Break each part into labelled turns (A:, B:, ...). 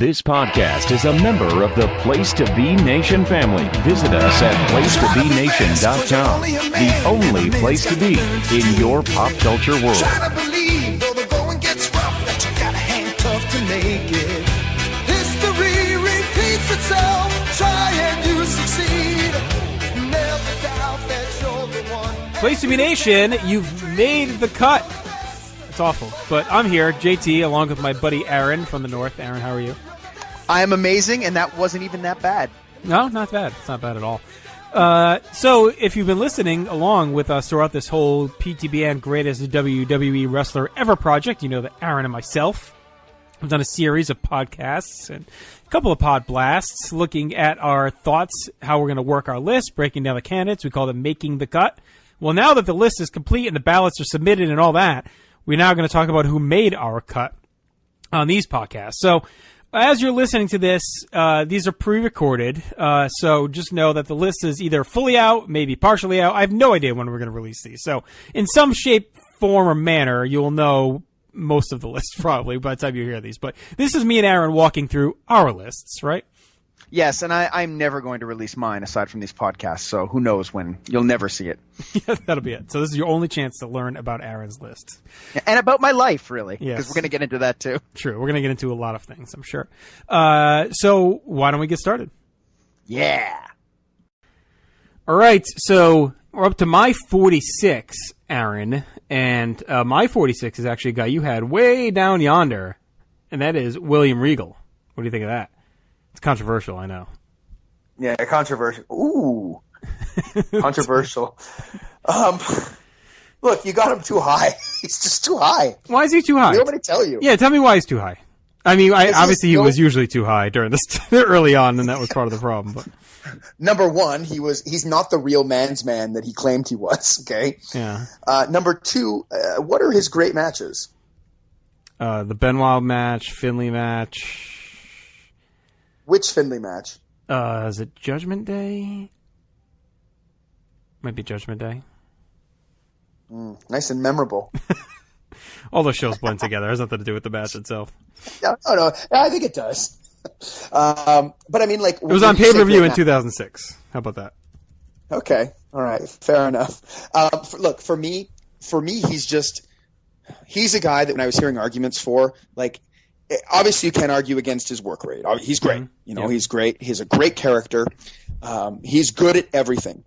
A: This podcast is a member of the Place to Be Nation family. Visit us at placetobenation.com, the only place to be in your pop culture world.
B: Try to believe, though the going gets rough, that you gotta hang tough to make it. History repeats itself. Try and you succeed. Never doubt that you're the one.
C: Place to Be Nation, you've made the cut. It's awful, but I'm here, JT, along with my buddy Aaron from the north. Aaron, how are you?
D: I am amazing, and that wasn't even that bad.
C: No, not bad. It's not bad at all. So, if you've been listening along with us throughout this whole PTBN Greatest WWE Wrestler Ever project, you know that Aaron and myself have done a series of podcasts and a couple of pod blasts looking at our thoughts, how we're going to work our list, breaking down the candidates. We call them Making the Cut. Well, now that the list is complete and the ballots are submitted and all that, we're now going to talk about who made our cut on these podcasts. So, as you're listening to this, these are pre-recorded, so just know that the list is either fully out, maybe partially out. I have no idea when we're going to release these. So, in some shape, form, or manner, you'll know most of the list probably by the time you hear these. But this is me and Aaron walking through our lists, right?
D: Yes, and I'm never going to release mine aside from these podcasts, so who knows when. You'll never see it.
C: Yeah, that'll be it. So this is your only chance to learn about Aaron's list.
D: And about my life, really, because
C: Yes.
D: we're going to get into that too.
C: True. We're going to get into a lot of things, I'm sure. So why don't we get started?
D: Yeah.
C: All right, so we're up to my 46, Aaron, and my 46 is actually a guy you had way down yonder, and that is William Regal. What do you think of that? It's controversial, I know.
E: Yeah, controversial. Ooh, controversial. Look, you got him too high. He's just too high.
C: Why is he too high?
E: You want me to tell you?
C: Yeah, tell me why he's too high. I mean, obviously he
E: no-
C: was usually too high during this early on, and that was part of the problem. But
E: Number one, he's not the real man's man that he claimed he was. Okay.
C: yeah,
E: Number two, what are his great matches?
C: the Benoit match, Finlay match.
E: Which Finlay match?
C: Is it Judgment Day? Might be Judgment Day.
E: Nice and memorable.
C: All those shows blend together. It has nothing to do with the match itself.
E: Yeah, oh no, I think it does. But I mean, like,
C: It was on pay-per-view in 2006. How about that?
E: Okay, all right, fair enough. Look, for me, he's a guy that when I was hearing arguments for, like, obviously you can't argue against his work rate. He's great.
C: Mm-hmm.
E: You know,
C: Yeah.
E: he's great. He's a great character. He's good at everything.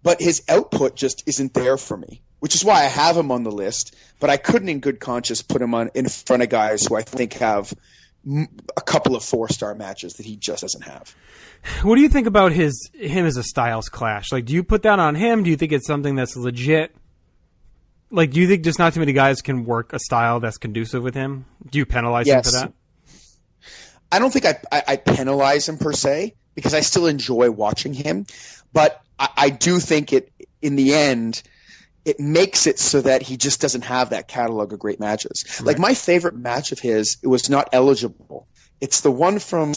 E: But his output just isn't there for me, which is why I have him on the list. But I couldn't in good conscience put him in front of guys who I think have a couple of 4-star matches that he just doesn't have.
C: What do you think about him as a styles clash? Like, do you put that on him? Do you think it's something that's legit? Like, do you think just not too many guys can work a style that's conducive with him? Do you penalize him for that?
E: I don't think I penalize him per se because I still enjoy watching him. But I do think in the end, it makes it so that he just doesn't have that catalog of great matches.
C: Right.
E: Like my favorite match of his, it was not eligible. It's the one from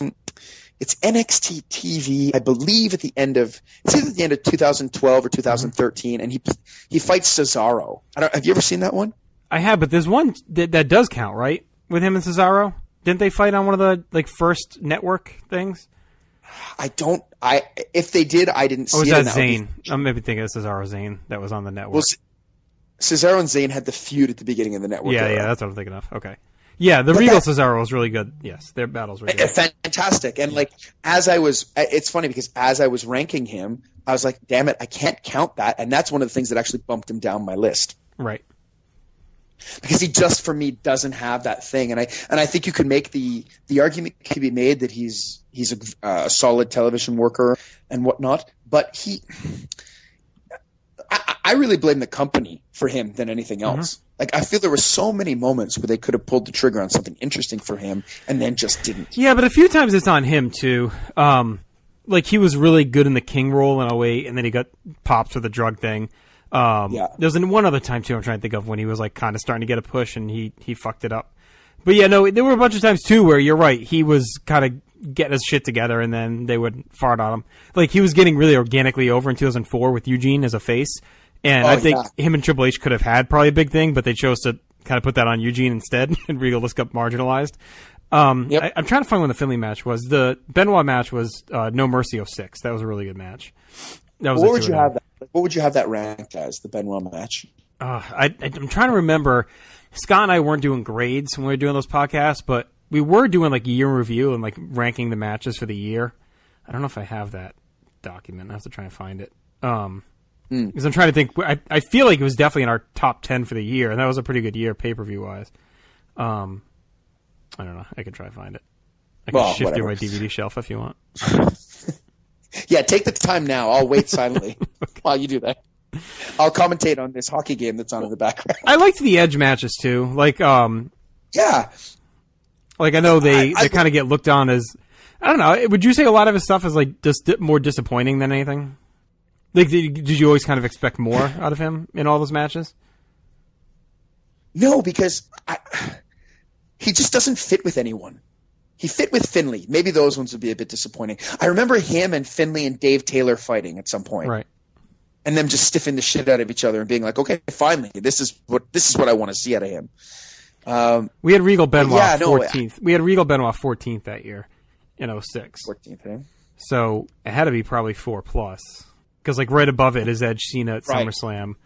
E: it's NXT TV, I believe it's either at the end of 2012 or 2013, and he fights Cesaro. Have you ever seen that one?
C: I have, but there's one that does count, right? With him and Cesaro? Didn't they fight on one of the first network things?
E: If they did, I didn't see it.
C: Or was
E: and
C: that
E: would be-
C: Zayn? I'm maybe thinking of Cesaro Zayn that was on the network.
E: Well, Cesaro and Zayn had the feud at the beginning of the network.
C: Yeah,
E: era.
C: that's what I'm thinking of. Okay. Yeah, the Regal Cesaro was really good. Yes, their battles were good.
E: Fantastic. And like, it's funny because as I was ranking him, I was like, damn it, I can't count that. And that's one of the things that actually bumped him down my list.
C: Right.
E: Because he just, for me, doesn't have that thing. And I think you can make the argument can be made that he's a solid television worker and whatnot. But I really blame the company for him than anything else.
C: Mm-hmm.
E: Like, I feel there were so many moments where they could have pulled the trigger on something interesting for him and then just didn't.
C: Yeah, but a few times it's on him, too. Like, he was really good in the King role in 08, and then he got popped for the drug thing.
E: Yeah.
C: There's one other time, too, I'm trying to think of when he was, like, kind of starting to get a push, and he fucked it up. But, yeah, no, there were a bunch of times, too, where you're right. He was kind of getting his shit together, and then they would fart on him. Like, he was getting really organically over in 2004 with Eugene as a face. And I think him and Triple H could have had probably a big thing, but they chose to kind of put that on Eugene instead, and Regal just got marginalized.
E: Yep.
C: I'm trying to find when the Finley match was. The Benoit match was No Mercy 06. That was a really good match. That was
E: What would you have that? What would you have that ranked as, the Benoit match?
C: I'm trying to remember. Scott and I weren't doing grades when we were doing those podcasts, but we were doing like year review and like ranking the matches for the year. I don't know if I have that document. I have to try and find it. Because I'm trying to think. I feel like it was definitely in our top 10 for the year, and that was a pretty good year pay-per-view wise. I don't know. I can try and find it. I can shift through my DVD shelf if you want.
E: Yeah, take the time now. I'll wait silently while you do that. I'll commentate on this hockey game that's on in the background.
C: I liked the Edge matches too. Like,
E: Yeah.
C: like I know they kind of get looked on as, I don't know. Would you say a lot of his stuff is like just more disappointing than anything? Like, did you always kind of expect more out of him in all those matches?
E: No, because he just doesn't fit with anyone. He fit with Finley. Maybe those ones would be a bit disappointing. I remember him and Finley and Dave Taylor fighting at some point.
C: Right.
E: And them just stiffing the shit out of each other and being like, okay, finally, this is what I want to see out of him.
C: We had Regal Benoit 14th.
E: No,
C: We had Regal Benoit 14th that year in 06.
E: 14th, eh?
C: So it had to be probably 4+. Because like right above it is Edge Cena at
E: Right.
C: SummerSlam,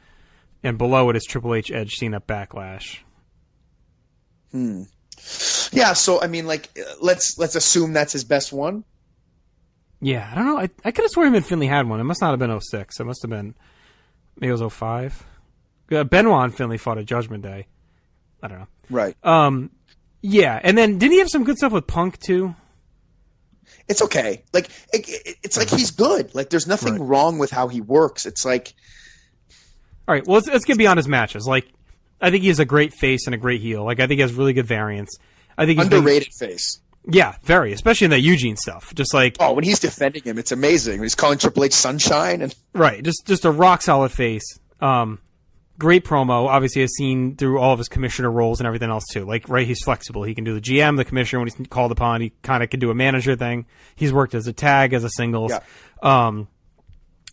C: and below it is Triple H Edge Cena at Backlash.
E: Yeah, so I mean, like, let's assume that's his best one.
C: Yeah, I don't know. I could have sworn him and Finley had one. It must not have been 06. It must have been, maybe it was 05. Benoit and Finley fought at Judgment Day. I don't know.
E: Right.
C: Yeah, and then didn't he have some good stuff with Punk too?
E: It's okay. Like, it's like he's good. Like, there's nothing wrong with how he works. It's like,
C: All right, well, let's get beyond his matches. Like, I think he has a great face and a great heel. Like, I think he has really good variance. I think he's
E: underrated face.
C: Yeah, very, especially in that Eugene stuff. Just like
E: when he's defending him, it's amazing. He's calling Triple H Sunshine, and
C: right, just a rock solid face. Great promo. Obviously, has seen through all of his commissioner roles and everything else too. Like, right, he's flexible. He can do the GM, the commissioner when he's called upon. He kind of can do a manager thing. He's worked as a tag, as a singles.
E: Yeah.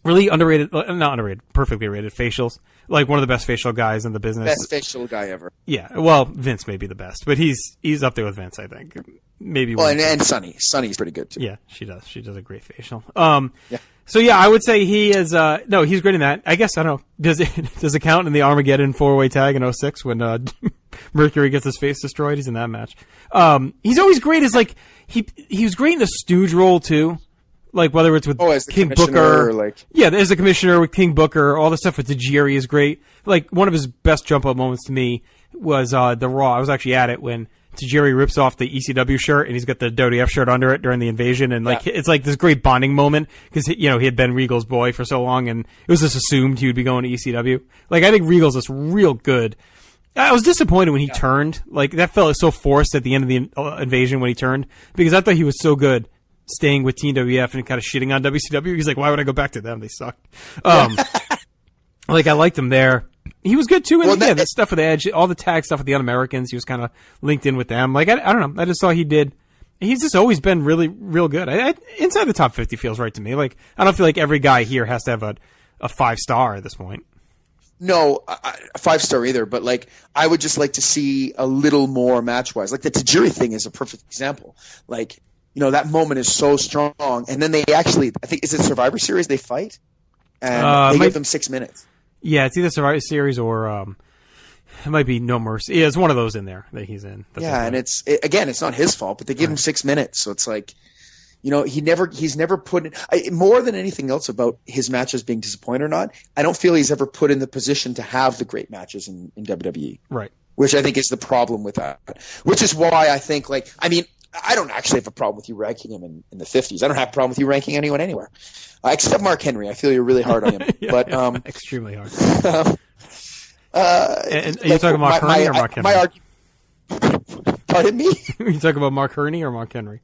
C: Really underrated, not underrated, perfectly rated facials. Like one of the best facial guys in the business.
E: best facial guy ever.
C: Yeah, well, Vince may be the best, but he's up there with Vince, I think. Maybe.
E: Well, and Sunny. Sunny's pretty good too.
C: Yeah, she does. She does a great facial. Yeah. So yeah, I would say he is. No, he's great in that. I guess I don't know. Does it count in the Armageddon 4-way tag in 06 when Mercury gets his face destroyed? He's in that match. He's always great as like he was great in the Stooge role too. Like whether it's with
E: as the
C: King
E: commissioner,
C: Booker, as the commissioner with King Booker, all the stuff with Tajiri is great. Like one of his best jump up moments to me was the Raw. I was actually at it when Tajiri rips off the ECW shirt and he's got the WWF shirt under it during the invasion, and like it's like this great bonding moment because he had been Regal's boy for so long, and it was just assumed he would be going to ECW. Like I think Regal's just real good. I was disappointed when he turned. Like that felt so forced at the end of the invasion when he turned because I thought he was so good staying with Team WF and kind of shitting on WCW. He's like, why would I go back to them? They sucked. Like I liked him there. He was good too. And the stuff with Edge, all the tag stuff with the Un-Americans, he was kind of linked in with them. Like I don't know. I just saw he did. He's just always been really, real good. Inside the top 50 feels right to me. Like I don't feel like every guy here has to have a 5-star at this point.
E: No, a 5-star either. But like, I would just like to see a little more match wise. Like the Tajiri thing is a perfect example. Like, that moment is so strong. And then they actually, I think, is it Survivor Series they fight? And they give them 6 minutes.
C: Yeah, it's either Survivor Series or it might be No Mercy. Yeah, it's one of those in there that he's in.
E: And it's not his fault, but they give him 6 minutes. So it's like, he's never put in, more than anything else about his matches being disappointing or not, I don't feel he's ever put in the position to have the great matches in WWE.
C: Right.
E: Which I think is the problem with that. Which is why I think, I don't actually have a problem with you ranking him in the 50s. I don't have a problem with you ranking anyone anywhere. Except Mark Henry. I feel you're really hard on him.
C: Extremely hard. And you're talking about Mark Herney or Mark Henry?
E: Pardon me?
C: You talking about Mark Herney or Mark Henry?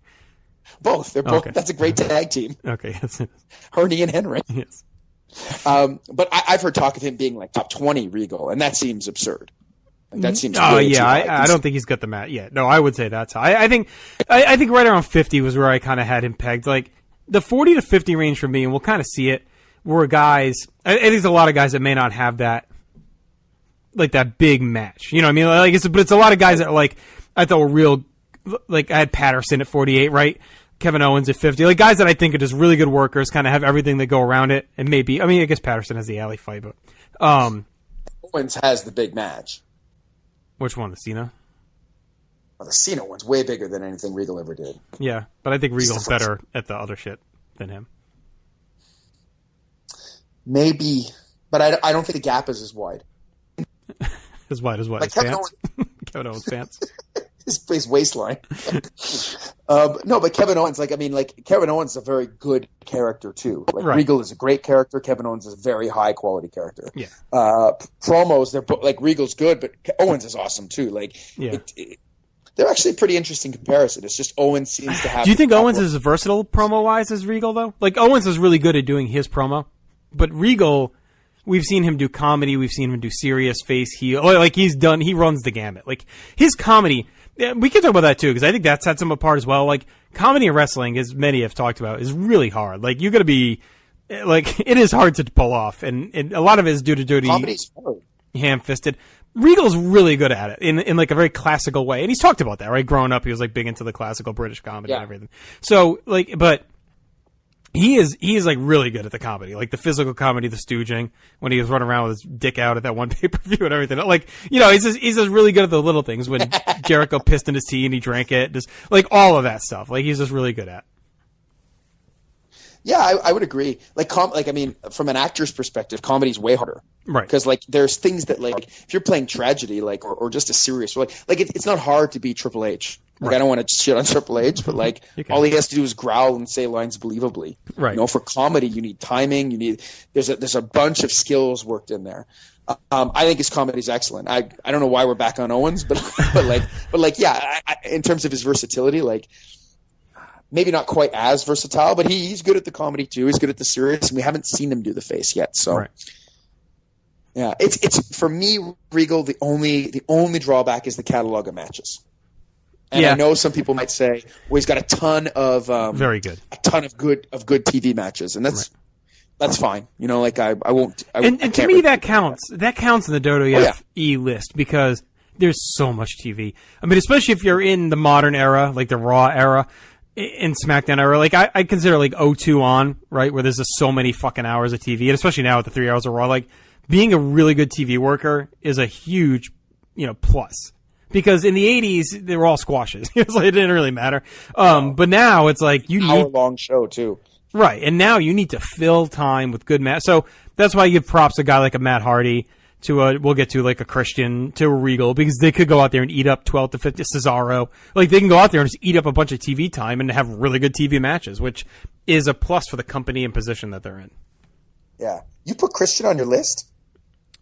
E: Both. They're both. Okay. That's a great tag team.
C: Okay.
E: Herney and Henry.
C: Yes.
E: But I've heard talk of him being like top 20 Regal, and that seems absurd. That seems.
C: Oh yeah, I don't think he's got the match yet. No, I would say that's high. I think right around 50 was where I kind of had him pegged. Like the 40 to 50 range for me, and we'll kind of see it. Were guys. I think there's a lot of guys that may not have that, like that big match. You know what I mean? Like but it's a lot of guys that are like I thought were real like I had Patterson at 48, right? Kevin Owens at 50. Like guys that I think are just really good workers, kind of have everything that go around it. And maybe, I mean, I guess Patterson has the alley fight, but
E: Owens has the big match.
C: Which one, the Cena?
E: Well, the Cena one's way bigger than anything Regal ever did.
C: Yeah, but I think Regal's better at the other shit than him.
E: Maybe, but I don't think the gap is as wide.
C: As wide as what?
E: Like
C: His
E: Kevin
C: pants? Kevin Owens' pants?
E: His waistline. No, but Kevin Owens, Kevin Owens is a very good character too. Like
C: Right.
E: Regal is a great character. Kevin Owens is a very high quality character.
C: Yeah.
E: Promos, they're like Regal's good, but Owens is awesome too. Like,
C: Yeah.
E: they're actually a pretty interesting comparison. It's just Owens seems to have.
C: Do you think Owens is as versatile promo-wise as Regal, though? Like, Owens is really good at doing his promo, but Regal, we've seen him do comedy, we've seen him do serious, face, heel. Like, he runs the gamut. Like, his comedy, we can talk about that, too, because I think that sets him apart as well. Like, comedy and wrestling, as many have talked about, is really hard. Like, you gotta be, like, it is hard to pull off, and a lot of it is due to dirty,
E: Comedy's hard.
C: ham-fisted. Regal's really good at it in like a very classical way. And he's talked about that, right? Growing up, he was like big into the classical British comedy and everything. So like, but he is like really good at the comedy, like the physical comedy, the stooging when he was running around with his dick out at that one pay-per-view and everything. Like, you know, he's just really good at the little things when Jericho pissed in his tea and he drank it, just like all of that stuff. Like he's just really good at.
E: Yeah, I would agree. From an actor's perspective, comedy's way harder.
C: Right.
E: Because, there's things that, if you're playing tragedy, or just a serious role, it's not hard to be Triple H. Like, I don't want to shit on Triple H, but, all he has to do is growl and say lines believably.
C: Right.
E: You know, for comedy, you need timing. There's a bunch of skills worked in there. I think his comedy is excellent. I don't know why we're back on Owens, but yeah, in terms of his versatility, maybe not quite as versatile, but he's good at the comedy too. He's good at the serious, and we haven't seen him do the face yet. So, yeah, it's for me, Regal. The only drawback is the catalog of matches. And I know some people might say, well, he's got a ton of
C: Very good,
E: a ton of good TV matches, and that's fine. You know, I won't.
C: And to me, that counts. That counts in the WWE list because there's so much TV. I mean, especially if you're in the modern era, like the Raw era. In SmackDown era, I consider 02 on, right, where there's just so many fucking hours of TV, and especially now with the 3 hours of Raw, being a really good TV worker is a huge, plus. Because in the 80s, they were all squashes. It didn't really matter. But now it's you need...
E: hour-long show, too.
C: Right, and now you need to fill time with good match. So that's why I give props to a guy like a Matt Hardy, we'll get to a Christian, to a Regal, because they could go out there and eat up 12 to 50, Cesaro. They can go out there and just eat up a bunch of TV time and have really good TV matches, which is a plus for the company and position that they're in.
E: Yeah. You put Christian on your list?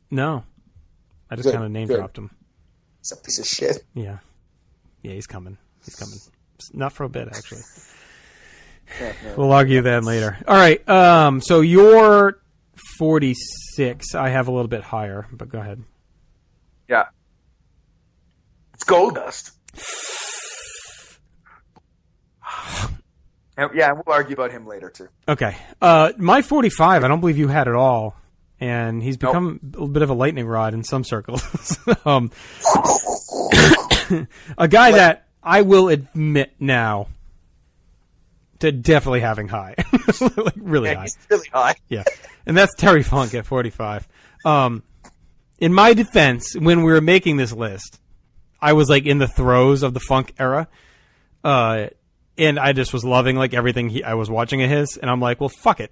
C: No. I just kind of name dropped him.
E: He's a piece of shit.
C: Yeah. Yeah, he's coming. Not for a bit, actually.
E: No.
C: We'll argue that later. All right, so you're 46. I have a little bit higher, but go ahead.
D: Yeah. It's Goldust. Yeah, we'll argue about him later, too.
C: Okay. My 45, I don't believe you had at all, and he's become a bit of a lightning rod in some circles. A guy that I will admit now to definitely having high. Really high.
D: He's really high.
C: Yeah. And that's Terry Funk at 45. In my defense, when we were making this list, I was in the throes of the Funk era. And I just was loving everything I was watching of his. And I'm like, well, fuck it.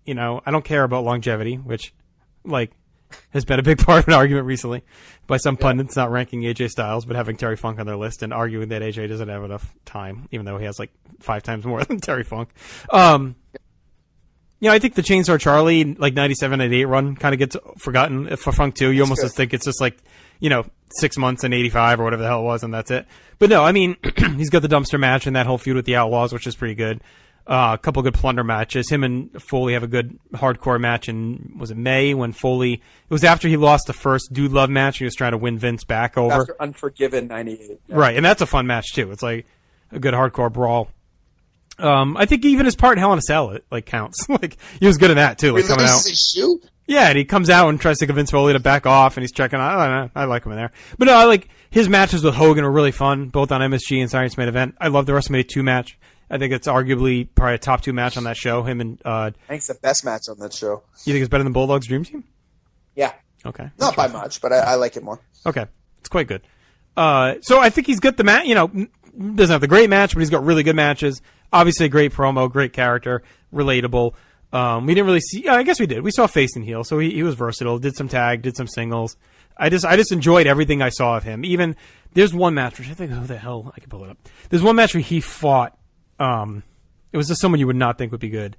C: I don't care about longevity, which has been a big part of an argument recently by some pundits not ranking AJ Styles, but having Terry Funk on their list and arguing that AJ doesn't have enough time, even though he has 5 times more than Terry Funk. I think the Chainsaw Charlie, 97 and 8 run kind of gets forgotten for Funk too. You almost just think it's just 6 months and 85 or whatever the hell it was, and that's it. But no, I mean, he's got the dumpster match and that whole feud with the Outlaws, which is pretty good. A couple good plunder matches. Him and Foley have a good hardcore match in, was it May, when Foley, it was after he lost the first Dude Love match. He was trying to win Vince back over.
E: After Unforgiven 98. Yeah.
C: Right, and that's a fun match too. It's a good hardcore brawl. I think even his part in Hell in a Cell, it counts. He was good in that too.
E: He
C: coming out.
E: loses his shoe?
C: Yeah, and he comes out and tries to convince Foley to back off, and he's checking. I don't know. I like him in there. But no, I like his matches with Hogan are really fun, both on MSG and Science Main Event. I love the WrestleMania 2 match. I think it's arguably probably a top 2 match on that show. Him and
E: I think it's the best match on that show.
C: You think it's better than Bulldog's Dream Team?
E: Yeah.
C: Okay.
E: Not by much, but I like it more.
C: Okay. It's quite good. So I think he's got the match, doesn't have the great match, but he's got really good matches. Obviously a great promo, great character, relatable. We didn't really see, I guess we did. We saw face and heel, so he was versatile, did some tag, did some singles. I just enjoyed everything I saw of him. Even, there's one match, which I think, who the hell, I can pull it up. There's one match where he fought, it was just someone you would not think would be good,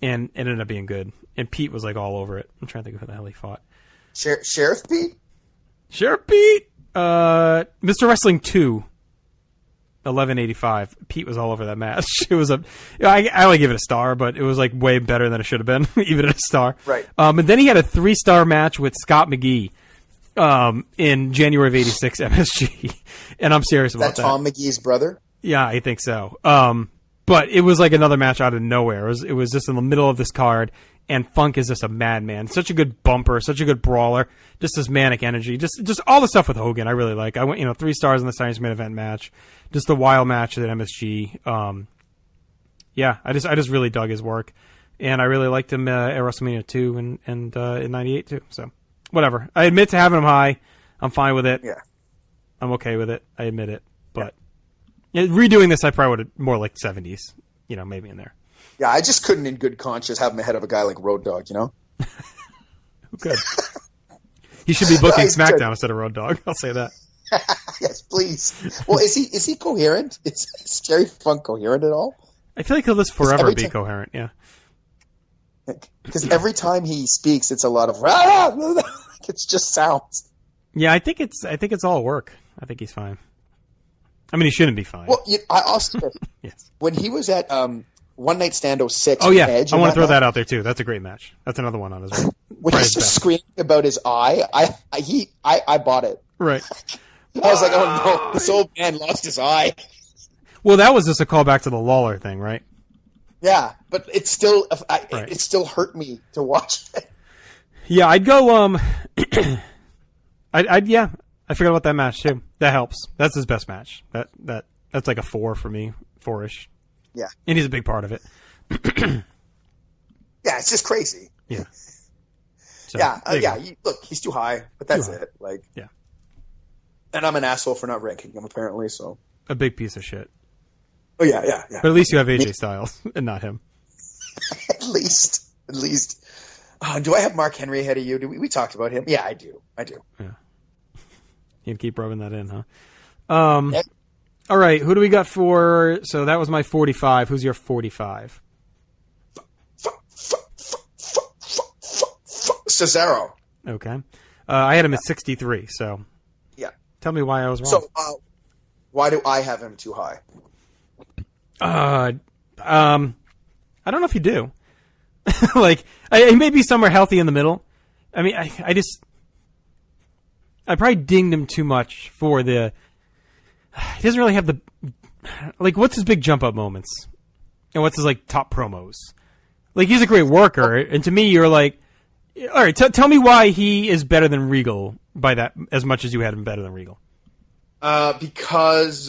C: and it ended up being good. And Pete was like all over it. I'm trying to think of who the hell he fought.
E: Sheriff Pete?
C: Sheriff Pete! Mr. Wrestling 2. 1185. Pete was all over that match. It was I only give it a star, but it was like way better than it should have been, even at a star.
E: Right.
C: And then he had a 3-star match with Scott McGee, in January of 86 MSG. And I'm serious about that.
E: Tom McGee's brother?
C: Yeah, I think so. But it was like another match out of nowhere. It was just in the middle of this card, and Funk is just a madman. Such a good bumper, such a good brawler, just this manic energy, just all the stuff with Hogan I really like. I went, 3 stars in the Science Main Event match, just the wild match at MSG. Yeah, I just really dug his work, and I really liked him at WrestleMania 2 and in '98 too. So whatever. I admit to having him high. I'm fine with it.
E: Yeah,
C: I'm okay with it. I admit it, but. Yeah, redoing this, I probably would have more like 70s, maybe in there.
E: Yeah, I just couldn't in good conscience have him ahead of a guy like Road Dogg,
C: Good. He should be booking SmackDown instead of Road Dogg. I'll say that.
E: Yes, please. Well, is he coherent? Is Terry Funk coherent at all?
C: I feel like he'll just forever be coherent, yeah.
E: Because every time he speaks, it's a lot of it's just sounds.
C: Yeah, I think it's all work. I think he's fine. I mean, he shouldn't be fine.
E: Well, I also
C: yes.
E: When he was at One Night Stand 06,
C: oh yeah,
E: Edge,
C: I want to throw that out there too. That's a great match. That's another one on his own.
E: When he's screaming about his eye, I bought it.
C: Right.
E: I was like, oh no, this old man lost his eye.
C: Well, that was just a callback to the Lawler thing, right?
E: Yeah, but it still hurt me to watch it.
C: Yeah, I'd go. Yeah. I forgot about that match too. That helps. That's his best match. That's like a 4 for me, 4-ish.
E: Yeah,
C: and he's a big part of it.
E: Yeah, it's just crazy.
C: Yeah. So,
E: look, he's too high, but that's it. Like,
C: yeah.
E: And I'm an asshole for not ranking him, apparently. So
C: a big piece of shit.
E: Oh yeah.
C: But at least you have AJ Styles and not him.
E: At least. Do I have Mark Henry ahead of you? We talked about him? Yeah, I do.
C: Yeah. You can keep rubbing that in, huh? All right, who do we got for... So that was my 45. Who's your 45?
E: Cesaro.
C: Okay. I had him at 63, so...
E: Yeah.
C: Tell me why I was wrong.
E: So, why do I have him too high?
C: I don't know if you do. He may be somewhere healthy in the middle. I mean, I probably dinged him too much for the... He doesn't really have the... what's his big jump-up moments? And what's his, top promos? He's a great worker, and to me, you're like... All right, tell me why he is better than Regal by that, as much as you had him better than Regal.
E: Because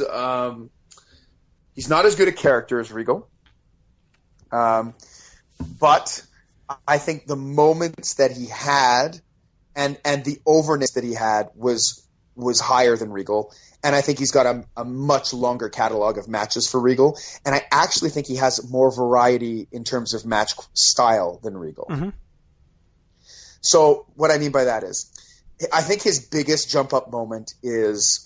E: he's not as good a character as Regal. But I think the moments that he had... And the overness that he had was higher than Regal. And I think he's got a much longer catalog of matches for Regal. And I actually think he has more variety in terms of match style than Regal.
C: Mm-hmm.
E: So what I mean by that is, I think his biggest jump-up moment is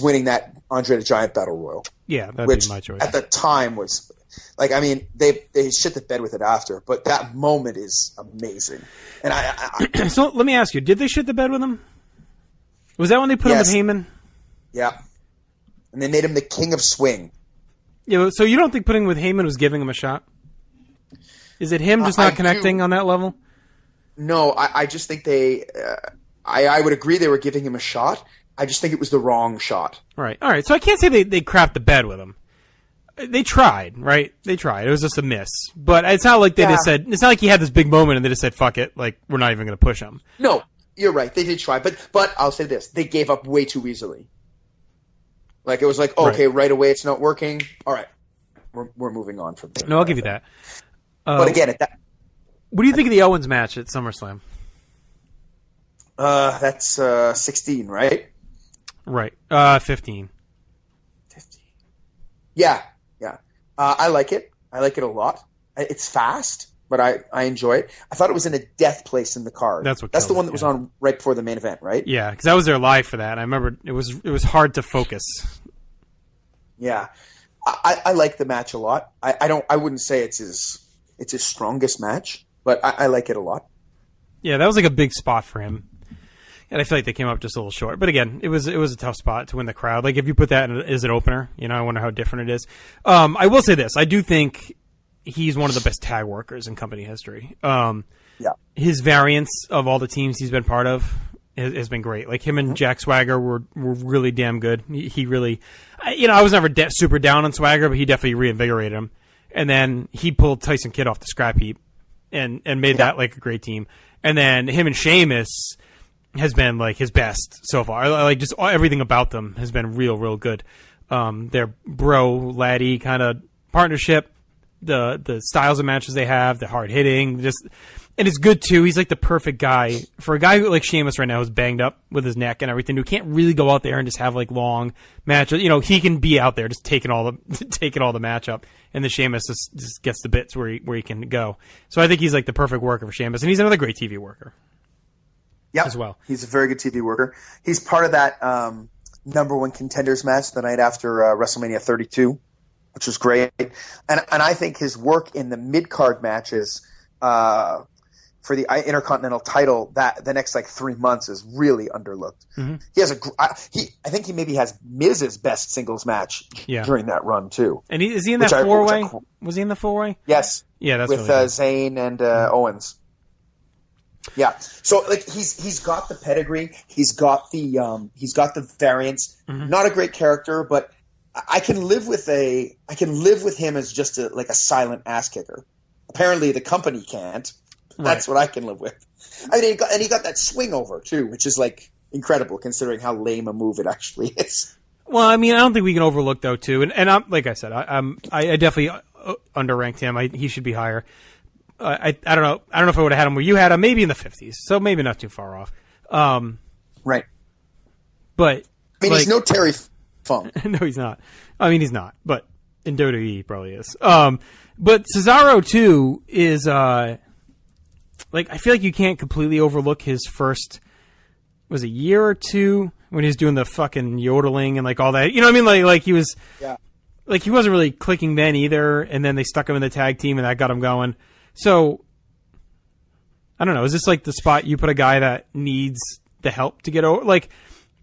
E: winning that Andre the Giant Battle Royal.
C: Yeah, that'd be my choice.
E: At the time was... they shit the bed with it after, but that moment is amazing. And
C: So let me ask you, did they shit the bed with him? Was that when they put him with Heyman?
E: Yeah. And they made him the king of swing.
C: Yeah, so you don't think putting him with Heyman was giving him a shot? Is it him just not connecting on that level?
E: No, I just think they... I would agree they were giving him a shot. I just think it was the wrong shot.
C: All right. So I can't say they crapped the bed with him. They tried, right? They tried. It was just a miss. But it's not like they just said, it's not like he had this big moment and they just said, fuck it, like, we're not even going to push him.
E: No, you're right. They did try. But I'll say this. They gave up way too easily. Like, it was like, okay, right away it's not working. All right. We're moving on from there.
C: No, I'll give you that.
E: But again,
C: what do you think of the Owens match at SummerSlam?
E: That's 16, right?
C: Right. 15.
E: 15. Yeah. I like it. I like it a lot. It's fast, but I enjoy it. I thought it was in a death place in the card.
C: That's
E: the one that was on right before the main event, right?
C: Yeah, because I was there live for that. And I remember it was hard to focus.
E: Yeah, I like the match a lot. I wouldn't say it's his strongest match, but I like it a lot.
C: Yeah, that was like a big spot for him. And I feel like they came up just a little short. But again, it was a tough spot to win the crowd. Like, if you put that as an opener, I wonder how different it is. I will say this. I do think he's one of the best tag workers in company history. His variance of all the teams he's been part of has been great. Like, him and Jack Swagger were really damn good. He really... I was never super down on Swagger, but he definitely reinvigorated him. And then he pulled Tyson Kidd off the scrap heap and made that, like, a great team. And then him and Sheamus has been like his best so far. Like, just everything about them has been real good. Their bro laddie kind of partnership, the styles of matches they have, the hard hitting, and it's good too. He's like the perfect guy for a guy who, like Sheamus right now, is banged up with his neck and everything, who can't really go out there and just have like long matches. He can be out there just taking all the matchup, and the Sheamus just gets the bits where he can go. So I think he's like the perfect worker for Sheamus, and he's another great TV worker.
E: Yeah,
C: as well.
E: He's a very good TV worker. He's part of that number one contenders match the night after WrestleMania 32, which was great. And I think his work in the mid card matches for the Intercontinental title the next like 3 months is really underlooked. Mm-hmm. He has I think he maybe has Miz's best singles match during that run too.
C: And is he in that 4-way? Was he in the 4-way?
E: Yes.
C: Yeah, that's
E: with
C: really
E: Zayn and Owens. Yeah, so like he's got the pedigree, he's got the variance. Mm-hmm. Not a great character, but I can live with him as just a silent ass kicker. Apparently, the company can't. That's what I can live with. I mean, he got that swing over too, which is like incredible considering how lame a move it actually is.
C: Well, I mean, I don't think we can overlook though too, and I'm, like I said, I definitely underranked him. He should be higher. I don't know. I don't know if I would have had him where you had him, maybe in the 50s. So maybe not too far off.
E: Right.
C: But
E: I mean, he's no Terry Funk.
C: No, he's not. I mean, he's not. But in WWE, he probably is. But Cesaro too is I feel like you can't completely overlook his first a year or two when he was doing the fucking yodeling and like all that. You know what I mean? Like he was like he wasn't really clicking then either, and then they stuck him in the tag team and that got him going. So, I don't know. Is this like the spot you put a guy that needs the help to get over? Like,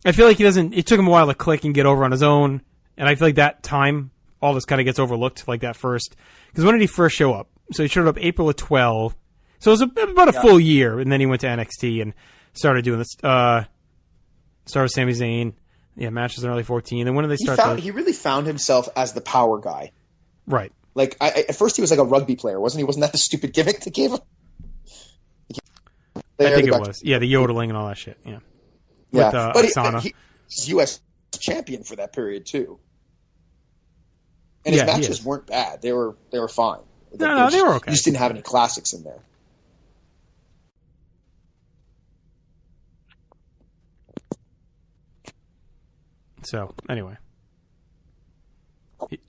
C: I feel like it took him a while to click and get over on his own. And I feel like that time, all this kind of gets overlooked, like that first. Because when did he first show up? So he showed up April of 12. So it was about a full year. And then he went to NXT and started doing this. Started with Sami Zayn. Yeah, matches in early 14. And when did they start?
E: He really found himself as the power guy.
C: Right.
E: Like, at first he was like a rugby player, wasn't he? Wasn't that the stupid gimmick they gave him?
C: I think it was. Yeah, the yodeling and all that shit. Yeah.
E: Yeah.
C: With
E: Asana. He's U.S. champion for that period, too. And his matches weren't bad. They were fine.
C: No, they were okay.
E: He just didn't have any classics in there.
C: So, anyway.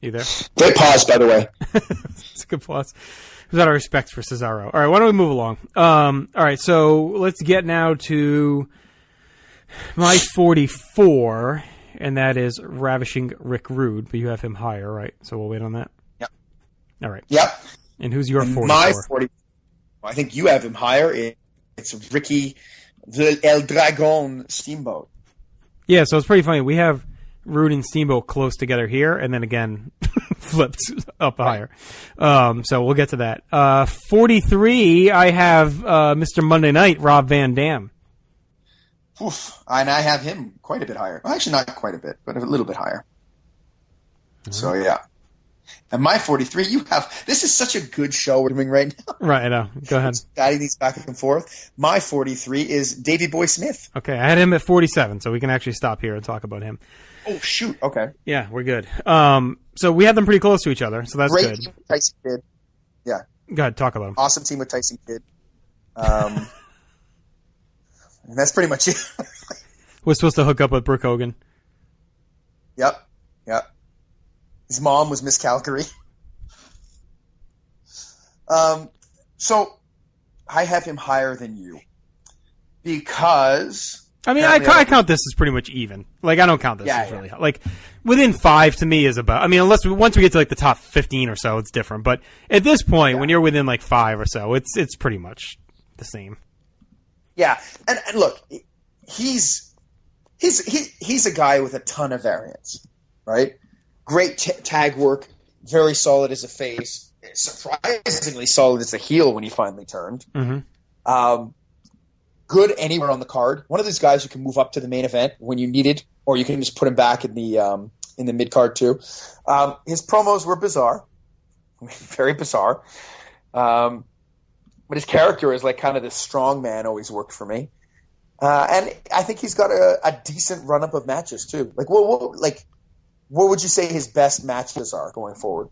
C: You there?
E: Great pause, by the way.
C: It's a good pause. It was out of respect for Cesaro. All right, why don't we move along? All right, so let's get now to my 44, and that is Ravishing Rick Rude, but you have him higher, right? So we'll wait on that?
E: Yep.
C: All right.
E: Yep.
C: And who's your 44?
E: My 40. I think you have him higher. It's Ricky the El Dragon Steamboat.
C: Yeah, so it's pretty funny. We have Rude and Steamboat close together here, and then again flipped up higher. So we'll get to that. 43, I have Mr. Monday Night, Rob Van Dam.
E: Oof. And I have him quite a bit higher. Well, actually, not quite a bit, but a little bit higher. Mm-hmm. So, yeah. And my 43, this is such a good show we're doing right now.
C: Right, I know. Go ahead.
E: Guiding these back and forth. My 43 is Davey Boy Smith.
C: Okay, I had him at 47, so we can actually stop here and talk about him.
E: Oh, shoot. Okay.
C: Yeah, we're good. So we had them pretty close to each other, so that's
E: Great
C: good.
E: team with Tyson Kidd. Yeah.
C: Go ahead, talk about him.
E: Awesome team with Tyson Kidd. And that's pretty much it.
C: Was supposed to hook up with Brooke Hogan.
E: Yep. His mom was Miss Calgary. So I have him higher than you because
C: I mean, I count this as pretty much even. Like, I don't count this as really high. Like, within 5 to me is about. I mean, once we get to like the top 15 or so, it's different. But at this point, when you're within like 5 or so, it's pretty much the same.
E: Yeah, and look, he's a guy with a ton of variance, right? Great tag work, very solid as a face, surprisingly solid as a heel when he finally turned.
C: Mm-hmm.
E: Good anywhere on the card. One of those guys who can move up to the main event when you need it, or you can just put him back in the mid card too. His promos were bizarre, very bizarre. But his character is like kind of this strong man always worked for me. And I think he's got a decent run up of matches too. Like what would you say his best matches are going forward?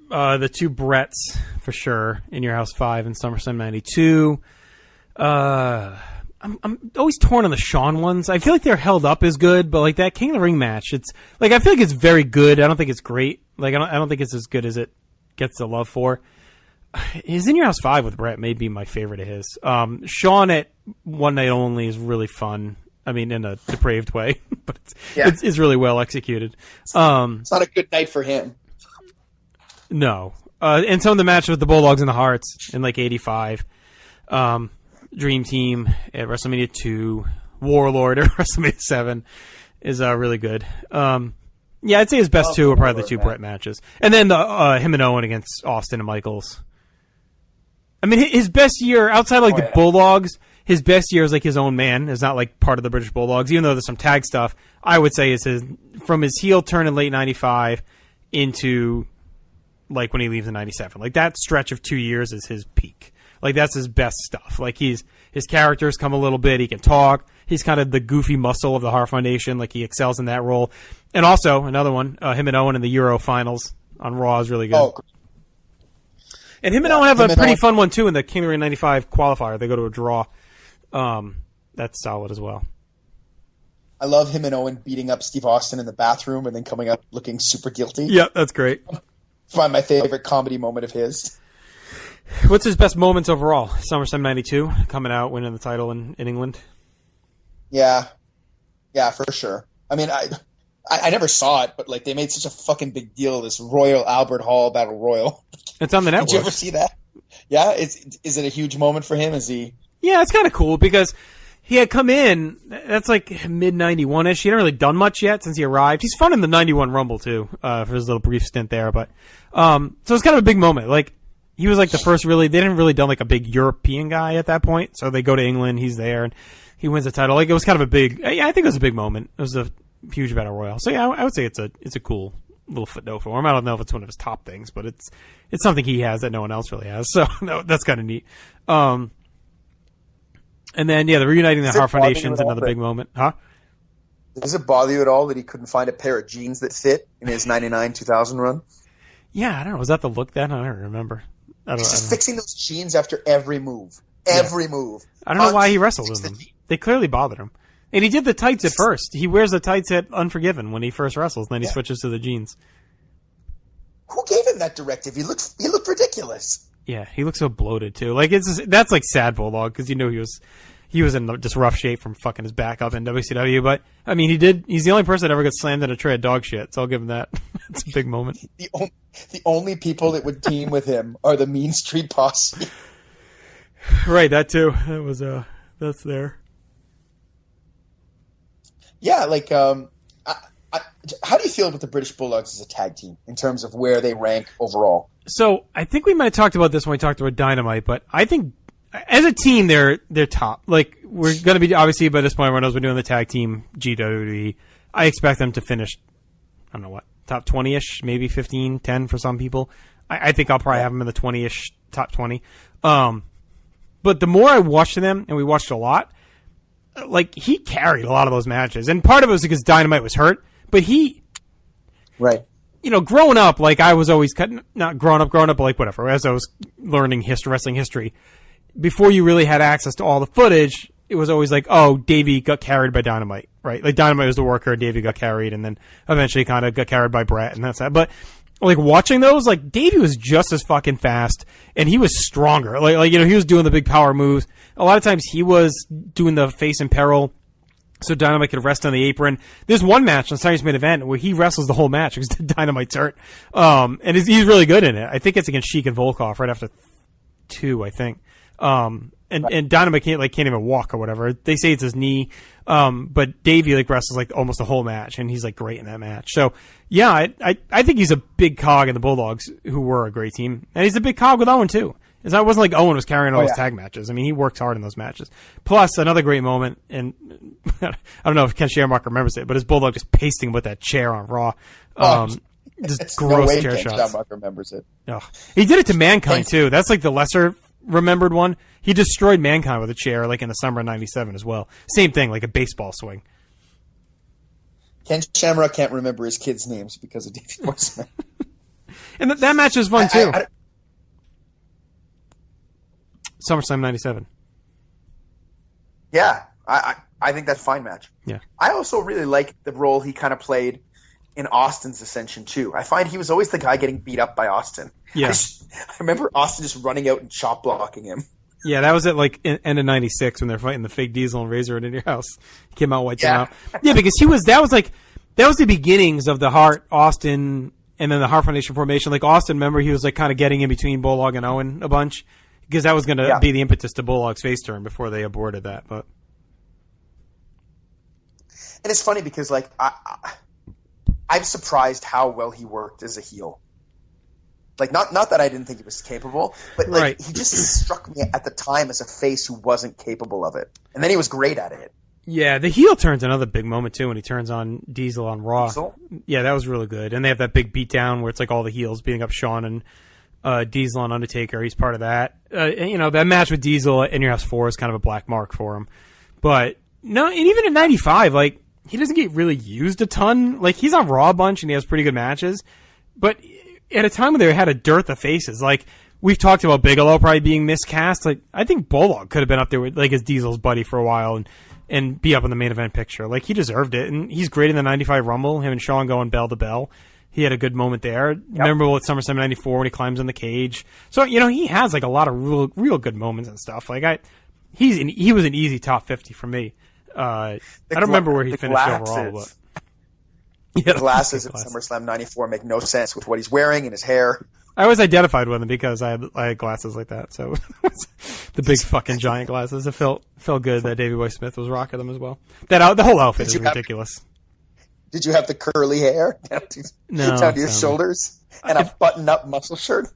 C: The 2 Bretts for sure in Your House 5 and SummerSlam 92. I'm always torn on the Shawn ones. I feel like they're held up as good, but like that King of the Ring match, it's like I feel like it's very good. I don't think it's great. Like I don't think it's as good as it gets the love for. His In Your House 5 with Brett may be my favorite of his. Shawn at One Night Only is really fun. I mean, in a depraved way, but it's really well executed.
E: It's not a good night for him.
C: No. And some of the matches with the Bulldogs and the Hearts in like 85. Dream Team at WrestleMania 2. Warlord at WrestleMania 7 is really good. Yeah, I'd say his best 2 are probably the 2 Brett matches. And then him and Owen against Austin and Michaels. I mean, his best year, outside of like the Bulldogs, his best year is like his own man. Is not like part of the British Bulldogs, even though there's some tag stuff. I would say is from his heel turn in late 95 into like when he leaves in 97. Like that stretch of 2 years is his peak. Like that's his best stuff. Like his characters come a little bit. He can talk. He's kind of the goofy muscle of the Hart Foundation. Like he excels in that role. And also another one, him and Owen in the Euro finals on Raw is really good. Oh. And him and Owen have a pretty fun one too in the King of the Ring 95 qualifier. They go to a draw. That's solid as well.
E: I love him and Owen beating up Steve Austin in the bathroom and then coming up looking super guilty.
C: Yeah, that's great.
E: Find my favorite comedy moment of his.
C: What's his best moments overall? SummerSlam 92, coming out, winning the title in England.
E: Yeah, for sure. I mean, I never saw it, but like they made such a fucking big deal of this Royal Albert Hall Battle Royal.
C: It's on the network.
E: Did you ever see that? Yeah, is it a huge moment for him? Is he?
C: Yeah, it's kind of cool because he had come in. That's like mid 91ish. He hadn't really done much yet since he arrived. He's fun in the 91 Rumble too for his little brief stint there, but so it's kind of a big moment. Like he was like the first really. They didn't really done like a big European guy at that point, so they go to England. He's there and he wins the title. Like it was kind of a big. Yeah, I think it was a big moment. It was a huge battle royal. So yeah, I would say it's a cool little footnote for him. I don't know if it's one of his top things, but it's something he has that no one else really has. So no, that's kind of neat. And then the reuniting the Hart Foundation is another big moment, huh?
E: Does it bother you at all that he couldn't find a pair of jeans that fit in his 99-2000 run?
C: Yeah, I don't know. Was that the look then? I don't remember.
E: He's just fixing those jeans after every move. Every move.
C: I don't know why he wrestled in them. They clearly bothered him. And he did the tights at first. He wears the tights at Unforgiven when he first wrestles, and then he switches to the jeans.
E: Who gave him that directive? He looked ridiculous.
C: Yeah, he looks so bloated too. Like that's like sad Bulldog because he was in just rough shape from fucking his back up in WCW. But I mean, he's the only person that ever gets slammed in a tray of dog shit. So I'll give him that. It's a big moment.
E: The only people that would team with him are the Mean Street Posse.
C: Right, that too. That's there.
E: Yeah, like how do you feel about the British Bulldogs as a tag team in terms of where they rank overall?
C: So I think we might have talked about this when we talked about Dynamite, but I think as a team they're top. Like we're going to be obviously by this point when we're doing the tag team GWWE, I expect them to finish. I don't know what top 20-ish, maybe 15, 10 for some people. I think I'll probably have him in the 20-ish, top 20. But the more I watched them, and we watched a lot, like, he carried a lot of those matches. And part of it was because Dynamite was hurt, but he...
E: Right.
C: You know, growing up, like, I was always... Not growing up, but, like, whatever. As I was learning wrestling history, before you really had access to all the footage, it was always like, oh, Davey got carried by Dynamite, right? Like, Dynamite was the worker, Davey got carried, and then eventually kind of got carried by Brett, and that's that. But... like, watching those, like, Davey was just as fucking fast, and he was stronger. Like, you know, he was doing the big power moves. A lot of times he was doing the face in peril, so Dynamite could rest on the apron. There's one match on Saturday's main event where he wrestles the whole match because Dynamite's hurt. And he's really good in it. I think it's against Sheik and Volkov right after 2, I think. And Dynamite can't even walk or whatever. They say it's his knee. But Davey, like, wrestles, like, almost the whole match, and he's, like, great in that match. So, yeah, I think he's a big cog in the Bulldogs, who were a great team. And he's a big cog with Owen, too. It wasn't like Owen was carrying all those tag matches. I mean, he worked hard in those matches. Plus, another great moment, and I don't know if Ken Shamrock remembers it, but his Bulldog just pasting him with that chair on Raw. Just gross
E: no way
C: chair
E: Ken
C: shots.
E: Shamrock remembers it.
C: Oh. He did it to Mankind, too. That's, like, the lesser remembered one. He destroyed Mankind with a chair, like, in the summer of 97 as well. Same thing, like a baseball swing.
E: Ken Shamrock can't remember his kids' names because of Davey Boy Smith.
C: And that match was fun, too. SummerSlam 97.
E: Yeah, I think that's a fine match.
C: Yeah.
E: I also really like the role he kind of played in Austin's Ascension, too. I find he was always the guy getting beat up by Austin.
C: Yeah.
E: I remember Austin just running out and chop blocking him.
C: Yeah, that was at, like, end of 96 when they're fighting the fake Diesel and Razor in your house. He came out, wiped him out. Yeah, because that was the beginnings of the Hart, Austin, and then the Hart Foundation formation. Like, Austin, remember, he was, like, kind of getting in between Bulldog and Owen a bunch. Because that was going to be the impetus to Bulldog's face turn before they aborted that. But
E: and it's funny because, like, I'm surprised how well he worked as a heel. Like, not that I didn't think he was capable, but, like, he just struck me at the time as a face who wasn't capable of it. And then he was great at it.
C: Yeah, the heel turn's another big moment, too, when he turns on Diesel on Raw.
E: Diesel?
C: Yeah, that was really good. And they have that big beatdown where it's like all the heels beating up Shawn and Diesel and Undertaker. He's part of that. And, you know, that match with Diesel at In Your House 4 is kind of a black mark for him. But, no, and even in 95, like, he doesn't get really used a ton. Like, he's on Raw a bunch and he has pretty good matches. But at a time when they had a dearth of faces, like, we've talked about Bigelow probably being miscast. Like, I think Bulldog could have been up there with, like, as Diesel's buddy for a while and be up in the main event picture. Like, he deserved it. And he's great in the 95 Rumble, him and Shawn going bell to bell. He had a good moment there. Yep. Memorable at SummerSlam 94 when he climbs in the cage. So, you know, he has, like, a lot of real good moments and stuff. Like, he was an easy top 50 for me. I don't remember where he finished overall, but.
E: Yeah, the glasses at SummerSlam 94 make no sense with what he's wearing and his hair. I
C: always identified with him because I had glasses like that. So the big fucking giant glasses. It felt good that Davey Boy Smith was rocking them as well. The whole outfit is ridiculous.
E: Did you have the curly hair down to your shoulders and a button-up muscle shirt?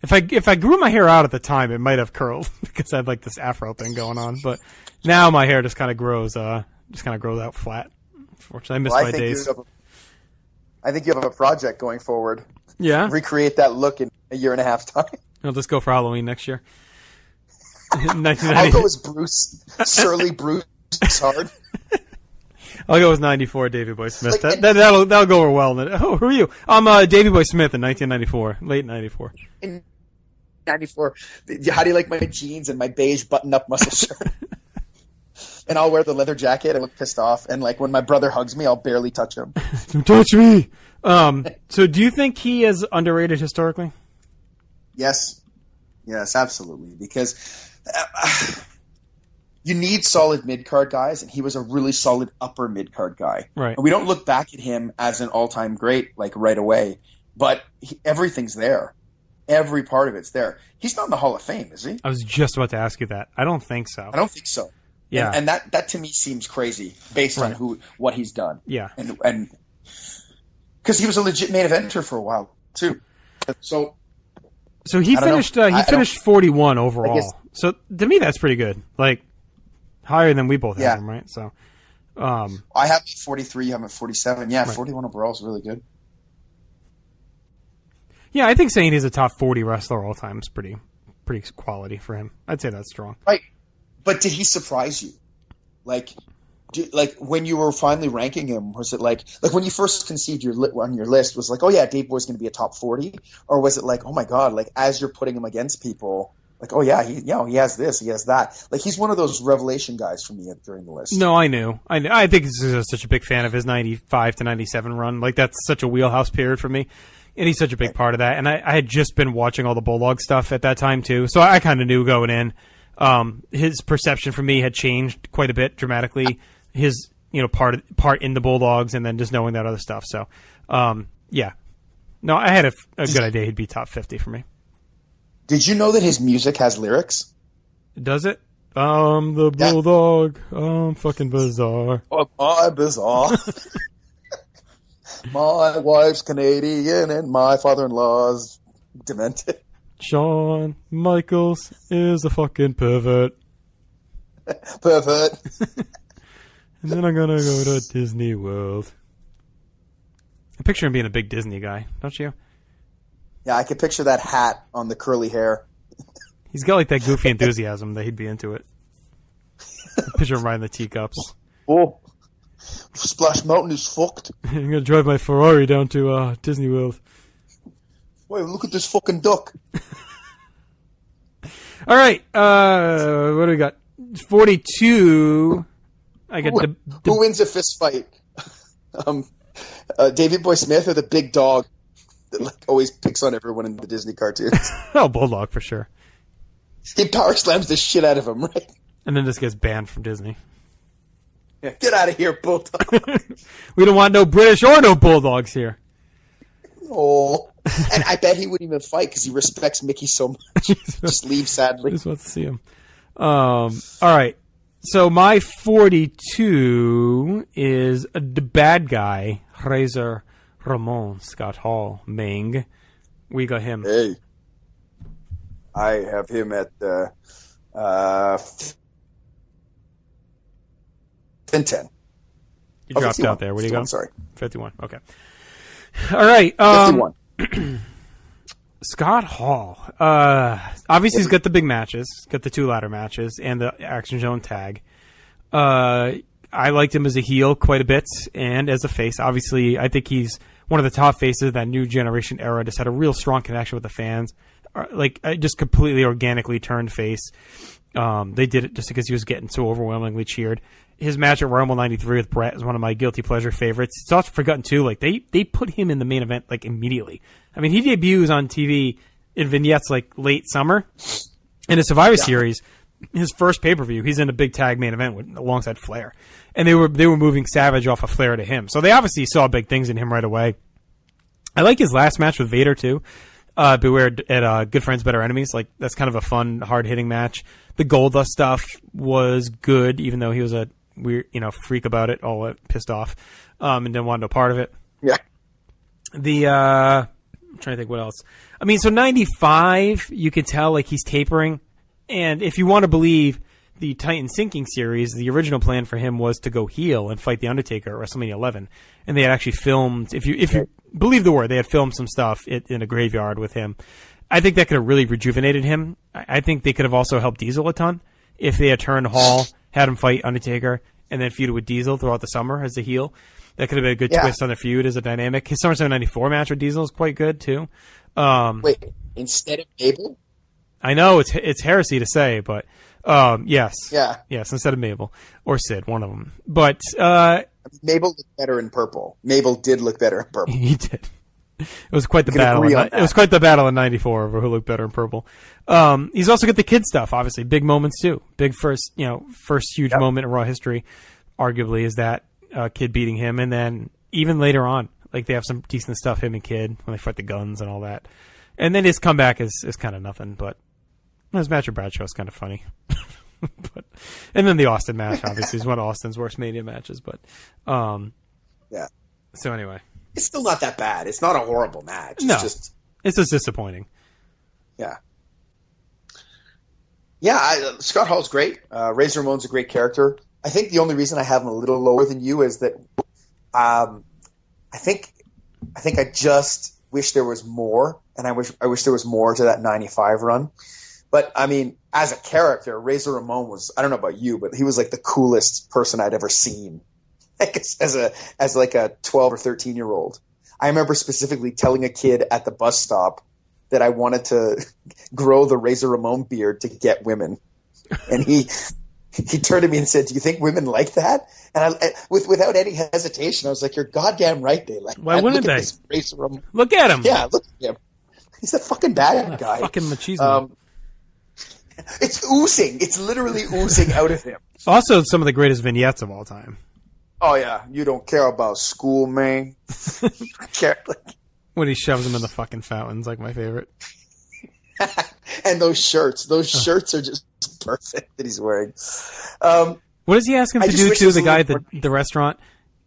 C: If I grew my hair out at the time, it might have curled because I had like this afro thing going on. But now my hair just kind of grows out flat. Unfortunately, I miss my days.
E: I think you have a project going forward.
C: Yeah.
E: Recreate that look in a year and a half time.
C: I'll just go for Halloween next year.
E: I'll go as Bruce, Surly Bruce Hard.
C: I'll go with 94, Davey Boy Smith. Like, that'll go over well. Oh, who are you? I'm Davey Boy Smith in 1994, late 94.
E: In 94. How do you like my jeans and my beige button-up muscle shirt? And I'll wear the leather jacket. I look pissed off. And, like, when my brother hugs me, I'll barely touch him.
C: Don't touch me! So do you think he is underrated historically?
E: Yes. Yes, absolutely. Because you need solid mid-card guys, and he was a really solid upper mid-card guy.
C: Right.
E: And we don't look back at him as an all-time great, like, right away. But everything's there. Every part of it's there. He's not in the Hall of Fame, is he?
C: I was just about to ask you that. I don't think so.
E: I don't think so.
C: Yeah.
E: And that to me seems crazy based on what he's done.
C: Yeah.
E: And because he was a legit main eventer for a while too. So
C: he finished 41 overall. So to me that's pretty good. Like higher than we both have him, right? So
E: I have 43, you have him at 47. Yeah, 41 overall is really good.
C: Yeah, I think saying he's a top 40 wrestler all time is pretty quality for him. I'd say that's strong.
E: Right. But did he surprise you? Like when you were finally ranking him, was it like when you first conceived on your list, was like, oh yeah, Dave Boy's going to be a top 40? Or was it like, oh my God, like as you're putting him against people, like, oh yeah, he has this, he has that. Like he's one of those revelation guys for me during the list.
C: No, I knew. I think this is such a big fan of his 95 to 97 run. Like that's such a wheelhouse period for me. And he's such a big part of that. And I had just been watching all the Bulldog stuff at that time too. So I kind of knew going in. His perception for me had changed quite a bit dramatically. His, part in the Bulldogs and then just knowing that other stuff. So, yeah. No, I had a good idea he'd be top 50 for me.
E: Did you know that his music has lyrics?
C: Does it? The Bulldog. Fucking bizarre.
E: Oh, my bizarre. My wife's Canadian and my father-in-law's demented.
C: Shawn Michaels is a fucking pervert.
E: Pervert.
C: And then I'm gonna go to Disney World. I picture him being a big Disney guy, don't you?
E: Yeah, I could picture that hat on the curly hair.
C: He's got like that goofy enthusiasm that he'd be into it. I picture him riding the teacups.
E: Oh, Splash Mountain is fucked.
C: I'm gonna drive my Ferrari down to Disney World.
E: Wait, look at this fucking duck.
C: All right, what do we got? 42. I got
E: who wins a fist fight? Davey Boy Smith or the big dog that always picks on everyone in the Disney cartoons?
C: Oh, Bulldog for sure.
E: He power slams the shit out of him, right?
C: And then just gets banned from Disney.
E: Yeah, get out of here, Bulldog.
C: We don't want no British or no Bulldogs here.
E: Oh, and I bet he wouldn't even fight because he respects Mickey so much. Just leave sadly.
C: Just wants to see him. All right. So my 42 is the bad guy, Razor Ramon Scott Hall, Ming. We got him.
E: Hey, I have him at 10.
C: You dropped
E: 51.
C: out there. Where do you go?
E: Sorry,
C: 51. Okay. All right.
E: 51.
C: Scott Hall. Obviously, he's got the big matches, got the 2 ladder matches, and the Action Zone tag. I liked him as a heel quite a bit, and as a face. Obviously, I think he's one of the top faces of that new generation era. Just had a real strong connection with the fans. Just completely organically turned face. They did it just because he was getting so overwhelmingly cheered. His match at Rumble 93 with Brett is one of my guilty pleasure favorites. It's also forgotten too. Like they put him in the main event like immediately. I mean, he debuts on TV in vignettes like late summer in a Survivor Series. His first pay-per-view, he's in a big tag main event alongside Flair, and they were moving Savage off of Flair to him. So they obviously saw big things in him right away. I like his last match with Vader too. Beware at Good Friends, Better Enemies. Like that's kind of a fun, hard-hitting match. The Goldust stuff was good, even though he was a weird, freak about it, all pissed off, and didn't want no part of it.
E: Yeah.
C: I'm trying to think what else. I mean, so 95, you could tell like he's tapering, and if you want to believe the Titan Sinking series, the original plan for him was to go heel and fight the Undertaker at WrestleMania 11, and they had actually filmed. If you believe the word, they had filmed some stuff in a graveyard with him. I think that could have really rejuvenated him. I think they could have also helped Diesel a ton if they had turned Hall, had him fight Undertaker, and then feuded with Diesel throughout the summer as a heel. That could have been a good twist on the feud as a dynamic. His SummerSlam 94 match with Diesel is quite good, too.
E: Wait, instead of Mabel?
C: I know, it's heresy to say, but yes.
E: Yeah.
C: Yes, instead of Mabel. Or Sid, one of them. But
E: Mabel looked better in purple. Mabel did look better in purple.
C: He did. It was quite the battle. It was quite the battle in '94 over who looked better in purple. He's also got the kid stuff, obviously, big moments too. Big first huge moment in Raw history, arguably, is that Kid beating him, and then even later on, like they have some decent stuff, him and Kid when they fight the guns and all that. And then his comeback is kind of nothing, but his match with Bradshaw is kind of funny. And then the Austin match, obviously, is one of Austin's worst Mania matches. But
E: yeah.
C: So anyway.
E: It's still not that bad. It's not a horrible match.
C: It's just disappointing.
E: Yeah. Yeah, Scott Hall's great. Razor Ramon's a great character. I think the only reason I have him a little lower than you is that I think I just wish there was more, and I wish there was more to that 95 run. But I mean, as a character, Razor Ramon was, I don't know about you, but he was like the coolest person I'd ever seen. Like as like a 12 or 13-year-old. I remember specifically telling a kid at the bus stop that I wanted to grow the Razor Ramon beard to get women. And he turned to me and said, "Do you think women like that?" And without any hesitation, I was like, "You're goddamn right, they like
C: Why
E: that.
C: wouldn't
E: Look at
C: they?
E: this Razor Ramon."
C: Look at him.
E: Yeah, look at him. He's a fucking bad guy.
C: Fucking machismo.
E: It's oozing. It's literally oozing out of him.
C: Also, some of the greatest vignettes of all time.
E: Oh yeah, you don't care about school, man. You don't care.
C: When he shoves him in the fucking fountains, like my favorite.
E: And those shirts are just perfect that he's wearing.
C: What does he ask him to do to the guy at the restaurant?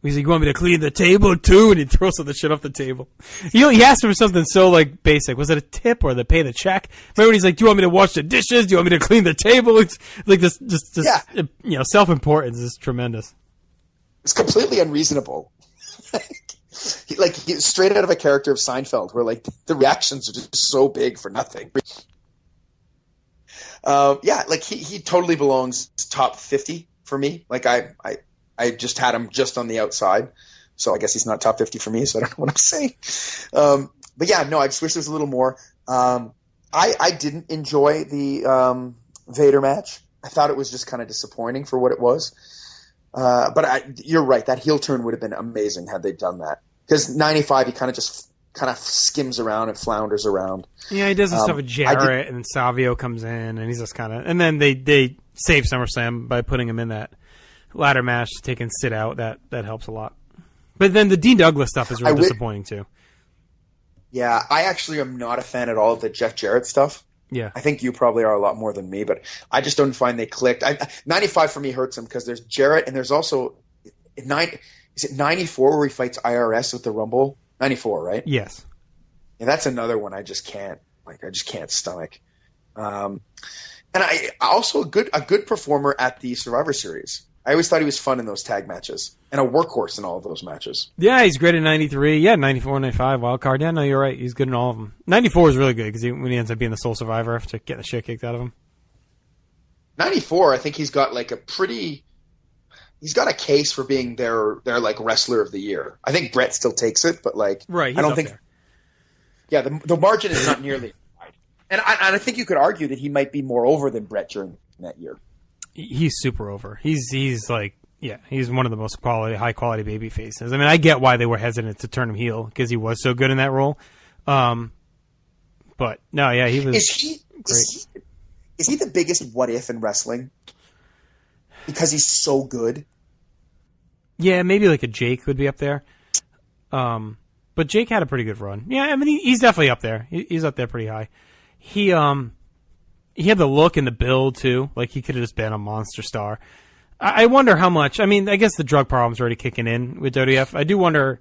C: He's like, "You want me to clean the table too?" And he throws some of the shit off the table. He asked him for something so like basic. Was it a tip or they pay the check? Remember when he's like, "Do you want me to wash the dishes? Do you want me to clean the table?" It's like this, yeah. Self-importance is tremendous.
E: It's completely unreasonable. He's straight out of a character of Seinfeld, where like the reactions are just so big for nothing. He totally belongs top 50 for me. Like I just had him just on the outside, so I guess he's not top 50 for me. So I don't know what I'm saying. But yeah, no, I just wish there was a little more. I didn't enjoy the Vader match. I thought it was just kind of disappointing for what it was. But you're right. That heel turn would have been amazing had they done that. Because 95, he kind of skims around and flounders around. Yeah,
C: he does this stuff with Jarrett, and then Savio comes in, and he's just kind of... And then they save SummerSlam by putting him in that ladder match, taking Sid out. That helps a lot. But then the Dean Douglas stuff is really disappointing, too.
E: Yeah, I actually am not a fan at all of the Jeff Jarrett stuff.
C: Yeah.
E: I think you probably are a lot more than me, but I just don't find they clicked. 95 for me hurts him because there's Jarrett, and there's also... Is it 94 where he fights IRS with the Rumble? 94, right?
C: Yes.
E: Yeah, that's another one I just can't stomach. And I also a good performer at the Survivor Series. I always thought he was fun in those tag matches and a workhorse in all of those matches.
C: Yeah, he's great at 93. Yeah, 94, 95, wild card. Yeah, no, you're right. He's good in all of them. 94 is really good because when he ends up being the sole survivor after getting the shit kicked out of him.
E: 94, I think he's got like he's got a case for being their like wrestler of the year. I think Brett still takes it, but like
C: right,
E: I don't think. There. Yeah, the margin is not nearly wide, and I think you could argue that he might be more over than Brett during that year.
C: He's super over. He's like he's one of the most high quality baby faces. I mean, I get why they were hesitant to turn him heel because he was so good in that role. But no, yeah, he was. Great.
E: Is he the biggest what if in wrestling? Because he's so good.
C: Yeah, maybe like a Jake would be up there. But Jake had a pretty good run. Yeah, I mean, he's definitely up there. He's up there pretty high. He had the look and the build, too. Like, he could have just been a monster star. I wonder how much. I mean, I guess the drug problem's already kicking in with WWF. I do wonder.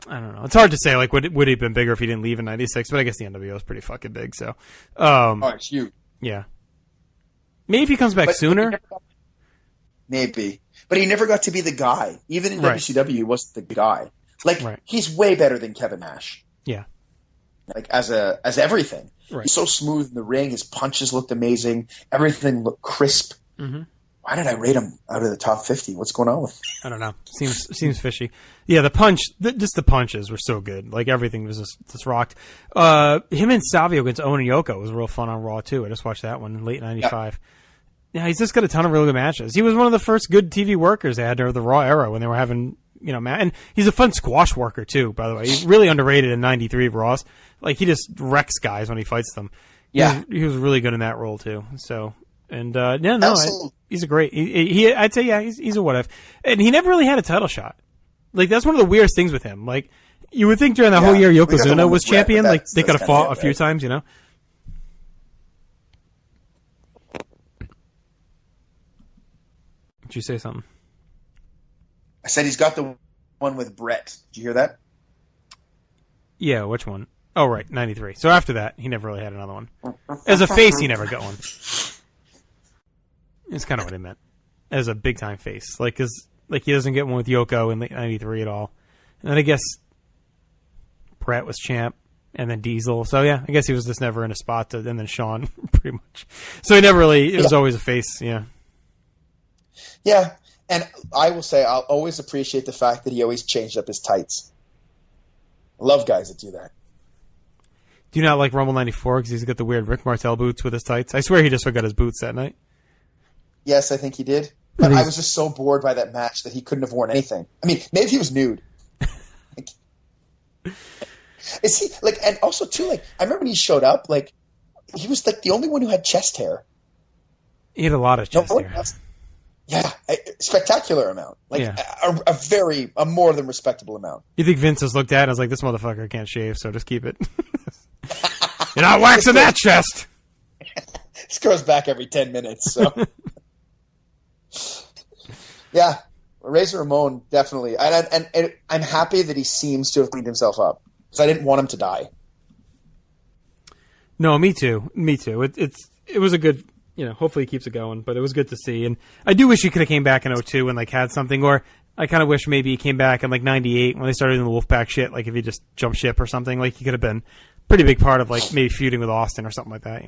C: I don't know. It's hard to say. Like, would he have been bigger if he didn't leave in '96? But I guess the NWO is pretty fucking big. So,
E: it's huge.
C: Yeah. Maybe if he comes back sooner.
E: Maybe. But he never got to be the guy. Even in WCW, he wasn't the guy. Like, he's way better than Kevin Nash.
C: Yeah.
E: Like, as everything.
C: Right.
E: He's so smooth in the ring. His punches looked amazing. Everything looked crisp.
C: Mm-hmm.
E: Why did I rate him out of the top 50? What's going on with him?
C: I don't know. Seems fishy. Yeah, the punches were so good. Like, everything was just rocked. Him and Savio against Owen and Yoko was real fun on Raw, too. I just watched that one in late 95. Yeah, he's just got a ton of really good matches. He was one of the first good TV workers they had during the Raw era when they were having, and he's a fun squash worker too, by the way. He's really underrated in 93 Raws. Like, he just wrecks guys when he fights them.
E: Yeah.
C: He was really good in that role too. So, and, he's a great, I'd say, he's a what if. And he never really had a title shot. Like, that's one of the weirdest things with him. Like, you would think during that whole year Yokozuna was champion, like, they could have fought a few times, Did you say something?
E: I said he's got the one with Brett. Did you hear that?
C: Yeah, which one? Oh, right, 93. So after that, he never really had another one. As a face, he never got one. It's kind of what I meant. As a big-time face. Like, he doesn't get one with Yoko in late 93 at all. And then I guess Brett was champ, and then Diesel. So yeah, I guess he was just never in a spot and then Shawn, pretty much. So he never really. It was always a face. Yeah.
E: Yeah, and I will say I'll always appreciate the fact that he always changed up his tights. I love guys that do that.
C: Do you not like Rumble 94 because he's got the weird Rick Martel boots with his tights? I swear he just forgot his boots that night.
E: Yes, I think he did. But I was just so bored by that match that he couldn't have worn anything. I mean, maybe he was nude. Is he like? And also too, like I remember when he showed up, like he was like the only one who had chest hair.
C: He had a lot of chest hair.
E: Yeah, a spectacular amount. Like a more than respectable amount.
C: You think Vince has looked at it and was like, this motherfucker can't shave, so just keep it. You're not waxing that chest.
E: This goes back every 10 minutes, so. Yeah, Razor Ramon, definitely. And I'm happy that he seems to have cleaned himself up, because I didn't want him to die.
C: No, me too. Me too. It was a good, hopefully he keeps it going, but it was good to see. And I do wish he could have came back in 2002 and, like, had something, or I kind of wish maybe he came back in, like, 98 when they started doing the Wolfpack shit, like, if he just jumped ship or something, like, he could have been a pretty big part of, like, maybe feuding with Austin or something like that,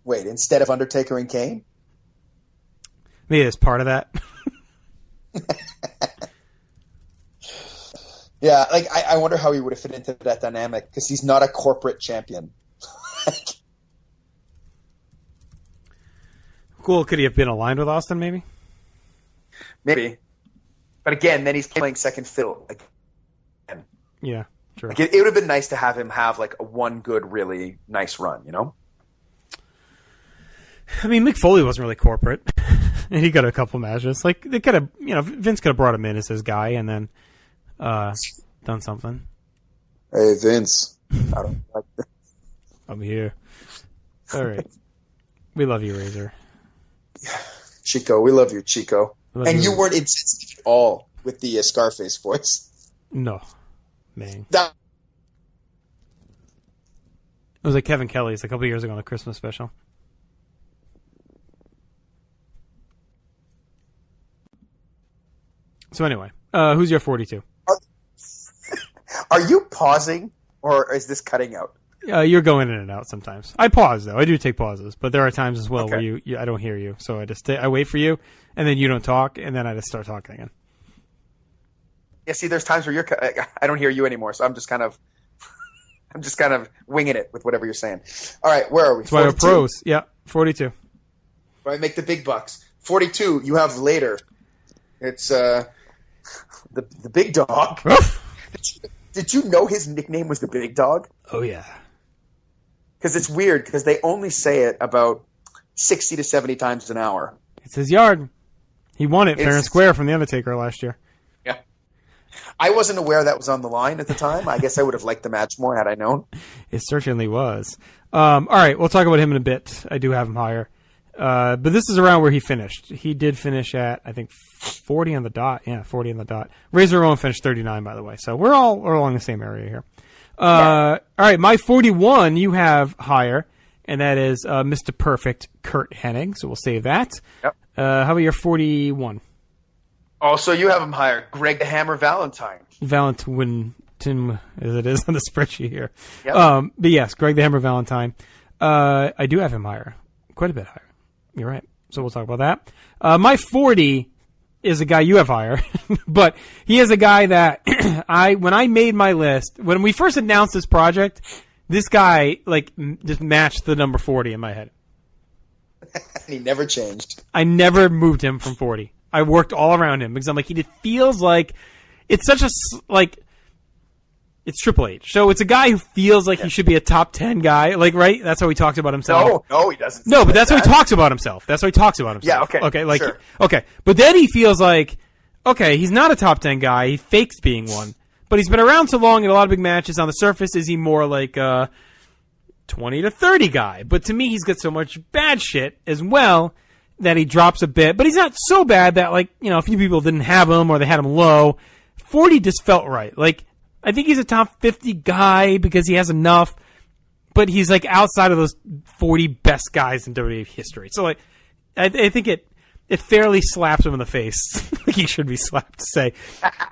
E: Wait, instead of Undertaker and Kane?
C: Maybe it's part of that.
E: Yeah, like, I wonder how he would have fit into that dynamic, because he's not a corporate champion.
C: Cool. Could he have been aligned with Austin, maybe?
E: Maybe. But again, then he's playing second fiddle. Again.
C: Yeah, true.
E: Like, it would have been nice to have him have, like, one good, really nice run,
C: I mean, Mick Foley wasn't really corporate, and he got a couple matches. Like, they could have, Vince could have brought him in as his guy and then done something.
E: Hey, Vince. I don't like this.
C: I'm here. All right. We love you, Razor.
E: Chico, we love you, Chico.
C: And
E: you weren't insensitive at all with the Scarface voice.
C: No. Man.
E: That-
C: It was like Kevin Kelly's a couple years ago on the Christmas special. So anyway, who's your 42?
E: Are you pausing, or is this cutting out?
C: You're going in and out sometimes. I pause, though. I do take pauses, but there are times as well where I don't hear you. So I wait for you, and then you don't talk, and then I just start talking again.
E: Yeah, see, there's times where I don't hear you anymore, so I'm just kind of winging it with whatever you're saying. All right, where are we?
C: That's why we're pros. Yeah, 42.
E: Right, make the big bucks. 42, you have later. It's the Big Dog. Did you know his nickname was the Big Dog?
C: Oh, yeah.
E: Because it's weird, because they only say it about 60 to 70 times an hour.
C: It's his yard. He won it fair and square from The Undertaker last year.
E: Yeah. I wasn't aware that was on the line at the time. I guess I would have liked the match more had I known.
C: It certainly was. All right, we'll talk about him in a bit. I do have him higher. But this is around where he finished. He did finish at, I think, 40 on the dot. Yeah, 40 on the dot. Razor Ramon finished 39, by the way. So we're all in the same area here. All right, my 41 you have higher, and that is Mr. Perfect, Kurt Hennig. So we'll save that.
E: Yep.
C: How about your 41?
E: Oh, so you have him higher. Greg the Hammer Valentine.
C: Valentine, as it is on the spreadsheet here.
E: Yep.
C: But yes, Greg the Hammer Valentine. I do have him higher. Quite a bit higher. You're right. So we'll talk about that. My 40 is a guy you have higher, but he is a guy that when I made my list, when we first announced this project, this guy just matched the number 40 in my head.
E: He never changed.
C: I never moved him from 40. I worked all around him because I'm like, it feels like it's such a it's Triple H. So it's a guy who feels like he should be a top 10 guy. Like, right? That's how he talks about himself.
E: No, he doesn't.
C: No, but that's how he talks about himself. That's how he talks about himself.
E: Yeah, okay.
C: Okay,
E: sure.
C: Okay. But then he feels like, okay, he's not a top 10 guy. He fakes being one. But he's been around so long in a lot of big matches. On the surface, is he more like a 20 to 30 guy? But to me, he's got so much bad shit as well that he drops a bit. But he's not so bad that, a few people didn't have him or they had him low. 40 just felt right. I think he's a top 50 guy because he has enough, but he's outside of those 40 best guys in WWE history. So I think it fairly slaps him in the face. Like he should be slapped to say,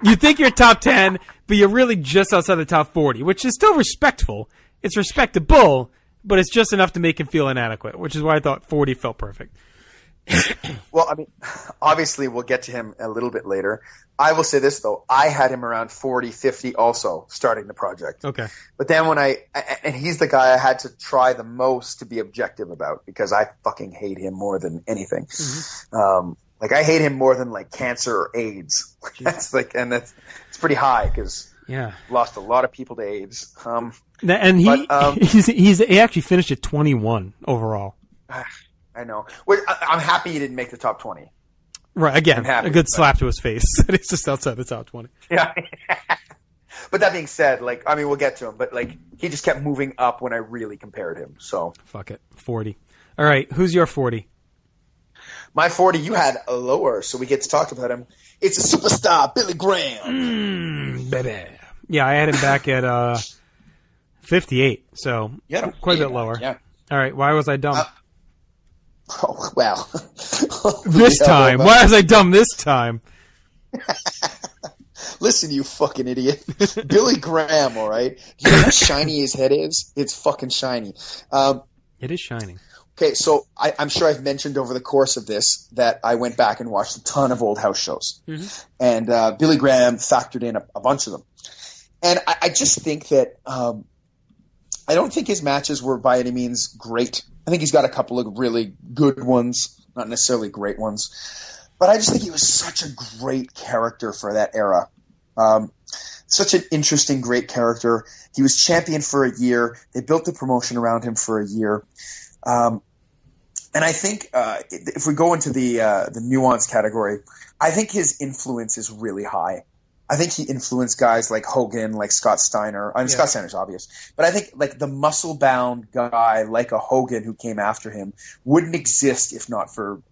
C: you think you're top 10, but you're really just outside the top 40, which is still respectful. It's respectable, but it's just enough to make him feel inadequate, which is why I thought 40 felt perfect.
E: Well, I mean, obviously we'll get to him a little bit later. I will say this, though. I had him around 40, 50 also starting the project.
C: Okay.
E: But then and he's the guy I had to try the most to be objective about because I fucking hate him more than anything. Mm-hmm. Like I hate him more than like cancer or AIDS. That's it's pretty high because lost a lot of people to AIDS.
C: And he actually finished at 21 overall.
E: I know. I'm happy he didn't make the top 20.
C: Right, again, a good slap to his face. He's just outside the top 20.
E: Yeah. But that being said, like, I mean, we'll get to him, but like, he just kept moving up when I really compared him. So
C: fuck it, 40. All right, who's your 40?
E: My 40, you had a lower, so we get to talk about him. It's a superstar, Billy Graham.
C: Baby. Yeah, I had him back at 58, so quite a bit lower.
E: Yeah.
C: All right, why was I dumb?
E: Oh, well.
C: This time. Why was I dumb this time?
E: Listen, you fucking idiot. Billy Graham, all right? Do you know how shiny his head is? It's fucking shiny.
C: It is shining.
E: Okay, so I'm sure I've mentioned over the course of this that I went back and watched a ton of old house shows. Mm-hmm. And Billy Graham factored in a bunch of them. And I just think that I don't think his matches were by any means great. I think he's got a couple of really good ones, not necessarily great ones. But I just think he was such a great character for that era. Such an interesting, great character. He was champion for a year. They built the promotion around him for a year. And I think if we go into the nuance category, I think his influence is really high. I think he influenced guys like Hogan, like Scott Steiner. I mean, Scott Steiner's obvious. But I think like the muscle-bound guy like a Hogan who came after him wouldn't exist if not for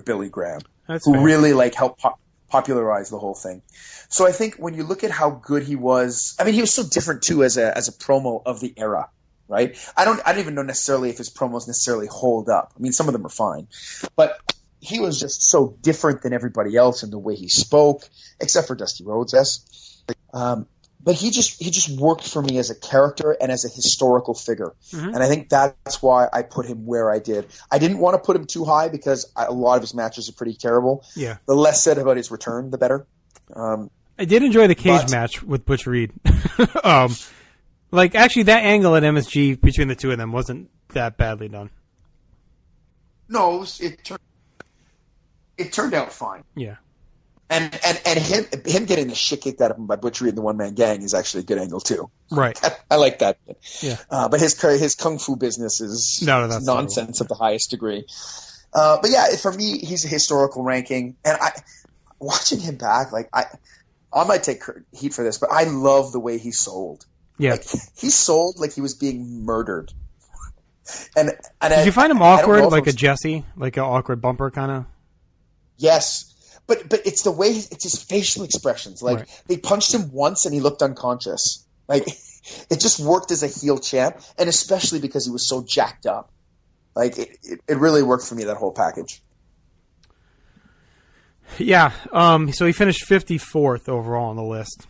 E: Billy Graham, who really like helped popularize the whole thing. So I think when you look at how good he was, I mean, he was so different too as a promo of the era, right? I don't even know necessarily if his promos necessarily hold up. I mean, some of them are fine, but he was just so different than everybody else in the way he spoke, except for Dusty Rhodes, yes. But he just worked for me as a character and as a historical figure. Mm-hmm. And I think that's why I put him where I did. I didn't want to put him too high because a lot of his matches are pretty terrible. Yeah. The less said about his return, the better.
C: I did enjoy the cage match with Butch Reed. Like, actually, that angle at MSG between the two of them wasn't that badly done.
E: No, it turned out fine.
C: Yeah.
E: And him getting the shit kicked out of him by Butch Reed and the One Man Gang is actually a good angle too.
C: Right.
E: I like that.
C: Yeah.
E: But his kung fu business is nonsense at the highest degree. But yeah, for me, he's a historical ranking, and watching him back, like I might take heat for this, but I love the way he sold.
C: Yeah.
E: Like, he sold like he was being murdered. And
C: did you find him awkward, like a Jesse, like an awkward bumper kind of?
E: Yes. But it's the way it's his facial expressions. Like they punched him once and he looked unconscious. Like it just worked as a heel champ, and especially because he was so jacked up. Like it really worked for me, that whole package.
C: Yeah. So he finished 54th overall on the list.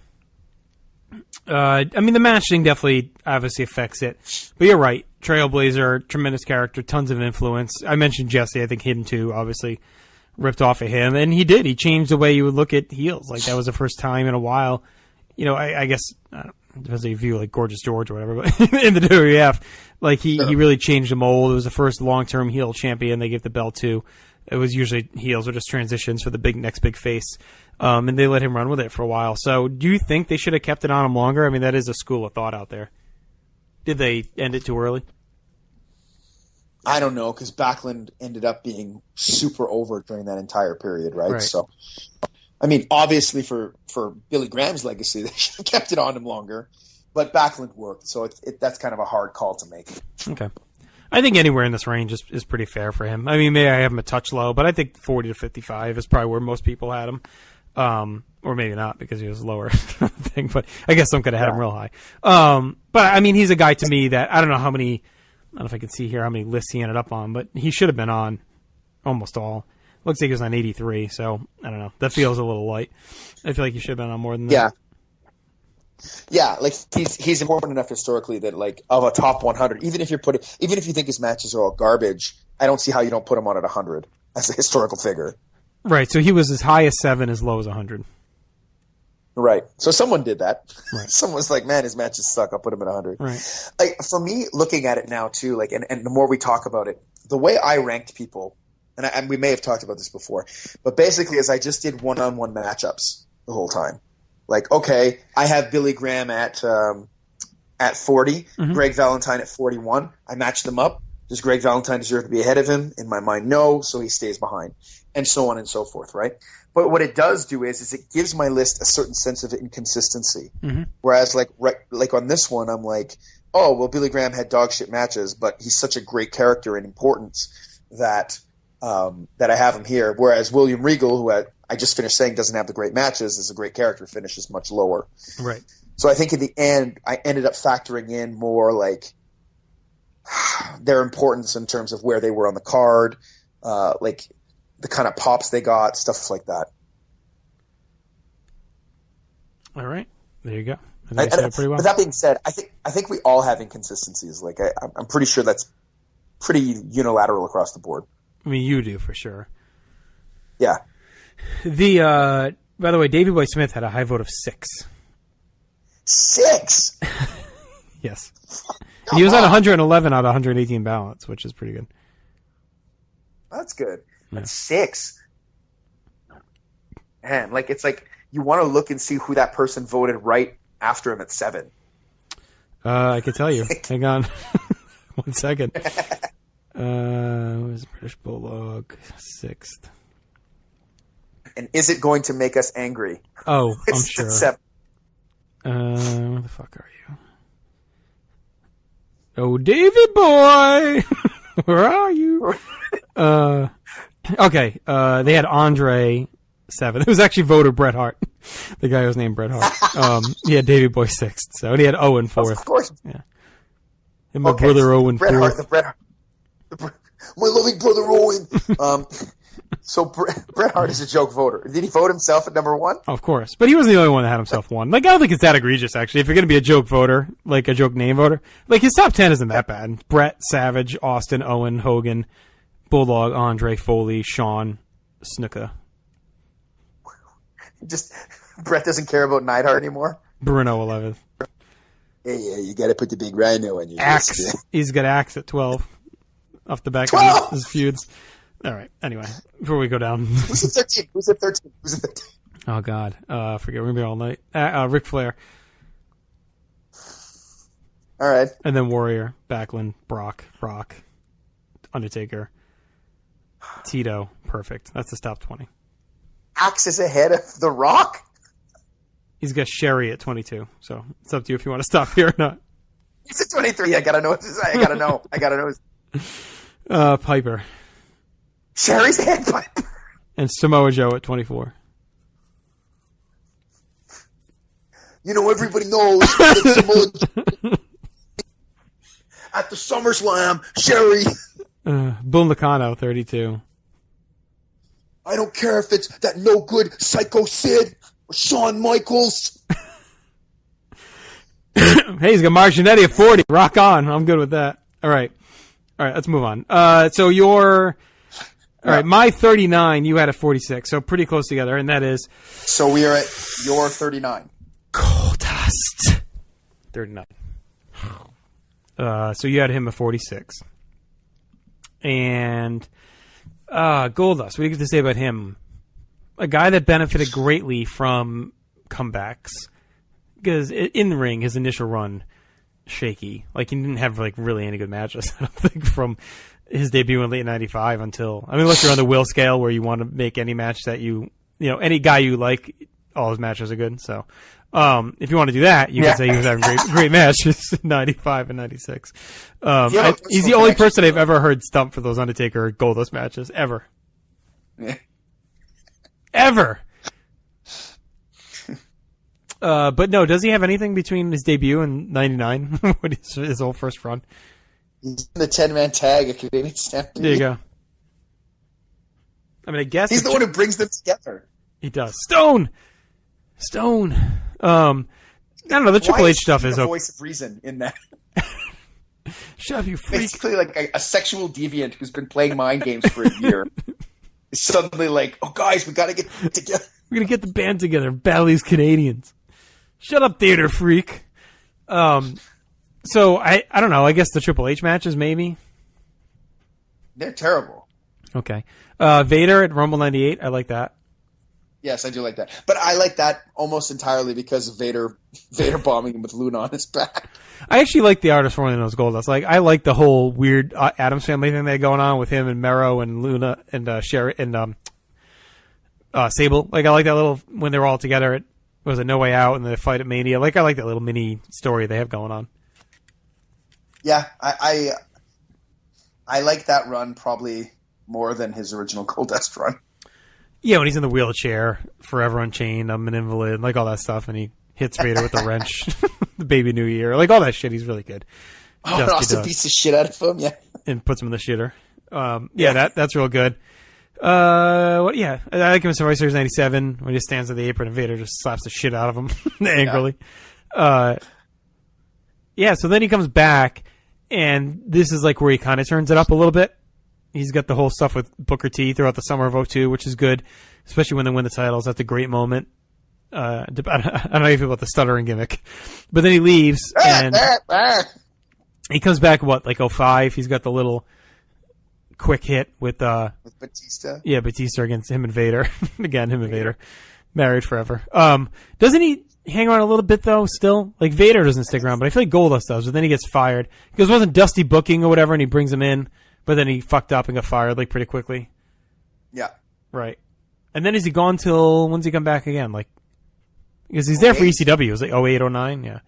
C: I mean, the match thing definitely obviously affects it, but you're right. Trailblazer, tremendous character, tons of influence. I mentioned Jesse. I think him too. Obviously. Ripped off of him, and he did. He changed the way you would look at heels. Like, that was the first time in a while. You know, I guess, depends how you view, like, Gorgeous George or whatever, but in the WWF, like, he really changed the mold. It was the first long-term heel champion they gave the belt to. It was usually heels or just transitions for the next big face. And they let him run with it for a while. So, do you think they should have kept it on him longer? I mean, that is a school of thought out there. Did they end it too early?
E: I don't know, because Backlund ended up being super over during that entire period, right? So, I mean, obviously for Billy Graham's legacy, they should have kept it on him longer, but Backlund worked, so that's kind of a hard call to make.
C: Okay. I think anywhere in this range is pretty fair for him. I mean, maybe I have him a touch low, but I think 40 to 55 is probably where most people had him. Or maybe not, because he was lower thing, but I guess some could have had him real high. But I mean, he's a guy to me that I don't know how many. I don't know if I can see here how many lists he ended up on, but he should have been on almost all. Looks like he was on 83, so I don't know. That feels a little light. I feel like he should have been on more than that.
E: Yeah. Yeah, like he's important enough historically that like of a top 100, even if you think his matches are all garbage, I don't see how you don't put him on at 100 as a historical figure.
C: Right. So he was as high as 7, as low as 100.
E: Right. So someone did that.
C: Right.
E: Someone's like, man, his matches suck. I'll put him at 100.
C: Right.
E: Like for me, looking at it now too, like, and the more we talk about it, the way I ranked people, and we may have talked about this before, but basically, is I just did one-on-one matchups the whole time. Like, okay, I have Billy Graham at 40, Greg Valentine at 41. I matched them up. Does Greg Valentine deserve to be ahead of him? In my mind, no, so he stays behind, and so on and so forth, right? But what it does do is it gives my list a certain sense of inconsistency. Whereas, like on this one, I'm like, oh, well, Billy Graham had dog shit matches, but he's such a great character and importance that I have him here. Whereas William Regal, who I just finished saying doesn't have the great matches, is a great character, finishes much lower.
C: Right.
E: So I think in the end, I ended up factoring in more like their importance in terms of where they were on the card, like the kind of pops they got, stuff like that.
C: All right. There you go. I think I said it pretty well.
E: But that being said, I think we all have inconsistencies. Like I'm pretty sure that's pretty unilateral across the board.
C: I mean, you do for sure.
E: Yeah.
C: By the way, Davey Boy Smith had a high vote of 6.
E: 6?
C: Yes. He was at 111 out of 118 ballots, which is pretty good.
E: That's good.
C: Yeah.
E: That's 6. Man, like it's like you want to look and see who that person voted right after him at 7.
C: I can tell you. Hang on. 1 second. Was British Bulldog 6th?
E: And is it going to make us angry?
C: Oh, I'm
E: It's
C: sure.
E: 7.
C: Where the fuck are you? Oh, David boy! Where are you? Okay, they had Andre 7. It was actually voter Bret Hart. The guy was named Bret Hart. He had David Boy 6th, so and he had Owen 4th.
E: Of course.
C: Yeah. And my brother Owen
E: Bret
C: 4th.
E: Hart, my loving brother Owen. So Bret Hart is a joke voter. Did he vote himself at number 1?
C: Of course. But he wasn't the only one that had himself 1. Like, I don't think it's that egregious, actually. If you're going to be a joke voter, like a joke name voter, like his top 10 isn't that bad. Brett, Savage, Austin, Owen, Hogan, Bulldog, Andre, Foley, Shawn, Snuka.
E: Just Brett doesn't care about Neidhart anymore.
C: Bruno 11th.
E: Yeah, you got to put the big rhino on your
C: Axe.
E: list.
C: He's got Axe at 12. Off the back
E: 12?
C: of his feuds. All right. Anyway, before we go down.
E: Who's at 13? Who's at 13? Who's at 13?
C: Oh, God. I forget. We're going to be all night. Ric Flair.
E: All right.
C: And then Warrior, Backlund, Brock, Undertaker, Tito. Perfect. That's his top 20.
E: Axe is ahead of The Rock?
C: He's got Sherry at 22. So it's up to you if you want to stop here or not.
E: He's at 23. I got to know what to say. I got to know.
C: Piper.
E: Sherry's ahead Piper.
C: And Samoa Joe at 24.
E: You know, everybody knows that at the SummerSlam, Sherry.
C: Bull Nakano, 32.
E: I don't care if it's that no good Psycho Sid or Shawn Michaels.
C: Hey, he's got Mark Jannetty at 40. Rock on. I'm good with that. All right, let's move on. So all right, my 39, you had at 46, so pretty close together, and that is...
E: So we are at your 39.
C: Goldust. 39. So you had him at 46. And Goldust, what do you get to say about him? A guy that benefited greatly from comebacks. Because in the ring, his initial run, shaky. Like, he didn't have, like, really any good matches, I don't think, from his debut in late 95 until... I mean, unless you're on the will scale where you want to make any match that any guy you like, all his matches are good, so... if you want to do that, you can say he was having great matches in 95 and 96. He's the only person I've ever heard stump for those Undertaker Goldust matches, ever.
E: Yeah.
C: Ever! But no, does he have anything between his debut and 99, his whole first run?
E: He's in the 10-man tag at Canadian Stampede.
C: There you go. I mean, I guess
E: he's the one who brings them together.
C: He does. Stone. I don't know. The Triple H stuff is
E: the
C: okay.
E: voice of reason in that.
C: Shut up, you freak.
E: Basically, like a sexual deviant who's been playing mind games for a year is suddenly like, "Oh, guys, we got to get together.
C: We're gonna get the band together. Battle these Canadians. Shut up, theater freak." So I don't know. I guess the Triple H matches maybe.
E: They're terrible.
C: Okay. Vader at Rumble 98. I like that.
E: Yes, I do like that. But I like that almost entirely because of Vader bombing him with Luna on his back.
C: I actually like the artist formerly known as Goldust. Like, I like the whole weird Addams Family thing they had going on with him and Mero and Luna and Sherry and Sable. Like, I like that little when they were all together. It was a No Way Out and the fight at Mania. Like, I like that little mini story they have going on.
E: Yeah, I like that run probably more than his original Goldust run.
C: Yeah, when he's in the wheelchair, forever unchained, I'm an invalid, like all that stuff, and he hits Vader with a wrench, the Baby New Year, like all that shit. He's really good.
E: Oh, and also beats the shit out of him, yeah.
C: And puts him in the shitter. That's real good. I like him in Survivor Series 97 when he just stands at the apron and Vader just slaps the shit out of him angrily. So then he comes back, and this is like where he kind of turns it up a little bit. He's got the whole stuff with Booker T throughout the summer of 2002, which is good, especially when they win the titles. That's a great moment. I don't know how you feel about the stuttering gimmick. But then he leaves, and he comes back, like 2005? He's got the little quick hit with
E: Batista?
C: Yeah, Batista against him and Vader. Again, him and Vader. Married forever. Doesn't he hang around a little bit, though, still? Like, Vader doesn't stick around, but I feel like Goldust does, but then he gets fired. Because wasn't Dusty booking or whatever, and he brings him in, but then he fucked up and got fired, like, pretty quickly.
E: Yeah.
C: Right. And then is he gone till, when's he come back again? Like, because he's there for ECW. It was like 08, 09, yeah.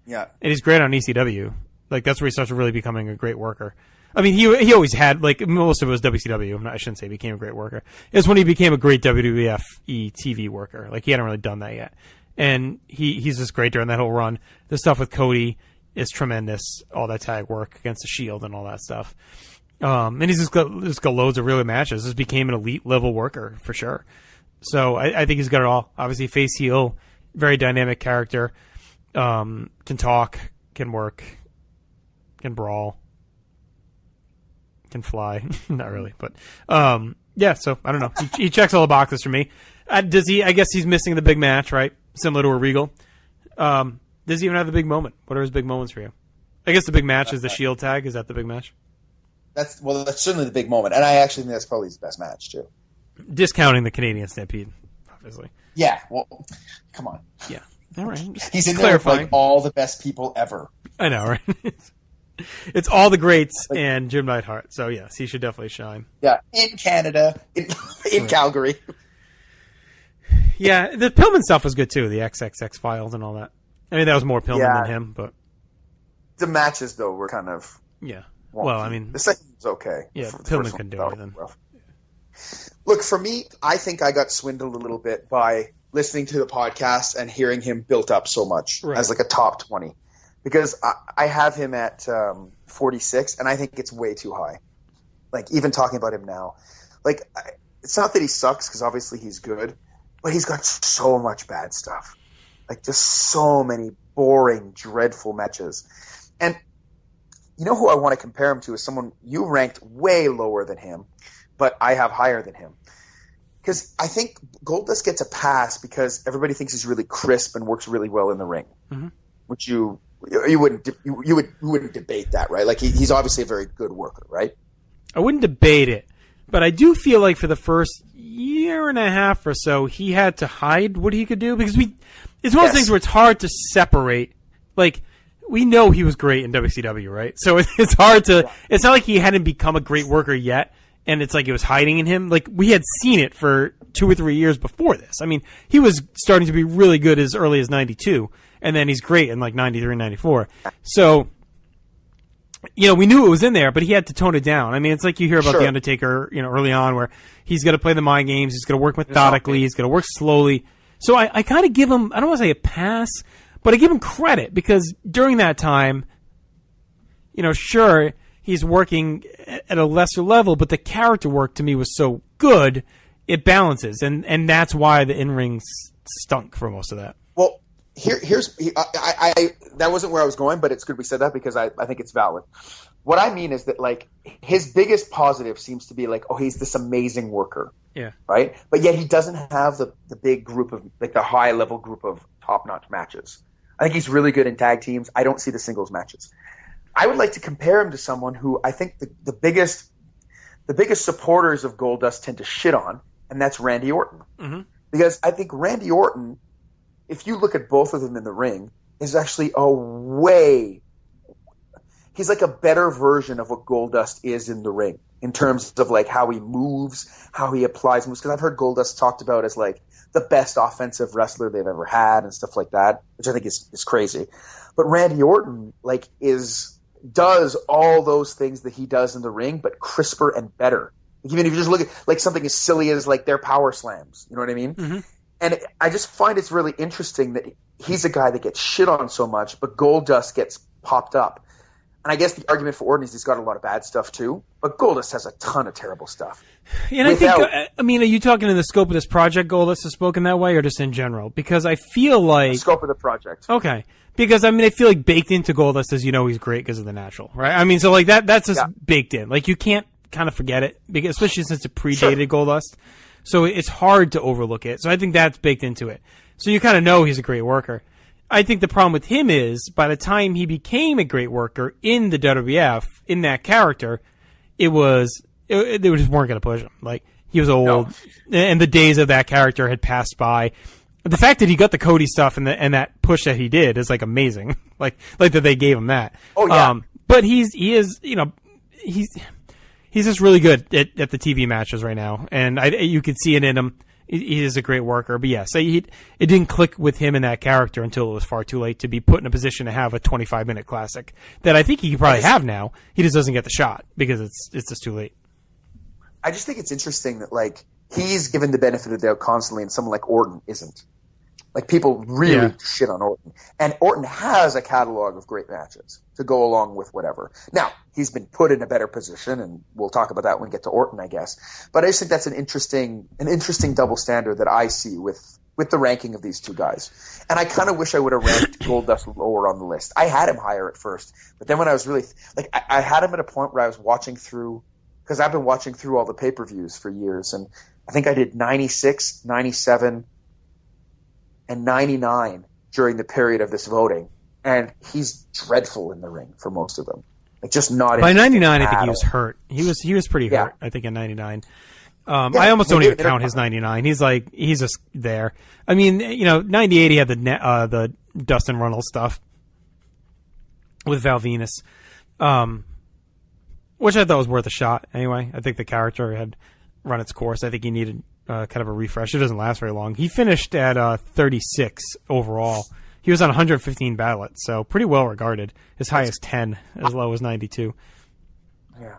E: Yeah.
C: And he's great on ECW. Like, that's where he starts really becoming a great worker. I mean, he always had, like, most of it was WCW. I shouldn't say he became a great worker. It's when he became a great WWF TV worker. Like, he hadn't really done that yet. And he's just great during that whole run. The stuff with Cody is tremendous. All that tag work against the Shield and all that stuff. And he's just got loads of really matches. Just became an elite level worker for sure. So I think he's got it all. Obviously, face heel, very dynamic character. Can talk, can work, can brawl, can fly. Not really, but so I don't know. He checks all the boxes for me. Does he? I guess he's missing the big match, right? Similar to a Regal. Does he even have the big moment? What are his big moments for you? I guess the big match is the Shield tag. Is that the big match?
E: That's certainly the big moment, and I actually think that's probably his best match too.
C: Discounting the Canadian Stampede, obviously.
E: Yeah, well, come on.
C: Yeah, all right.
E: He's in there with like all the best people ever.
C: I know, right? It's all the greats and Jim Neidhart. So yes, he should definitely shine.
E: Yeah, in Canada, in Calgary.
C: Yeah, the Pillman stuff was good too. The XXX files and all that. I mean, that was more Pillman than him, but
E: the matches though were kind of
C: wonky.
E: Well,
C: I mean,
E: the second was okay.
C: Yeah, Pillman couldn't do anything.
E: Look, for me, I think I got swindled a little bit by listening to the podcast and hearing him built up so much as like a top 20. Because I have him at 46, and I think it's way too high. Like, even talking about him now. Like, it's not that he sucks, because obviously he's good, but he's got so much bad stuff. Like, just so many boring, dreadful matches. And you know who I want to compare him to is someone you ranked way lower than him, but I have higher than him. Because I think Goldust gets a pass because everybody thinks he's really crisp and works really well in the ring, which you wouldn't debate that, right? Like he's obviously a very good worker, right?
C: I wouldn't debate it, but I do feel like for the first year and a half or so, he had to hide what he could do because it's one of those things where it's hard to separate. Like, we know he was great in WCW, right? So it's hard to. It's not like he hadn't become a great worker yet, and it's like it was hiding in him. Like, we had seen it for 2 or 3 years before this. I mean, he was starting to be really good as early as 92, and then he's great in like 93, 94. So, we knew it was in there, but he had to tone it down. I mean, it's like you hear about The Undertaker, early on, where he's got to play the mind games, he's got to work methodically, he's got to work slowly. So I kind of give him, I don't want to say a pass, but I give him credit because during that time, sure, he's working at a lesser level, but the character work to me was so good, it balances, and that's why the in-ring stunk for most of that.
E: Well, here's that wasn't where I was going, but it's good we said that because I think it's valid. What I mean is that, like, his biggest positive seems to be like, oh, he's this amazing worker.
C: Yeah.
E: Right? But yet he doesn't have the big group of, like, the high-level group of top-notch matches. I think he's really good in tag teams. I don't see the singles matches. I would like to compare him to someone who I think the biggest supporters of Goldust tend to shit on, and that's Randy Orton.
C: Mm-hmm.
E: Because I think Randy Orton, if you look at both of them in the ring, is actually he's like a better version of what Goldust is in the ring in terms of, like, how he moves, how he applies moves. Because I've heard Goldust talked about as, like, the best offensive wrestler they've ever had and stuff like that, which I think is crazy. But Randy Orton, like, does all those things that he does in the ring, but crisper and better. Like, even if you just look at, like, something as silly as, like, their power slams, you know what I mean?
C: Mm-hmm.
E: And I just find it's really interesting that he's a guy that gets shit on so much, but Goldust gets popped up. And I guess the argument for Orton is he's got a lot of bad stuff too, but Goldust has a ton of terrible stuff.
C: And I think, I mean, are you talking in the scope of this project, Goldust has spoken that way, or just in general? Because I feel like...
E: The scope of the project.
C: Okay. Because, I mean, I feel like baked into Goldust is, he's great because of the natural, right? I mean, so, like, that's just baked in. Like, you can't kind of forget it, because, especially since it predated Goldust. So it's hard to overlook it. So I think that's baked into it. So you kind of know he's a great worker. I think the problem with him is, by the time he became a great worker in the WWF, in that character, they just weren't going to push him. Like, he was old, and the days of that character had passed by. The fact that he got the Cody stuff and that push that he did is, like, amazing. like that they gave him that.
E: Oh yeah.
C: But he's just really good at the TV matches right now, and you can see it in him. He is a great worker, but yes, it didn't click with him in that character until it was far too late to be put in a position to have a 25-minute classic that I think he could probably have now. He just doesn't get the shot because it's just too late.
E: I just think it's interesting that, like, he's given the benefit of the doubt constantly, and someone like Orton isn't. Like, people really shit on Orton. And Orton has a catalog of great matches to go along with whatever. Now, he's been put in a better position, and we'll talk about that when we get to Orton, I guess. But I just think that's an interesting double standard that I see with the ranking of these two guys. And I kind of wish I would have ranked Goldust lower on the list. I had him higher at first, but then when I was really – I had him at a point where I was watching through – because I've been watching through all the pay-per-views for years, and I think I did 96, 97 – and 99 during the period of this voting, and he's dreadful in the ring for most of them. Like, just not.
C: By 99, I think he was hurt. He was pretty hurt. I think in 99. I almost don't even count his 99. He's just there. I mean, 98 he had the Dustin Runnels stuff with Val Venus, which I thought was worth a shot. Anyway, I think the character had run its course. I think he needed kind of a refresh. It doesn't last very long. He finished at 36 overall. He was on 115 ballots, so pretty well regarded. As high as 10, as low as 92.
E: Yeah,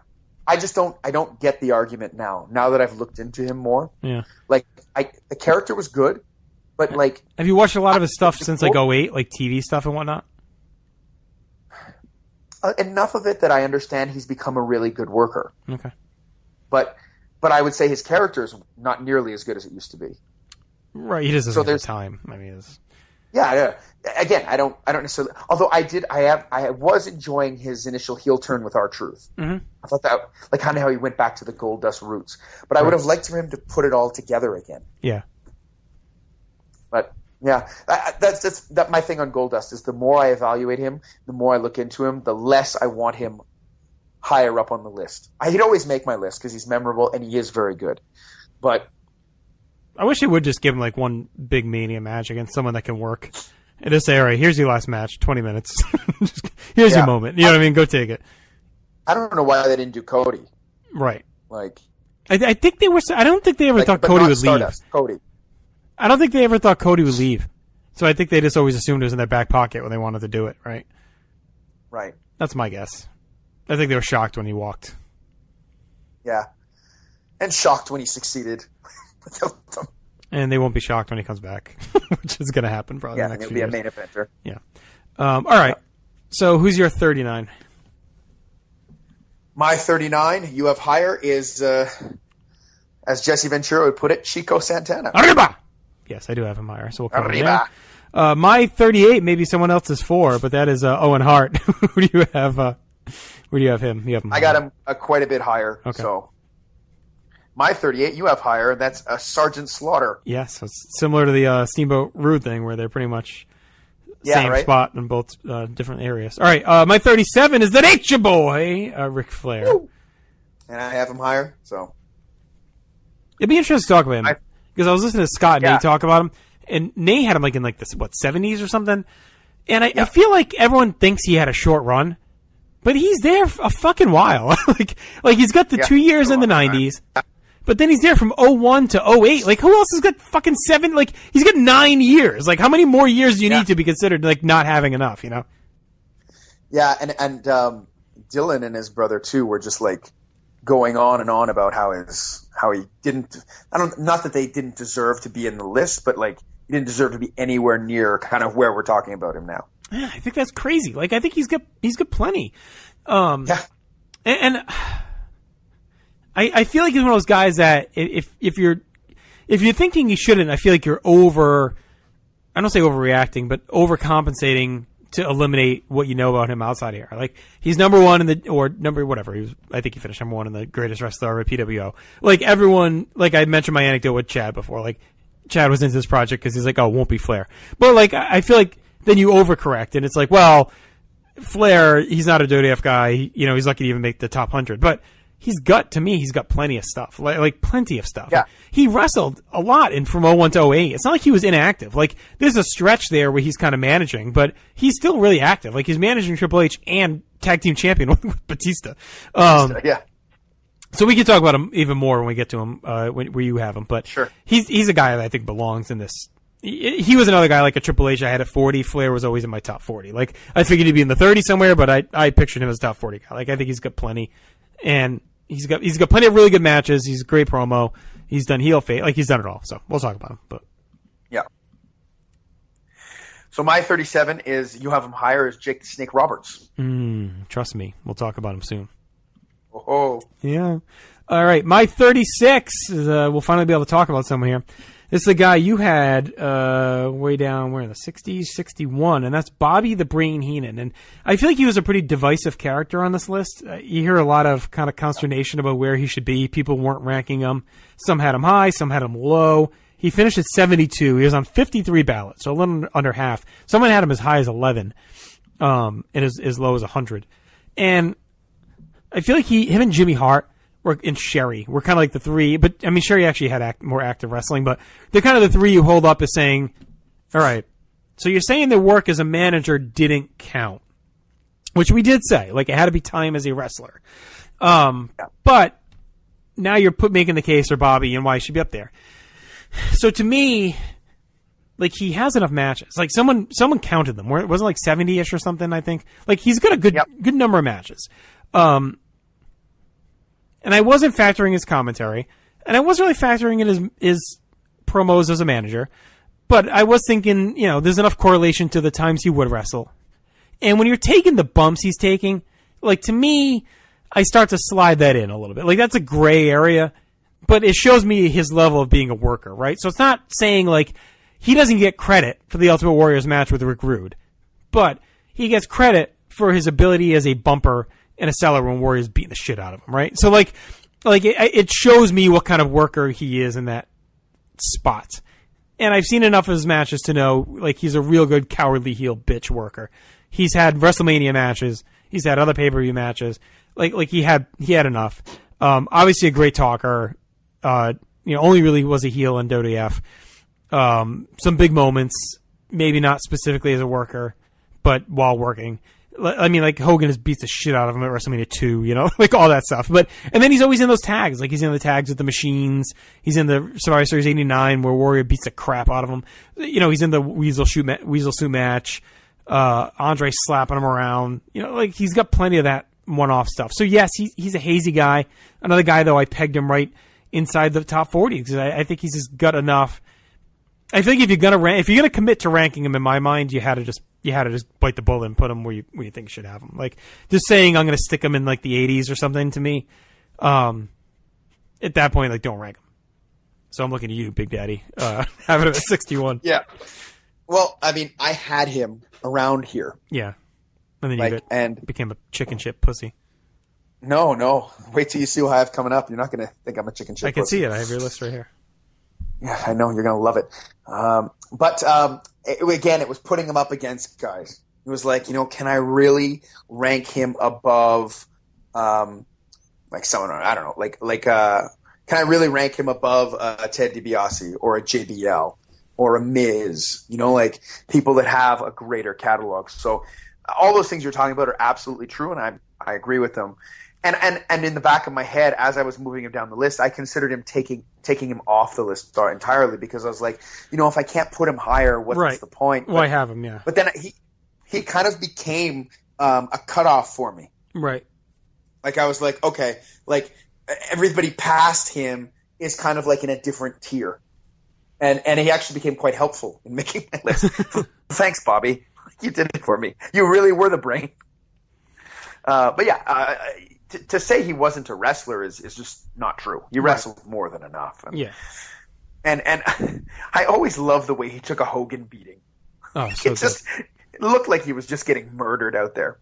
E: I don't get the argument now that I've looked into him more.
C: Yeah,
E: like the character was good, but like,
C: have you watched a lot of his stuff since like 08, like TV stuff and whatnot?
E: Enough of it that I understand he's become a really good worker.
C: Okay,
E: but I would say his character is not nearly as good as it used to be.
C: Right, he just doesn't have the time. I mean,
E: yeah. Again, I don't necessarily. Although I was enjoying his initial heel turn with R-Truth.
C: Mm-hmm.
E: I thought that, like, kind of how he went back to the Goldust roots. But I would have liked for him to put it all together again.
C: Yeah.
E: But yeah, that's my thing on Goldust is the more I evaluate him, the more I look into him, the less I want him higher up on the list. He'd always make my list because he's memorable and he is very good. But
C: I wish he would just give him like one big Mania match against someone that can work. And just say, all right, here's your last match, 20 minutes. Here's your moment. You know what I mean? Go take it.
E: I don't know why they didn't do Cody.
C: Right.
E: Like,
C: I think they were. I don't think they ever thought Cody would
E: Stardust,
C: leave.
E: Cody.
C: I don't think they ever thought Cody would leave. So I think they just always assumed it was in their back pocket when they wanted to do it. Right.
E: Right.
C: That's my guess. I think they were shocked when he walked.
E: Yeah. And shocked when he succeeded.
C: And they won't be shocked when he comes back, which is going to happen probably in the next few years.
E: Yeah, he'll be a main eventer.
C: Yeah. All right. So who's your 39?
E: My 39, you have higher, is As Jesse Ventura would put it, Chico Santana.
C: Arriba! Yes, I do have him higher, so we'll cover him
E: Arriba.
C: there. My 38, maybe someone else's 4, but that is Owen Hart. Who do you have? Where do you have him? You have him
E: I got him quite a bit higher.
C: Okay.
E: So my 38, you have higher. That's Sergeant Slaughter.
C: Yes, so it's similar to the Steamboat Rude thing, where they're pretty much same
E: right?
C: spot in both different areas. All right, my 37 is the Nature Boy, Ric Flair.
E: Woo. And I have him higher. So
C: It'd be interesting to talk about him because I was listening to Scott and Nate talk about him, and Nate had him like in like this 70s or something, and I feel like everyone thinks he had a short run, but he's there for a fucking while. like he's got the 2 years in the 90s. But then he's there from 01 to 08. Like, who else has got fucking 7? Like, he's got 9 years. Like, how many more years do you need to be considered, like, not having enough, you know?
E: Yeah, and Dylan and his brother, too, were just, like, going on and on about how he didn't – not that they didn't deserve to be in the list, but, like, he didn't deserve to be anywhere near kind of where we're talking about him now.
C: Yeah, I think that's crazy. Like, I think he's got plenty. And I feel like he's one of those guys that if you're thinking he shouldn't, I feel like you're I don't say overreacting, but overcompensating to eliminate what you know about him outside here. Like, he's number one whatever. I think he finished number one in the greatest wrestler ever at PWO. Like, everyone, like I mentioned my anecdote with Chad before, like, Chad was into this project because he's like, oh, it won't be Flair. But, like, I feel like then you overcorrect, and it's like, well, Flair, he's not a WWF guy. He's lucky to even make the top 100. But he's got plenty of stuff, like plenty of stuff.
E: Yeah.
C: He wrestled a lot from 01 to 08. It's not like he was inactive. Like, there's a stretch there where he's kind of managing, but he's still really active. Like, he's managing Triple H and tag team champion with Batista.
E: Yeah.
C: So we can talk about him even more when we get to him, where you have him. But
E: sure.
C: He's a guy that I think belongs in this. He was another guy like a Triple H I had at 40. Flair was always in my top 40. Like, I figured he'd be in the 30 somewhere, but I pictured him as a top 40 guy. Like, I think he's got plenty. And he's got plenty of really good matches. He's a great promo. He's done heel face. Like, he's done it all. So we'll talk about him. But
E: yeah. So my 37 is, you have him higher, as Jake the Snake Roberts.
C: Trust me, we'll talk about him soon.
E: Oh.
C: Yeah. All right, my 36 is, we'll finally be able to talk about someone here. This is the guy you had way down, where in the 60s, 61, and that's Bobby the Brain Heenan. And I feel like he was a pretty divisive character on this list. You hear a lot of kind of consternation about where he should be. People weren't ranking him. Some had him high, some had him low. He finished at 72. He was on 53 ballots, so a little under half. Someone had him as high as 11, and as low as 100. And I feel like him and Jimmy Hart and Sherry were kind of like the three, but I mean, Sherry actually had more active wrestling, but they're kind of the three you hold up as saying, all right, so you're saying their work as a manager didn't count, which we did say, like, it had to be time as a wrestler. But now you're making the case for Bobby and why he should be up there. So to me, like, he has enough matches. Like, someone counted them. It wasn't like 70-ish or something, I think. Like, he's got a good number of matches. And I wasn't factoring his commentary, and I wasn't really factoring in his promos as a manager, but I was thinking, there's enough correlation to the times he would wrestle. And when you're taking the bumps he's taking, like, to me, I start to slide that in a little bit. Like, that's a gray area, but it shows me his level of being a worker, right? So it's not saying, like, he doesn't get credit for the Ultimate Warriors match with Rick Rude, but he gets credit for his ability as a bumper in a cellar when Warriors beating the shit out of him, right? So, like it shows me what kind of worker he is in that spot. And I've seen enough of his matches to know, like, he's a real good cowardly heel bitch worker. He's had WrestleMania matches. He's had other pay-per-view matches. Like he had enough. Obviously a great talker. Only really was a heel in WWF. Some big moments, maybe not specifically as a worker, but while working. I mean, like, Hogan just beats the shit out of him at WrestleMania 2, like all that stuff. And then he's always in those tags. Like, he's in the tags with the Machines. He's in the Survivor Series 89 where Warrior beats the crap out of him. He's in the Weasel Suit match. Andre slapping him around. Like, he's got plenty of that one-off stuff. So, yes, he's a hazy guy. Another guy, though, I pegged him right inside the top 40 because I think he's just got enough. I think if you're gonna commit to ranking him, in my mind, you had to just bite the bullet and put him where you think you should have him. Like, just saying I'm gonna stick him in like the 80s or something, to me, at that point, like, don't rank him. So I'm looking at you, Big Daddy, having him at 61.
E: Yeah. Well, I mean, I had him around here.
C: Yeah. And then
E: and
C: became a chicken shit pussy.
E: No. Wait till you see what I have coming up. You're not going to think I'm a chicken shit
C: I can
E: pussy.
C: see it. I have your list right here.
E: Yeah, I know. You're going to love it. Again, it was putting him up against guys. It was like, can I really rank him above, like someone, I don't know, can I really rank him above a Ted DiBiase or a JBL or a Miz, like people that have a greater catalog. So all those things you're talking about are absolutely true, and I agree with them. And in the back of my head, as I was moving him down the list, I considered him taking him off the list entirely, because I was like, if I can't put him higher, what's the point?
C: Why have him? Yeah.
E: But then he kind of became a cutoff for me.
C: Right.
E: Like I was like, okay, like everybody past him is kind of like in a different tier, and he actually became quite helpful in making my list. Thanks, Bobby. You did it for me. You really were the brain. But yeah. To say he wasn't a wrestler is just not true. He wrestled more than enough.
C: Yeah.
E: And I always loved the way he took a Hogan beating.
C: Oh, so
E: it looked like he was just getting murdered out there.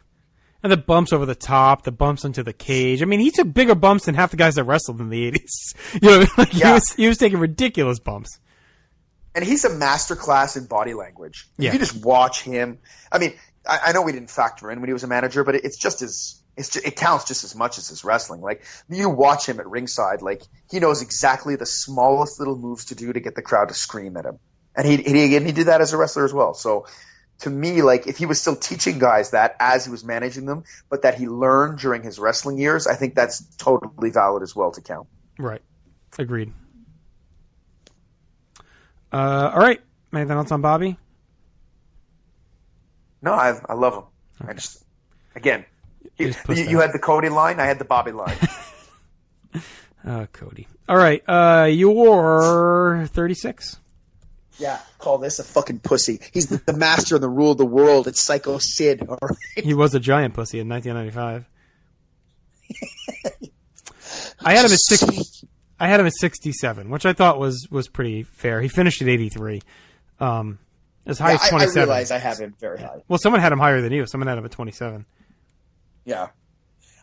C: And the bumps over the top, the bumps into the cage. I mean, he took bigger bumps than half the guys that wrestled in the 80s. He was taking ridiculous bumps. And
E: he's a masterclass in body language.
C: Yeah.
E: If you just watch him. I mean, I know we didn't factor in when he was a manager, but it counts just as much as his wrestling. Like, you watch him at ringside, like, he knows exactly the smallest little moves to do to get the crowd to scream at him. And he did that as a wrestler as well. So, to me, like, if he was still teaching guys that as he was managing them, but that he learned during his wrestling years, I think that's totally valid as well to count.
C: Right. Agreed. All right. Anything else on Bobby?
E: No, I love him. Okay. I just, again, you had the Cody line, I had the Bobby line.
C: Cody. All right, you're 36.
E: Yeah, call this a fucking pussy. He's the master and the rule of the world. It's Psycho Sid. All right?
C: He was a giant pussy in 1995. I had him at 60. I had him at 67, which I thought was pretty fair. He finished at 83. As high as 27.
E: I realize I have him very high.
C: Well, someone had him higher than you. Someone had him at 27.
E: Yeah.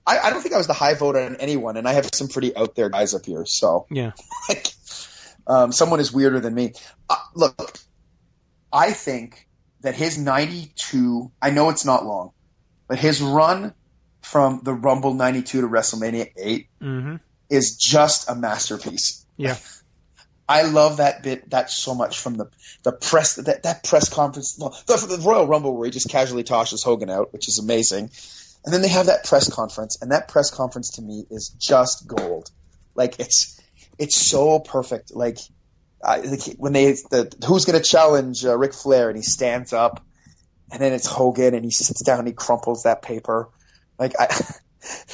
E: I don't think I was the high vote on anyone, and I have some pretty out there guys up here. So
C: yeah,
E: someone is weirder than me. Look, I think that his 92. I know it's not long, but his run from the Rumble 92 to WrestleMania 8 is just a masterpiece.
C: Yeah.
E: I love that so much from the press that press conference, the Royal Rumble where he just casually tosses Hogan out, which is amazing. And then they have that press conference, and that press conference to me is just gold. Like it's so perfect. Like when who's going to challenge Ric Flair, and he stands up, and then it's Hogan, and he sits down, and he crumples that paper. Like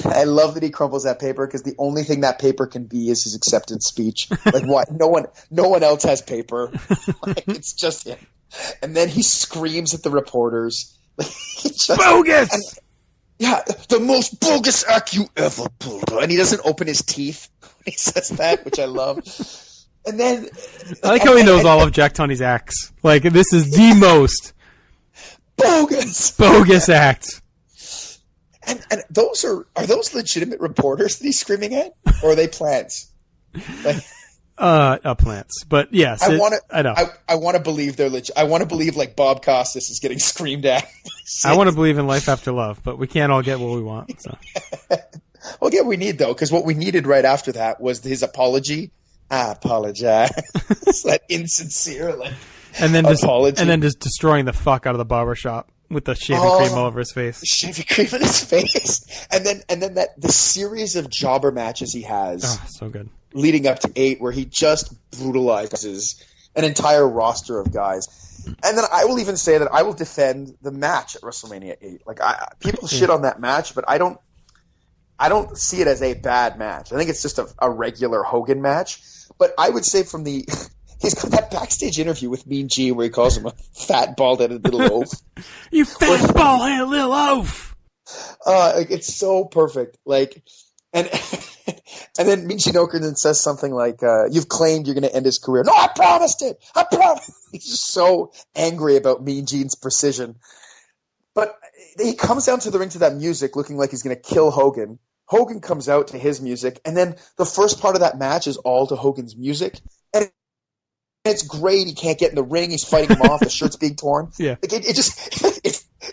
E: I love that he crumples that paper, because the only thing that paper can be is his acceptance speech. Like what? No one else has paper. Like, it's just him. And then he screams at the reporters. Like,
C: bogus!
E: Yeah, the most bogus act you ever pulled. And he doesn't open his teeth when he says that, which I love. And then
C: I like how he knows all of Jack Tunney's acts. Like, this is the most bogus act.
E: And are those legitimate reporters that he's screaming at, or are they plants? Like,
C: plants. But yes, I know.
E: I want to believe they're legit. I want to believe like Bob Costas is getting screamed at.
C: I want to believe in life after love, but we can't all get what we want. So.
E: We'll get what we need though, because what we needed right after that was his apology. I apologize. It's that insincere, like,
C: and then
E: apology.
C: And then just destroying the fuck out of the barbershop with the shaving cream all over his face.
E: Shaving cream on his face. And then the series of jobber matches he has.
C: Oh, so good.
E: Leading up to 8, where he just brutalizes an entire roster of guys. And then I will even say that I will defend the match at WrestleMania 8. Like, people shit on that match, but I don't see it as a bad match. I think it's just a regular Hogan match. But I would say he's got that backstage interview with Mean Gene where he calls him a fat, bald-headed little oaf.
C: You fat, bald-headed little oaf!
E: It's so perfect. Like, and And then Michinoku then says something like, you've claimed you're going to end his career. No, I promised it. I promised. He's just so angry about Mean Gene's precision. But he comes down to the ring to that music looking like he's going to kill Hogan. Hogan comes out to his music. And then the first part of that match is all to Hogan's music. And it's great. He can't get in the ring. He's fighting him off. The shirt's being torn.
C: Yeah.
E: Like it just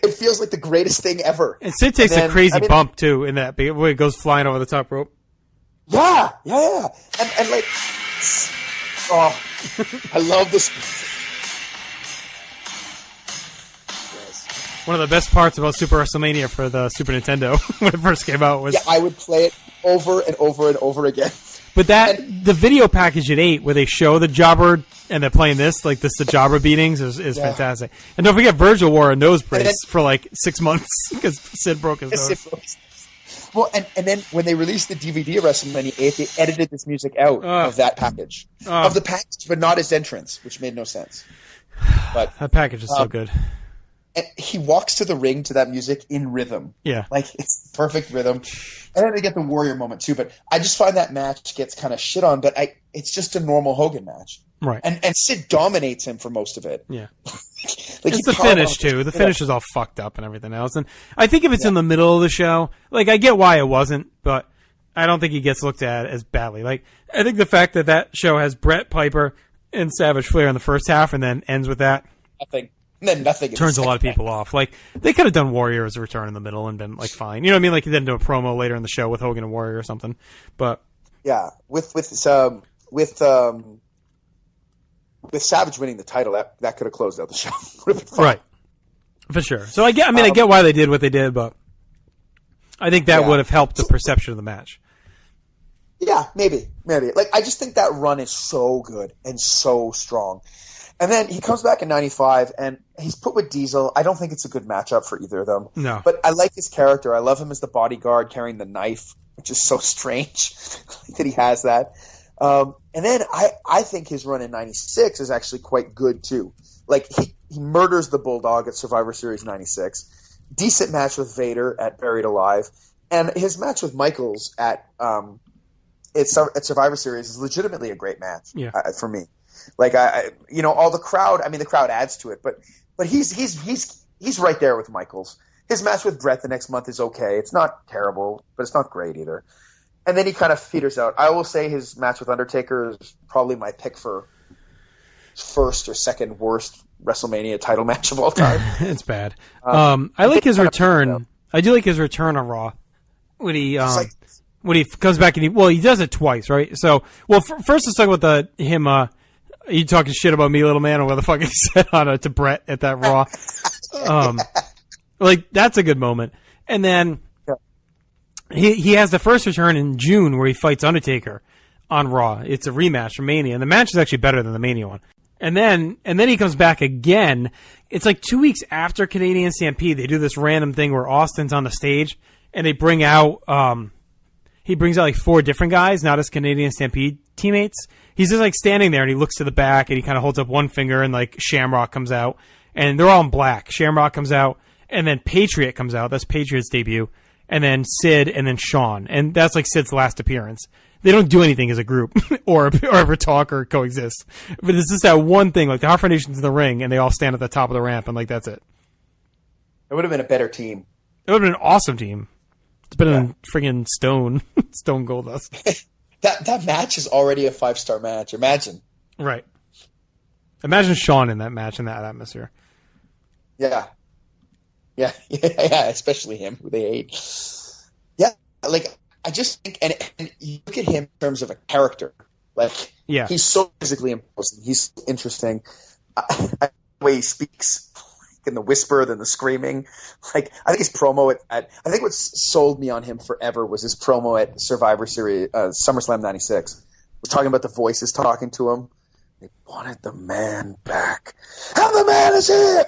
E: it feels like the greatest thing ever.
C: And Sid takes a crazy bump, too, in that when it goes flying over the top rope.
E: Yeah. And like, oh, I love this.
C: One of the best parts about Super WrestleMania for the Super Nintendo when it first came out was...
E: Yeah, I would play it over and over and over again.
C: But the video package at 8 where they show the jobber and they're playing this, like the jobber beatings, is fantastic. And don't forget, Virgil wore a nose brace for like 6 months because Sid broke his nose.
E: Well, and then when they released the DVD of WrestleMania 8, they edited this music out of that package. Of the package, but not his entrance, which made no sense. But
C: that package is so good.
E: And he walks to the ring to that music in rhythm.
C: Yeah.
E: Like, it's perfect rhythm. And then they get the Warrior moment, too. But I just find that match gets kind of shit on, but it's just a normal Hogan match.
C: Right.
E: And Sid dominates him for most of it.
C: Yeah.
E: Like
C: it's the finish, too. The finish is all fucked up and everything else. And I think if it's in the middle of the show, like, I get why it wasn't, but I don't think he gets looked at as badly. Like, I think the fact that show has Brett, Piper, and Savage Flair in the first half and then ends with that.
E: Nothing
C: turns a lot of people off. Like, they could have done Warrior as a return in the middle and been, like, fine. You know what I mean? Like, then do a promo later in the show with Hogan and Warrior or something. But
E: yeah, with Savage winning the title, that could have closed out the show.
C: Right. For sure. So I get why they did what they did, but I think that would have helped the perception of the match.
E: Yeah, maybe. Like, I just think that run is so good and so strong. And then he comes back in 95, and he's put with Diesel. I don't think it's a good matchup for either of them.
C: No.
E: But I like his character. I love him as the bodyguard carrying the knife, which is so strange that he has that. And then I think his run in 96 is actually quite good, too. Like, he murders the Bulldog at Survivor Series 96. Decent match with Vader at Buried Alive. And his match with Michaels at Survivor Series is legitimately a great match for me. Like, all the crowd. I mean, the crowd adds to it, but he's right there with Michaels. His match with Brett the next month is okay. It's not terrible, but it's not great either. And then he kind of peters out. I will say his match with Undertaker is probably my pick for first or second worst WrestleMania title match of all time.
C: It's bad. I like his return. I do like his return on Raw when he comes back and he does it twice, right? So, first let's talk about him. You talking shit about me, little man, or what the fuck he said to Brett at that Raw. Like, that's a good moment. And then he has the first return in June where he fights Undertaker on Raw. It's a rematch from Mania, and the match is actually better than the Mania one. And then he comes back again. It's like 2 weeks after Canadian Stampede. They do this random thing where Austin's on the stage, and they bring out he brings out like 4 different guys, not his Canadian Stampede teammates. He's just like standing there and he looks to the back and he kind of holds up one finger and like Shamrock comes out and they're all in black. Shamrock comes out and then Patriot comes out. That's Patriot's debut. And then Sid and then Shawn. And that's like Sid's last appearance. They don't do anything as a group or ever talk or coexist. But it's just that one thing, like the Hart Foundation's in the ring and they all stand at the top of the ramp and like that's it.
E: It would have been a better team.
C: It would have been an awesome team. It's better than friggin' Stone Goldust.
E: That match is already a 5-star match. Imagine.
C: Right. Imagine Shawn in that match in that atmosphere.
E: Yeah. Especially him, who they hate. Yeah, like I just think, and you look at him in terms of a character. Like, he's so physically imposing. He's so interesting. The way he speaks, in the whisper than the screaming. Like, I think his promo I think what sold me on him forever was his promo at Survivor Series, SummerSlam 96. We're talking about the voices talking to him. They wanted the man back. And the man is here!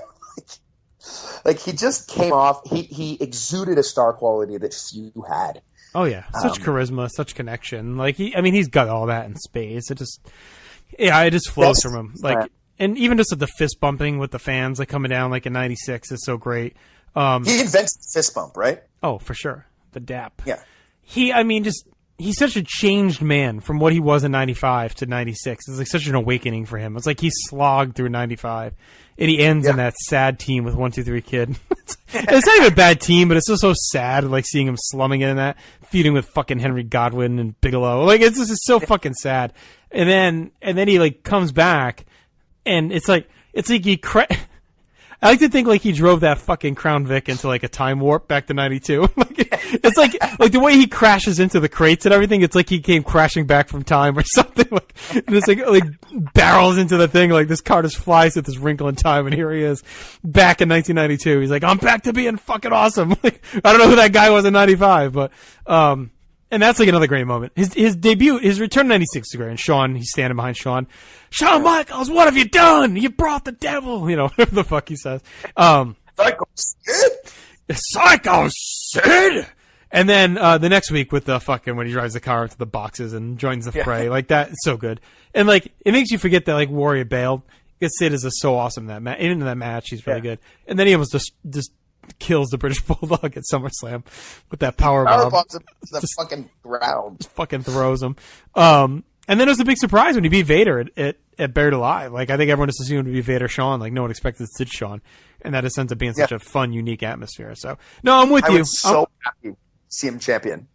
E: Like, he just came off, he exuded a star quality that few had.
C: Oh, yeah. Such charisma, such connection. Like, he's got all that in space. It just flows from him. Like, and even just the fist bumping with the fans, like, coming down, like, in 96 is so great. He
E: invented the fist bump, right?
C: Oh, for sure. The dap.
E: Yeah.
C: He he's such a changed man from what he was in 95 to 96. It's like such an awakening for him. It's like he slogged through 95 and he ends in that sad team with 1-2-3 Kid. It's not even a bad team, but it's just so sad, like seeing him slumming in that, feuding with fucking Henry Godwin and Bigelow. Like it's just so fucking sad. And then he like comes back and it's like he I like to think like he drove that fucking Crown Vic into like a time warp back to 92. It's like the way he crashes into the crates and everything. It's like he came crashing back from time or something. Like it's like barrels into the thing. Like this car just flies at this wrinkle in time, and here he is back in 1992. He's like, I'm back to being fucking awesome. Like I don't know who that guy was in 95, but and that's like another great moment. His debut, his return in 96 is great. And Shawn, he's standing behind Shawn. Shawn Michaels, what have you done? You brought the devil. You know, whatever the fuck he says.
E: Psycho Sid.
C: Psycho Sid. And then the next week with the fucking when he drives the car into the boxes and joins the fray, like that, it's so good. And like it makes you forget that like Warrior bailed. Because Sid is so awesome in that match. He's really good. And then he almost just kills the British Bulldog at SummerSlam with that power bomb.
E: To the fucking ground.
C: Just fucking throws him. And then it was a big surprise when he beat Vader at Buried Alive. Like I think everyone just assumed it would be Vader Shawn. Like no one expected Sid Shawn, and that just ends up being such a fun, unique atmosphere. So no, I'm with you.
E: I was so happy to see him champion.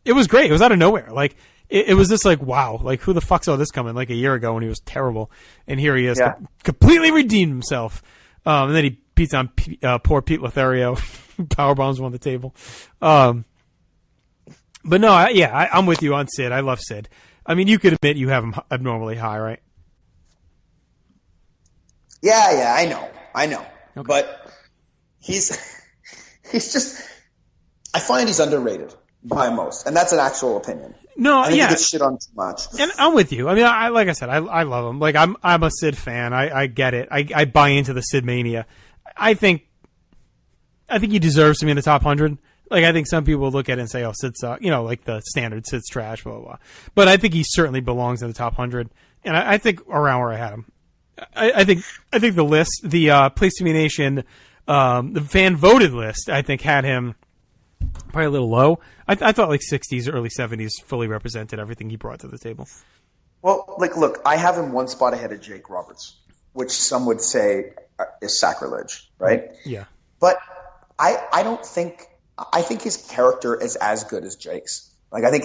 C: It was great. It was out of nowhere. Like it was just like wow. Like who the fuck saw this coming? Like a year ago when he was terrible, and here he is, completely redeemed himself. And then he beats on poor Pete Lothario, power bombs him on the table. But no, I'm with you on Sid. I love Sid. I mean, you could admit you have him abnormally high, right?
E: Yeah, I know.
C: Okay.
E: But he's just, I find he's underrated by most, and that's an actual opinion.
C: No,
E: I think he gets shit on too much.
C: And I'm with you. I mean, like I said, I love him. Like I'm a Sid fan. I get it. I buy into the Sid mania. I think he deserves to be in the top 100. Like, I think some people look at it and say, oh, Sid's, like the standard Sid's trash, blah, blah, blah. But I think he certainly belongs in the top 100. And I think around where I had him. I think the list, the Place to Be Nation, the fan voted list, I think had him probably a little low. I thought like 60s, early 70s fully represented everything he brought to the table.
E: Well, like, look, I have him one spot ahead of Jake Roberts, which some would say is sacrilege, right?
C: Yeah.
E: But I think his character is as good as Jake's. Like, I think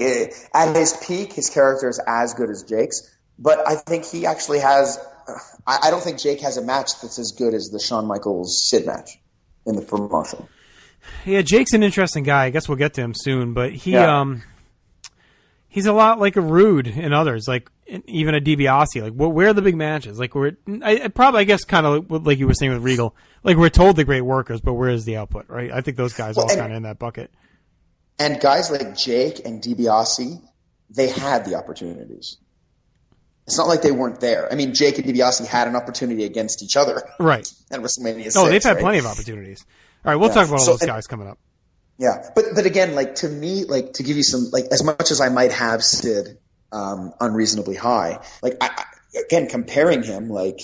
E: at his peak, his character is as good as Jake's. But I think he actually has I don't think Jake has a match that's as good as the Shawn Michaels Sid match in the promotion.
C: Yeah, Jake's an interesting guy. I guess we'll get to him soon. But he's a lot like a Rude and others, like even a DiBiase. Like, where are the big matches? Like, I guess kind of like you were saying with Regal. Like, we're told the great workers, but where is the output, right? I think those guys all kind of in that bucket.
E: And guys like Jake and DiBiase, they had the opportunities. It's not like they weren't there. I mean, Jake and DiBiase had an opportunity against each other.
C: Right.
E: At WrestleMania 6.
C: Oh, they've had plenty of opportunities. All right, we'll talk about all those guys coming up.
E: Yeah, but again, like, to me, like, to give you some, like, as much as I might have Sid unreasonably high, like, again, comparing him, like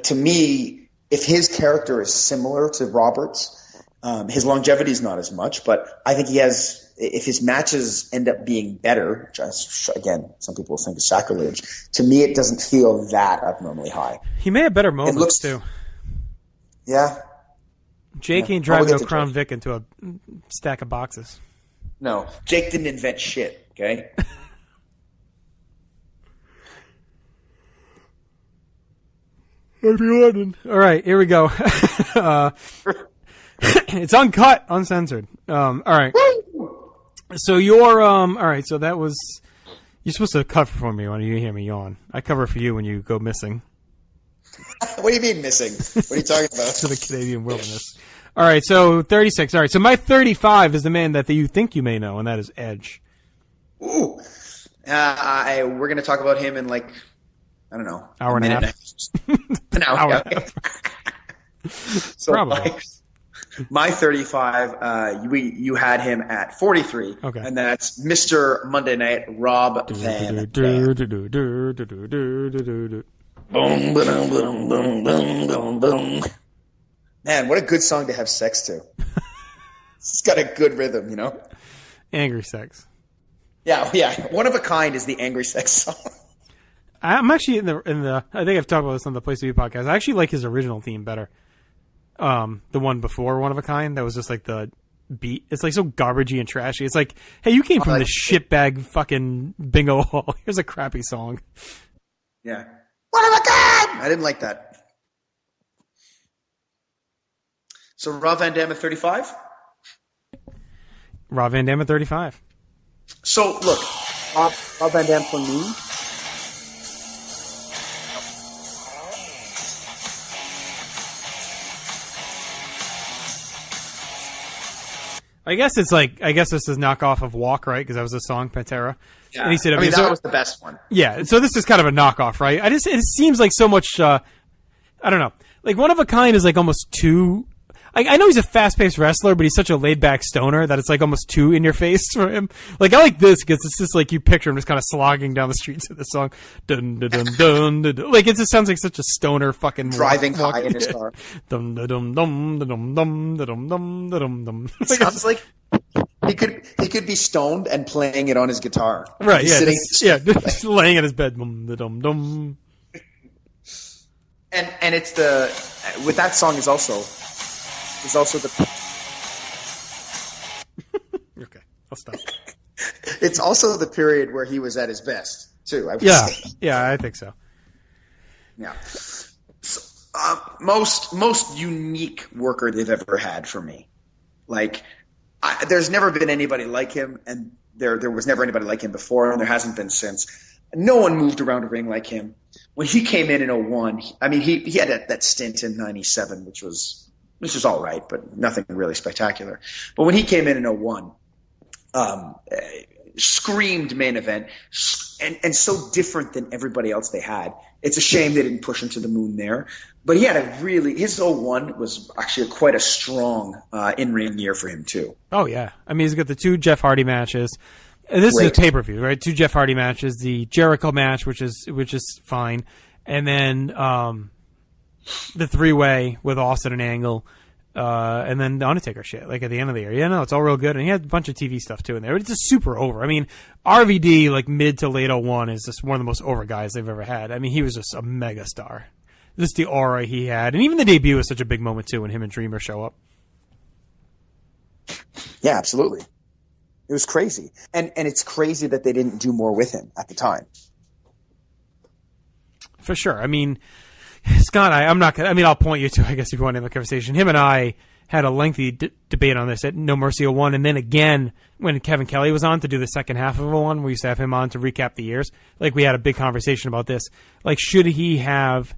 E: to me, if his character is similar to Roberts, his longevity is not as much, but I think if his matches end up being better, which again, some people think is sacrilege, to me it doesn't feel that abnormally high.
C: He may have better moments, too.
E: Yeah.
C: Jake ain't driving no Crown Vic into a stack of boxes.
E: No, Jake didn't invent shit, okay?
C: All right, here we go. It's uncut, uncensored. All right. So all right, so that was, you're supposed to cover for me when you hear me yawn. I cover for you when you go missing.
E: What do you mean missing? What are you talking about?
C: To the Canadian wilderness. All right, so 36. All right, so my 35 is the man that you think you may know, and that is Edge.
E: Ooh. We're going to talk about him in like, I don't know.
C: Hour and a half.
E: An hour. So
C: probably.
E: My 35, you had him at 43.
C: Okay.
E: And that's Mr. Monday Night, Rob Van Dam. Boom, boom, boom, boom, boom, boom, boom. Man, what a good song to have sex to. It's got a good rhythm, you know?
C: Angry Sex.
E: Yeah. One of a Kind is the Angry Sex song.
C: I'm actually in the. I think I've talked about this on the Place to Be podcast. I actually like his original theme better. The one before One of a Kind, that was just like the beat. It's like so garbagey and trashy. It's like, hey, you came from the shitbag fucking bingo hall. Here's a crappy song.
E: Yeah. One of a Kind! I didn't like that. So Rob Van Dam at 35?
C: Rob Van Dam at 35.
E: So, look, Rob Van Dam for me.
C: I guess this is knockoff of Walk, right? Because that was a song, Pantera.
E: Yeah.
C: And he said,
E: that was the best one.
C: Yeah, so this is kind of a knockoff, right? It seems like so much, I don't know. Like, One of a Kind is like almost too, I know he's a fast-paced wrestler, but he's such a laid-back stoner that it's like almost too in your face for him. Like, I like this because it's just like you picture him just kind of slogging down the streets of the song. Dun, dun, dun, dun, dun, dun. Like, it just sounds like such a stoner fucking
E: driving high in his car.
C: Dum, dum, dum, dum, dum, dum, dum, dum, dum.
E: It sounds like he could be stoned and playing it on his guitar.
C: Right,
E: He's
C: just laying in his bed. Dum, dum, dum.
E: And it's with that song is also the
C: Okay, I'll stop.
E: It's also the period where he was at his best too. I would say.
C: Yeah, I think so.
E: Yeah. So, most unique worker they've ever had for me. Like, there's never been anybody like him, and there was never anybody like him before, and there hasn't been since. No one moved around a ring like him. When he came in 01, he had that stint in 97, which was all right, but nothing really spectacular. But when he came in 01, screamed main event, and so different than everybody else they had. It's a shame they didn't push him to the moon there. But he had his 01 was actually quite a strong in-ring year for him too.
C: Oh yeah, he's got the 2 Jeff Hardy matches. And this is a pay-per-view, right? 2 Jeff Hardy matches, the Jericho match, which is fine, and then the 3-way with Austin and Angle, and then the Undertaker shit, like at the end of the year. Yeah, no, it's all real good, and he had a bunch of TV stuff too in there. It's just super over. RVD, like mid to late 01, is just one of the most over guys they've ever had. He was just a mega star. Just the aura he had, and even the debut was such a big moment too when him and Dreamer show up.
E: Yeah, absolutely. It was crazy. And it's crazy that they didn't do more with him at the time.
C: For sure. Scott, I'm not going to, I'll point you to, I guess if you want to have a conversation. Him and I had a lengthy debate on this at No Mercy 01, and then again when Kevin Kelly was on to do the second half of 01, we used to have him on to recap the years. Like, we had a big conversation about this. Like, should he have,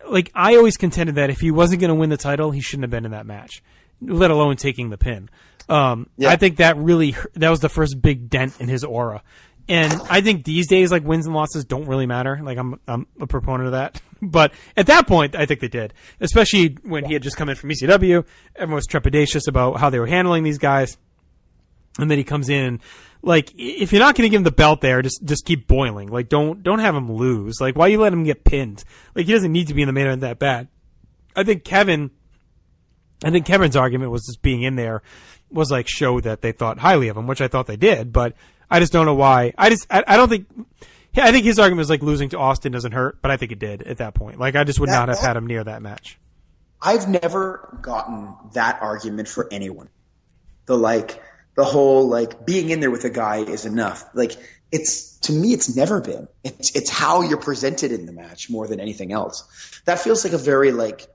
C: like, I always contended that if he wasn't going to win the title, he shouldn't have been in that match, let alone taking the pin. I think that was the first big dent in his aura. And I think these days, like, wins and losses don't really matter. Like, I'm a proponent of that. But at that point, I think they did. Especially when he had just come in from ECW. Everyone was trepidatious about how they were handling these guys. And then he comes in. Like, if you're not going to give him the belt there, just keep boiling. Like, don't have him lose. Like, why you let him get pinned? Like, he doesn't need to be in the main event that bad. I think Kevin's argument was just being in there was like show that they thought highly of him, which I thought they did, but I just don't know why. I think his argument was like losing to Austin doesn't hurt, but I think it did at that point. Like, I just would not have had him near that match.
E: I've never gotten that argument for anyone. The whole like being in there with a guy is enough. Like, to me it's never been. It's how you're presented in the match more than anything else. That feels like a very like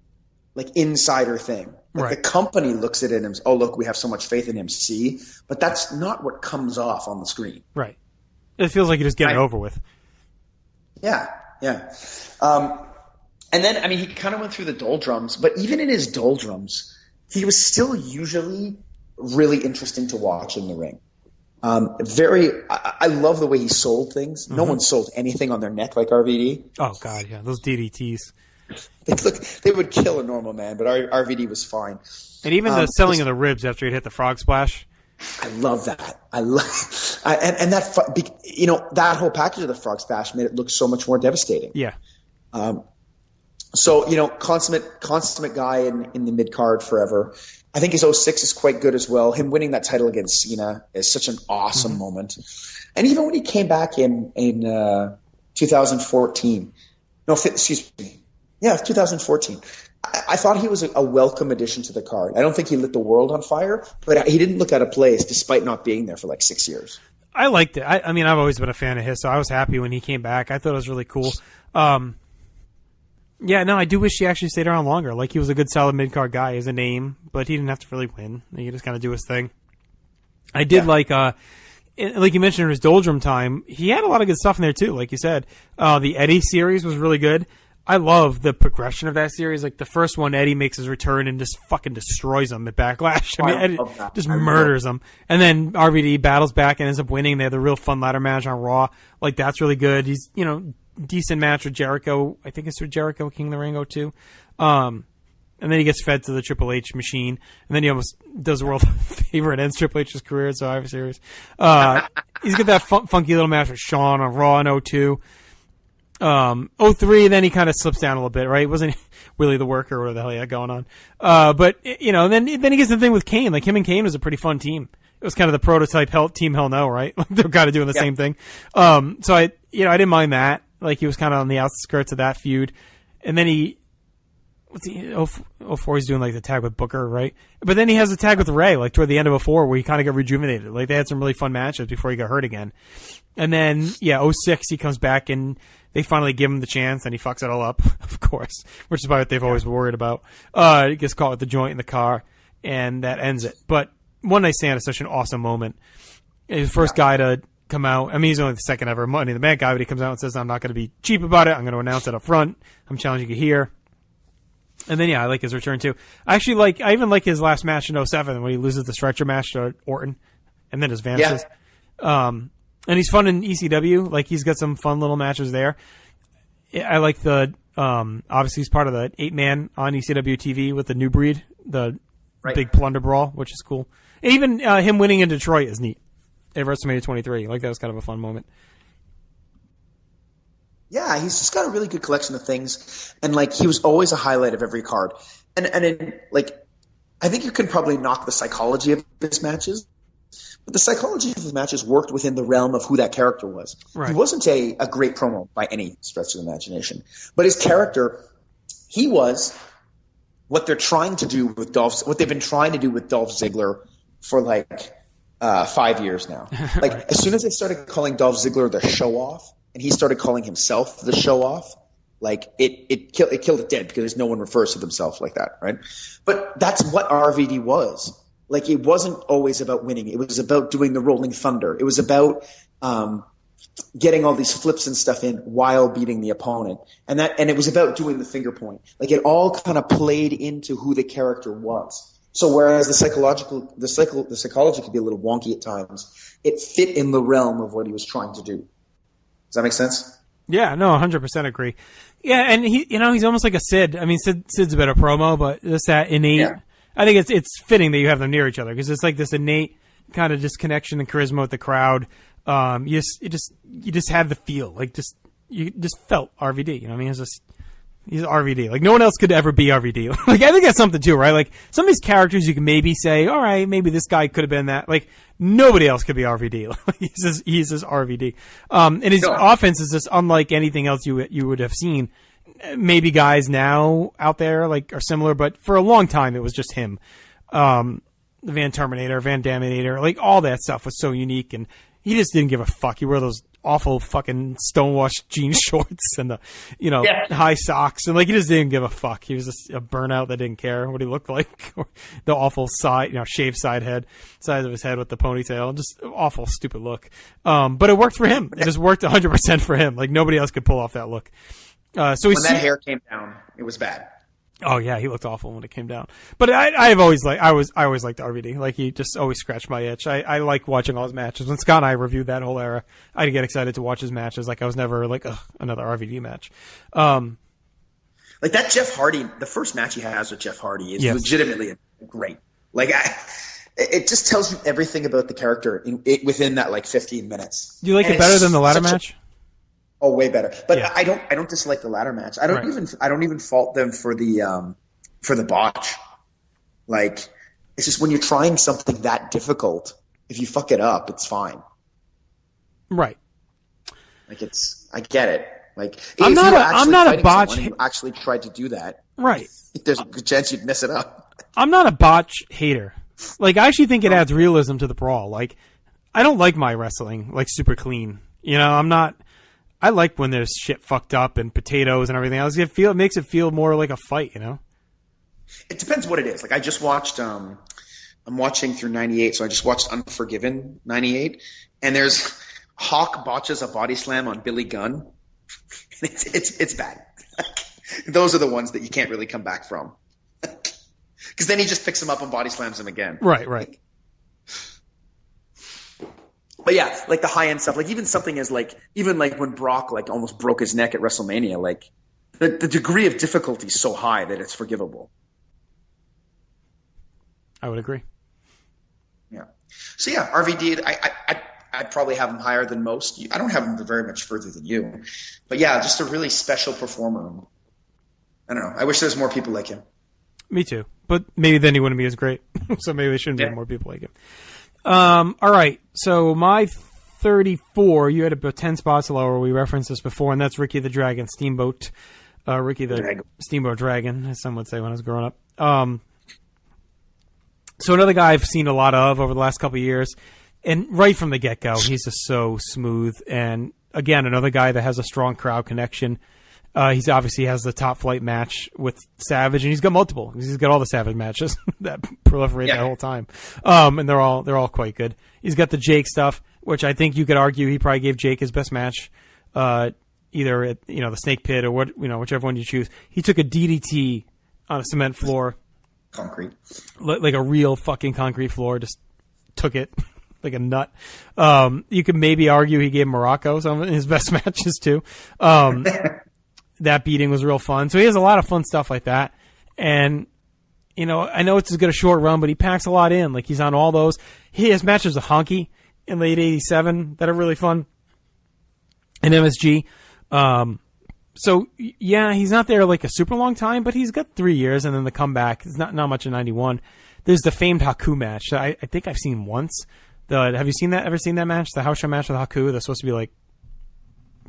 E: insider thing. Like,
C: right.
E: The company looks at it and, oh, look, we have so much faith in him, see? But that's not what comes off on the screen.
C: Right. It feels like you're just getting over with.
E: Yeah. And then, he kind of went through the doldrums, but even in his doldrums, he was still usually really interesting to watch in the ring. I love the way he sold things. Mm-hmm. No one sold anything on their neck like RVD.
C: Oh, God, yeah. Those DDTs.
E: They would kill a normal man, but RVD was fine.
C: And even the selling of the ribs after he'd hit the frog splash.
E: I love that. And that, that whole package of the frog splash made it look so much more devastating.
C: Yeah.
E: So, consummate guy in the mid card forever. I think his 06 is quite good as well. Him winning that title against Cena is such an awesome moment. And even when he came back in 2014, excuse me. Yeah, 2014. I thought he was a welcome addition to the card. I don't think he lit the world on fire, but he didn't look out of place despite not being there for like 6 years.
C: I liked it. I mean, I've always been a fan of his, so I was happy when he came back. I thought it was really cool. Yeah, no, I do wish he actually stayed around longer. Like, he was a good, solid mid-card guy as a name, but he didn't have to really win. He could just kind of do his thing. I did like you mentioned in his Doldrum time, he had a lot of good stuff in there too, like you said. The Eddie series was really good. I love the progression of that series. Like, the first one, Eddie makes his return and just fucking destroys him at Backlash. I mean, Eddie just murders him. And then RVD battles back and ends up winning. They have the real fun ladder match on Raw. Like, that's really good. He's, decent match with Jericho. I think it's with Jericho, King of the Ring 02. And then he gets fed to the Triple H machine. And then he almost does the world favor and ends Triple H's career at Survivor Series. He's got that funky little match with Shawn on Raw in 02. 03, then he kind of slips down a little bit, right? He wasn't really the worker or whatever the hell he had going on. But then he gets the thing with Kane. Like, him and Kane was a pretty fun team. It was kind of the prototype Team Hell No, right? Like, they're kind of doing the same thing. So I didn't mind that. Like, he was kind of on the outskirts of that feud. And then 04, he's doing like the tag with Booker, right? But then he has a tag with Ray, like toward the end of 04, where he kind of got rejuvenated. Like, they had some really fun matches before he got hurt again. And then, 06, he comes back and they finally give him the chance and he fucks it all up, of course, which is about what they've always been worried about. He gets caught with the joint in the car and that ends it. But One Night Stand is such an awesome moment. He's the first guy to come out. I mean, he's only the second ever Money in the Bank guy, but he comes out and says, I'm not going to be cheap about it. I'm going to announce it up front. I'm challenging you here. And then, I like his return too. I even like his last match in 07 when he loses the stretcher match to Orton and then just vanishes. Yeah. And he's fun in ECW. Like, he's got some fun little matches there. I like obviously he's part of the 8-man on ECW TV with the New Breed, the big plunder brawl, which is cool. Even him winning in Detroit is neat. At WrestleMania 23. Like, that was kind of a fun moment.
E: Yeah, he's just got a really good collection of things. And, like, he was always a highlight of every card. And I think you can probably knock the psychology of his matches. But the psychology of his matches worked within the realm of who that character was. Right. He wasn't a great promo by any stretch of the imagination. But his character, he was what they're trying to do with what they've been trying to do with Dolph Ziggler for, 5 years now. Like, right. As soon as they started calling Dolph Ziggler the show-off, and he started calling himself the show-off, like, it killed it dead because no one refers to themselves like that, right? But that's what RVD was. Like, it wasn't always about winning. It was about doing the Rolling Thunder. It was about getting all these flips and stuff in while beating the opponent. And it was about doing the finger point. Like, it all kind of played into who the character was. So whereas the psychology could be a little wonky at times, it fit in the realm of what he was trying to do. Does that make sense?
C: Yeah, no, 100% agree. Yeah, and he's almost like a Sid. I mean, Sid's a better promo, but just that innate. Yeah. I think it's fitting that you have them near each other because it's like this innate kind of just connection and charisma with the crowd. You just had the feel, like you just felt RVD. You know what I mean? He's RVD. Like, no one else could ever be RVD. Like, I think that's something too, right? Like, some of these characters you can maybe say, all right, maybe this guy could have been that. Like, nobody else could be RVD. He's just RVD. And his offense is just unlike anything else you would have seen. Maybe guys now out there are similar, but for a long time it was just him. Van Terminator, Van Daminator, like, all that stuff was so unique, and he just didn't give a fuck. He wore those awful fucking stonewashed jean shorts and the high socks, and he just didn't give a fuck. He was just a burnout that didn't care what he looked like. The awful shaved size of his head with the ponytail, just awful stupid look. But it worked for him. It just worked 100% for him. Like, nobody else could pull off that look. When
E: that hair came down, it was bad.
C: Oh yeah, he looked awful when it came down. But I always liked RVD. Like, he just always scratched my itch. I like watching all his matches. When Scott and I reviewed that whole era, I'd get excited to watch his matches. Like, I was never like, ugh, another RVD match.
E: Like, that Jeff Hardy, the first match he has with Jeff Hardy is legitimately great. Like, it just tells you everything about the character within that 15 minutes.
C: Do you like it better than the ladder match?
E: Oh, way better. But I don't dislike the ladder match. I don't even fault them for the botch. Like, It's just when you're trying something that difficult, if you fuck it up, it's fine.
C: Right.
E: Like I get it. Like
C: I'm not a botch.
E: You actually tried to do that.
C: Right.
E: There's a good chance you'd mess it up.
C: I'm not a botch hater. Like, I actually think it adds realism to the brawl. Like, I don't like my wrestling, like, super clean. You know, I like when there's shit fucked up and potatoes and everything else. It makes it feel more like a fight, you know?
E: It depends what it is. Like, I just watched, I'm watching through 98, so I just watched Unforgiven 98, and there's Hawk botches a body slam on Billy Gunn. It's bad. Those are the ones that you can't really come back from. Because then he just picks him up and body slams him again.
C: Right.
E: But yeah, like the high end stuff, like even something as even when Brock like almost broke his neck at WrestleMania, like the degree of difficulty is so high that it's forgivable.
C: I would agree.
E: Yeah. So yeah, RVD, I'd probably have him higher than most. I don't have him very much further than you. But yeah, just a really special performer. I don't know. I wish there was more people like him.
C: Me too. But maybe then he wouldn't be as great. So maybe there shouldn't be more people like him. All right. So my 34, you had about 10 spots lower. We referenced this before, and that's Ricky the Dragon Steamboat. Ricky the Steamboat Dragon, as some would say when I was growing up. So another guy I've seen a lot of over the last couple of years, and right from the get-go, he's just so smooth. And again, another guy that has a strong crowd connection. He's obviously has the top flight match with Savage, and he's got multiple. He's got all the Savage matches that proliferate that whole time. And they're all quite good. He's got the Jake stuff, which I think you could argue he probably gave Jake his best match, either at the Snake Pit or whichever one you choose. He took a DDT on a cement floor,
E: concrete,
C: like a real fucking concrete floor. Just took it like a nut. You could maybe argue he gave Morocco some of his best matches too. That beating was real fun. So he has a lot of fun stuff like that. And, I know it's as good a short run, but he packs a lot in. Like, he's on all those. He has matches with Honky in late 87 that are really fun. And MSG. So, yeah, he's not there like a super long time, but he's got 3 years, and then the comeback. It's not much in 91. There's the famed Haku match that I think I've seen once. Have you seen that? Ever seen that match? The house show match with Haku? That's supposed to be like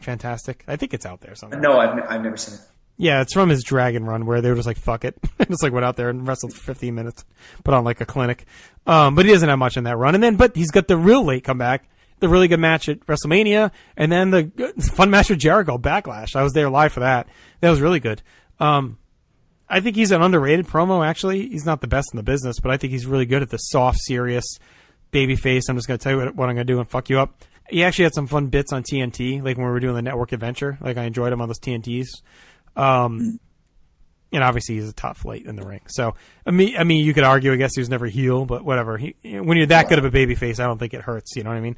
C: fantastic. I think it's out there somewhere.
E: No, I've never seen it.
C: Yeah, it's from his Dragon run where they were just like, fuck it. Just like went out there and wrestled for 15 minutes, put on like a clinic. But he doesn't have much in that run. But he's got the real late comeback, the really good match at WrestleMania, and then the fun match with Jericho, Backlash. I was there live for that. That was really good. I think he's an underrated promo, actually. He's not the best in the business, but I think he's really good at the soft, serious babyface. I'm just going to tell you what I'm going to do and fuck you up. He actually had some fun bits on TNT, like when we were doing the Network Adventure. Like, I enjoyed him on those TNTs. And obviously he's a top flight in the ring. So, I mean, you could argue, I guess he was never heel, but whatever. When you're that good of a babyface, I don't think it hurts. You know what I mean?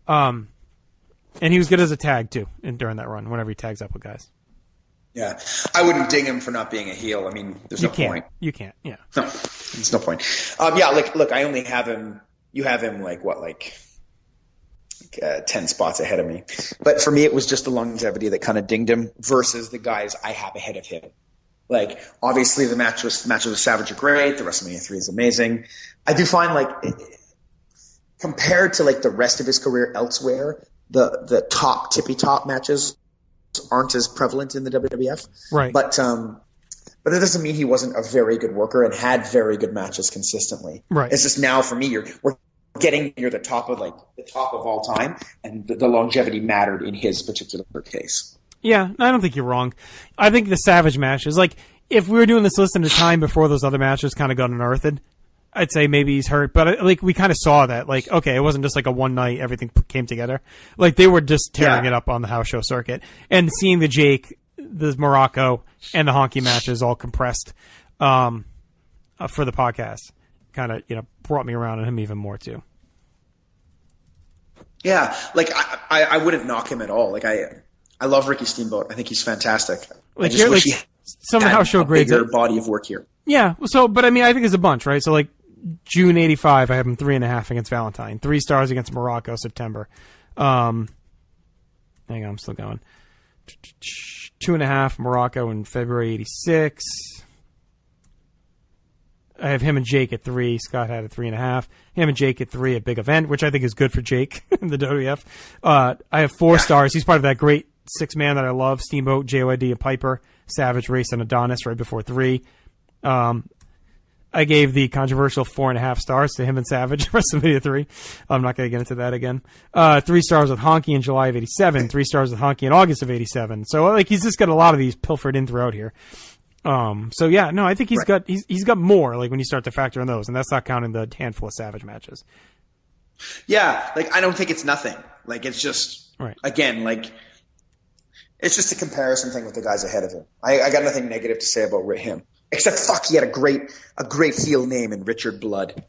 C: And he was good as a tag, too, during that run, whenever he tags up with guys.
E: Yeah. I wouldn't ding him for not being a heel. I mean, there's no point.
C: You can't, yeah.
E: No, there's no point. Look, I only have him, you have him 10 spots ahead of me. But for me, it was just the longevity that kind of dinged him versus the guys I have ahead of him. Like, obviously the matches with Savage are great. The WrestleMania 3 is amazing. I do find compared to the rest of his career elsewhere, the top tippy top matches aren't as prevalent in the WWF.
C: Right.
E: But that doesn't mean he wasn't a very good worker and had very good matches consistently.
C: Right.
E: It's just now for me, we're getting near the top of all time, and the longevity mattered in his particular case. Yeah,
C: I don't think you're wrong. I think the Savage match is if we were doing this list in a time before those other matches kind of got unearthed, I'd say maybe he's hurt. But we kind of saw that. Okay, it wasn't just a one night everything came together. They were just tearing it up on the house show circuit, and seeing the Jake, the Morocco, and the Honky matches all compressed for the podcast kind of brought me around on him even more too.
E: Yeah, I wouldn't knock him at all. I love Ricky Steamboat. I think he's fantastic. I just wish he
C: some of the house show grades
E: bigger body of work here.
C: Yeah. So, but I mean, I think it's a bunch, right? So June '85, I have him 3.5 against Valentine, 3 stars against Morocco September. Hang on, I'm still going. 2.5 Morocco in February '86. I have him and Jake at 3. Scott had a 3.5. Him and Jake at 3 at Big Event, which I think is good for Jake in the WWF. I have 4 stars. He's part of that great 6-man that I love: Steamboat, JYD, and Piper, Savage, Race, and Adonis right before 3. I gave the controversial 4.5 stars to him and Savage, WrestleMania 3. I'm not going to get into that again. 3 stars with Honky in July of 87, 3 stars with Honky in August of 87. So, like, he's just got a lot of these pilfered in throughout here. So yeah, no, I think he's got more, like, when you start to factor in those, and that's not counting the handful of Savage matches.
E: Yeah, like, I don't think it's nothing. Like, it's just,
C: right.
E: Again, like, it's just a comparison thing with the guys ahead of him. I got nothing negative to say about him. Except, he had a great heel name in Richard Blood.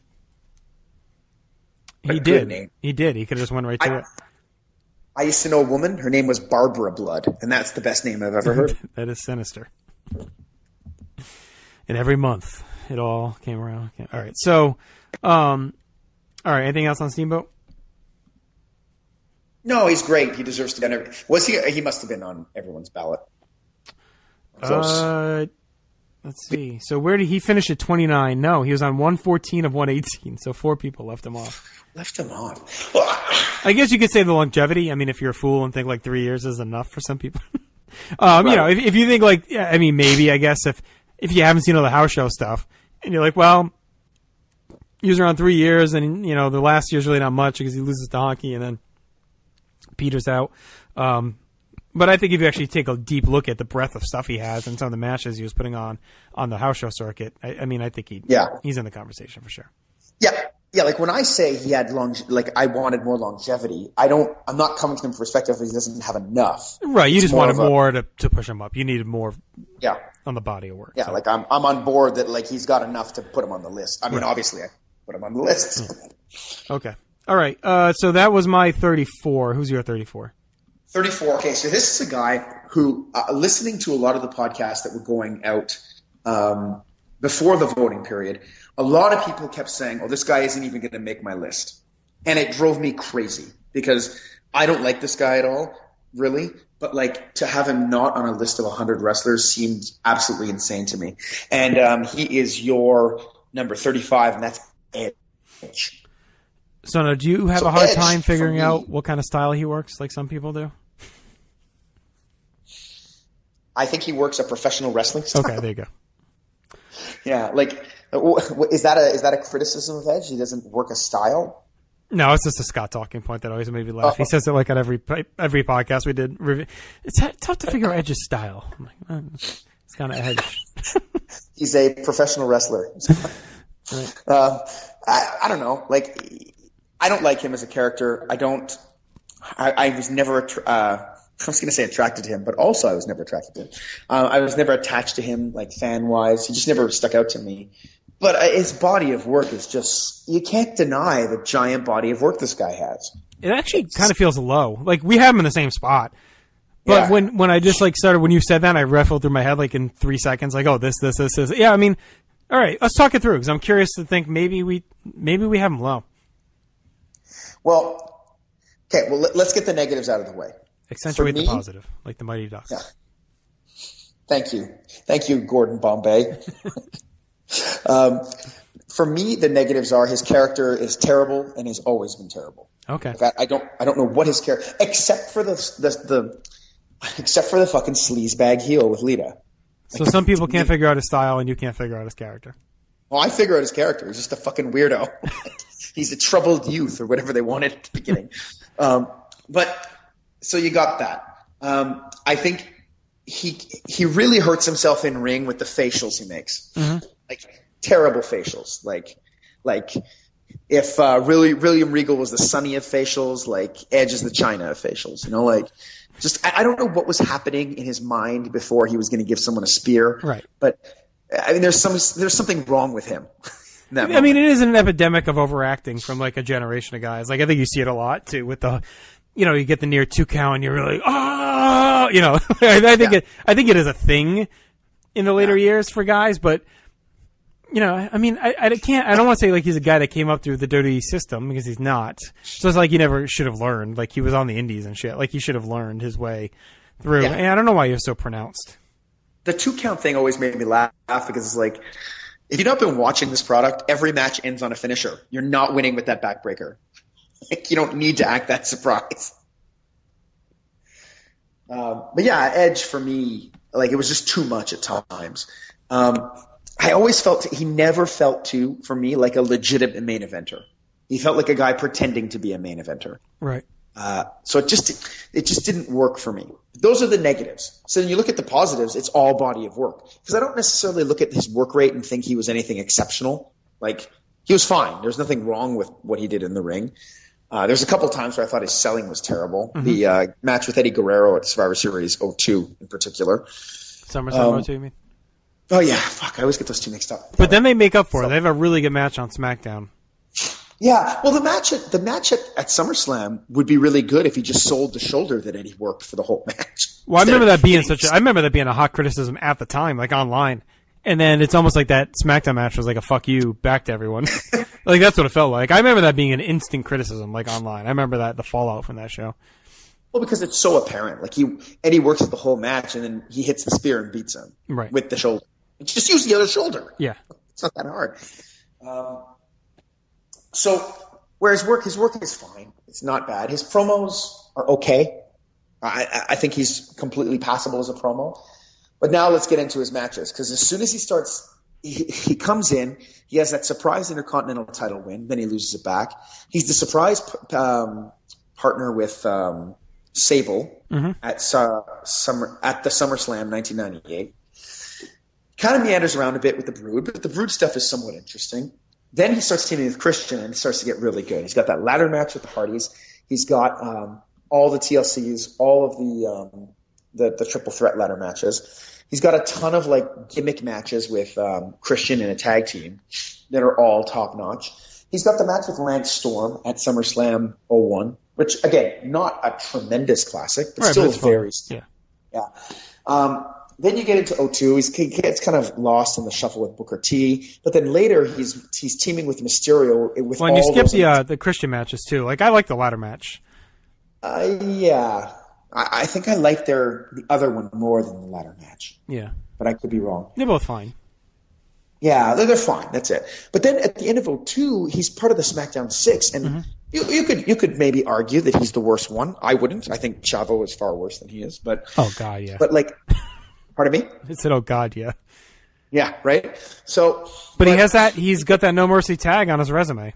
C: He did. He did. He could have just went right to it.
E: I used to know a woman. Her name was Barbara Blood, and that's the best name I've ever heard.
C: That is sinister. And every month, it all came around. Okay. All right. So, all right. Anything else on Steamboat?
E: No, he's great. He deserves to be on Was he? He must have been on everyone's ballot. Close.
C: Let's see. So where did he finish at 29? No, he was on 114 of 118. So 4 people left him off. Well, I guess you could say the longevity. I mean, if you're a fool and think like 3 years is enough for some people.
E: Right.
C: You know, if you think like, yeah, I mean, maybe, I guess if you haven't seen all the house show stuff and you're like, well, he was around 3 years and, you know, the last year's really not much because he loses to Honky and then peters out. But I think if you actually take a deep look at the breadth of stuff he has and some of the matches he was putting on the house show circuit, I mean, I think he's in the conversation for sure.
E: Yeah. Like when I say he had I wanted more longevity. I'm not coming from the perspective that he doesn't have enough.
C: Right. You just wanted more to push him up. You needed more.
E: Yeah.
C: On the body of work.
E: Yeah.
C: So.
E: Like I'm on board that like he's got enough to put him on the list. I mean, obviously I put him on the list.
C: Okay. All right. So that was my 34. Who's your 34?
E: 34. Okay, so this is a guy who, listening to a lot of the podcasts that were going out before the voting period, a lot of people kept saying, oh, this guy isn't even going to make my list. And it drove me crazy because I don't like this guy at all, really. But, like, to have him not on a list of 100 wrestlers seemed absolutely insane to me. And he is your number 35, and that's Edge.
C: So now, do you have a hard time figuring out what kind of style he works, like some people do?
E: I think he works a professional wrestling style.
C: Okay, there you go.
E: Yeah, like, is that a criticism of Edge? He doesn't work a style?
C: No, it's just a Scott talking point that always made me laugh. He says it like at every podcast we did. It's tough to figure out Edge's style. I'm like, it's kind of Edge.
E: He's a professional wrestler.
C: Right.
E: I don't know. Like, I don't like him as a character. I was never, I was going to say attracted to him, but also I was never attracted to him. I was never attached to him, like, fan-wise. He just never stuck out to me. But his body of work is just, you can't deny the giant body of work this guy has.
C: It actually kind of feels low. Like, we have him in the same spot. But when I just, like, started, when you said that, I riffled through my head, like, in 3 seconds, like, oh, this. Yeah, I mean, all right, let's talk it through, because I'm curious to think maybe we have him low.
E: Well, okay, let's get the negatives out of the way.
C: Accentuate the positive, like the Mighty Ducks.
E: Yeah. Thank you, Gordon Bombay. For me, the negatives are his character is terrible and has always been terrible.
C: Okay.
E: In fact, I don't know what his character, except for the fucking sleazebag heel with Lita.
C: So some people can't figure out his style, and you can't figure out his character.
E: Well, I figure out his character. He's just a fucking weirdo. He's a troubled youth, or whatever they wanted at the beginning. But so you got that. I think he really hurts himself in ring with the facials he makes. Mm-hmm. Like terrible facials. Like if William Regal was the Sunny of facials, like Edge is the China of facials. You know, like just I don't know what was happening in his mind before he was going to give someone a spear.
C: Right.
E: But I mean, there's something wrong with him.
C: I mean, it is an epidemic of overacting from like a generation of guys. Like I think you see it a lot too with the, you know, you get the near 2 count and you're really, you know, I think it is a thing in the later years for guys, but you know, I mean, I don't want to say like he's a guy that came up through the dirty system because he's not. So it's like he never should have learned. Like he was on the indies and shit. Like he should have learned his way through. Yeah. And I don't know why he was so pronounced.
E: The 2 count thing always made me laugh because it's like, If you've not been watching this product, every match ends on a finisher. You're not winning with that backbreaker. Like, you don't need to act that surprised. But yeah, Edge for me, like, it was just too much at times. I always felt he never felt too, for me, like a legitimate main eventer. He felt like a guy pretending to be a main eventer.
C: Right.
E: So it just didn't work for me. Those are the negatives. So when you look at the positives, it's all body of work. Because I don't necessarily look at his work rate and think he was anything exceptional. Like, he was fine. There's nothing wrong with what he did in the ring. There's a couple times where I thought his selling was terrible. Mm-hmm. The match with Eddie Guerrero at Survivor Series 02 in particular.
C: SummerSlam 02, you mean?
E: Oh, yeah. Fuck, I always get those two mixed up.
C: But then they make up for it. They have a really good match on SmackDown.
E: Yeah, well, the match at SummerSlam would be really good if he just sold the shoulder that Eddie worked for the whole match.
C: Well, I remember that being a hot criticism at the time, like online. And then it's almost like that SmackDown match was like a fuck you back to everyone. Like, that's what it felt like. I remember that being an instant criticism, like online. I remember the fallout from that show.
E: Well, because it's so apparent. Like, Eddie works the whole match and then he hits the spear and beats him with the shoulder. Just use the other shoulder.
C: Yeah.
E: It's not that hard. So, whereas his work is fine. It's not bad. His promos are okay. I think he's completely passable as a promo. But now let's get into his matches. Because as soon as he starts, he comes in, he has that surprise Intercontinental title win, then he loses it back. He's the surprise partner with Sable at the SummerSlam 1998. Kind of meanders around a bit with the Brood, but the Brood stuff is somewhat interesting. Then he starts teaming with Christian and it starts to get really good. He's got that ladder match with the Hardys. He's got all the TLCs, all of the triple threat ladder matches. He's got a ton of like gimmick matches with Christian in a tag team that are all top notch. He's got the match with Lance Storm at SummerSlam 01, which again, not a tremendous classic, but still very
C: yeah.
E: Then you get into 02. He gets kind of lost in the shuffle with Booker T. But then later he's teaming with Mysterio.
C: Well, and you skip the Christian matches too. Like, I like the ladder match.
E: Yeah. I think I like the other one more than the ladder match.
C: Yeah.
E: But I could be wrong.
C: They're both fine.
E: Yeah, they're fine. That's it. But then at the end of 02, he's part of the SmackDown 6. And you could maybe argue that he's the worst one. I wouldn't. I think Chavo is far worse than he is. But
C: oh, God, yeah.
E: But like... Pardon me?
C: It said, oh, God, yeah.
E: Yeah, right? So,
C: but he's got that No Mercy tag on his resume.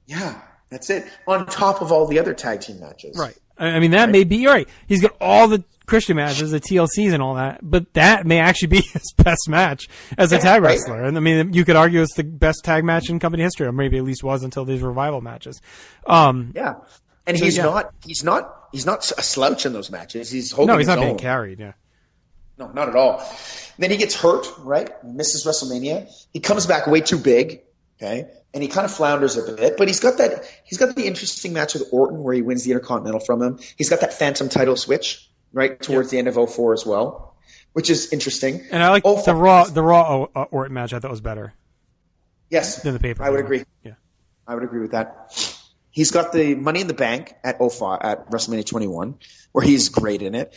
E: Yeah, that's it. On top of all the other tag team matches.
C: Right. I mean, that may be, you're right. He's got all the Christian matches, the TLCs and all that, but that may actually be his best match as a tag wrestler. And I mean, you could argue it's the best tag match in company history, or maybe at least was until these revival matches.
E: Yeah. And he's not a slouch in those matches. He's holding his own.
C: Being carried, yeah.
E: No, not at all. Then he gets hurt, right? Misses WrestleMania. He comes back way too big, okay? And he kind of flounders a bit, but he's got the interesting match with Orton where he wins the Intercontinental from him. He's got that Phantom title switch, right, towards the end of 04 as well, which is interesting.
C: And I like the Raw Orton match. I thought was better.
E: Yes.
C: Than the paper.
E: I would agree.
C: Yeah.
E: I would agree with that. He's got the Money in the Bank at 05 at WrestleMania 21, where he's great in it.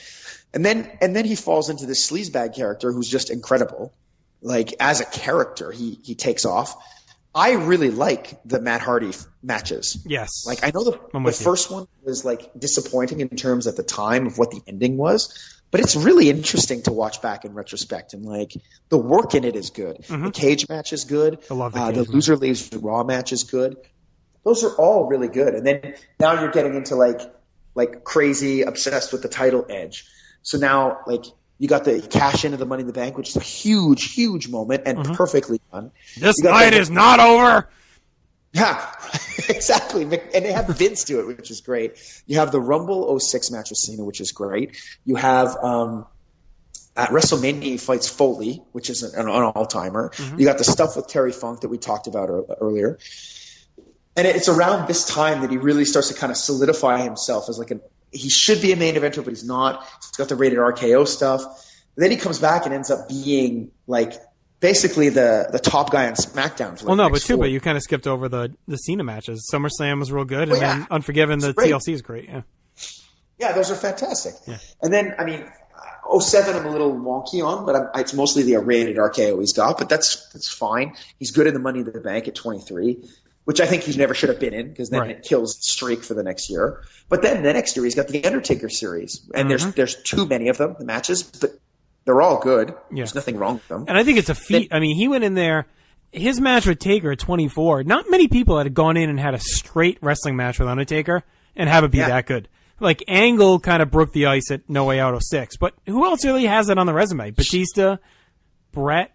E: And then he falls into this sleazebag character who's just incredible. Like, as a character, he takes off. I really like the Matt Hardy matches.
C: Yes.
E: Like, I know the first one was like disappointing in terms at the time of what the ending was, but it's really interesting to watch back in retrospect, and like the work in it is good. Mm-hmm. The cage match is good.
C: I love the
E: loser leaves the Raw match is good. Those are all really good. And then now you're getting into like crazy obsessed with the title Edge. So now, like, you got the cash into the Money in the Bank, which is a huge, huge moment and perfectly done.
C: This night is not over.
E: Yeah, exactly. And they have Vince do it, which is great. You have the Rumble 06 match with Cena, which is great. You have at WrestleMania he fights Foley, which is an all-timer. Mm-hmm. You got the stuff with Terry Funk that we talked about earlier. And it's around this time that he really starts to kind of solidify himself as like he should be a main eventer, but he's not. He's got the rated RKO stuff. And then he comes back and ends up being like basically the top guy on SmackDown. For
C: but you kind of skipped over the Cena matches. SummerSlam was real good, and then Unforgiven, the TLC is great. Yeah.
E: Yeah, those are fantastic.
C: Yeah.
E: And then, I mean, '07 I'm a little wonky on, but it's mostly the rated RKO he's got, but that's fine. He's good in the Money in the Bank at 23, which I think he never should have been in, because then it kills the streak for the next year. But then the next year he's got the Undertaker series, and there's too many of them, the matches, but they're all good. Yeah. There's nothing wrong with them.
C: And I think it's a feat. I mean, he went in there, his match with Taker at 24, not many people had gone in and had a straight wrestling match with Undertaker and have it be that good. Like, Angle kind of broke the ice at No Way Out 06, but who else really has that on the resume? Batista, Brett.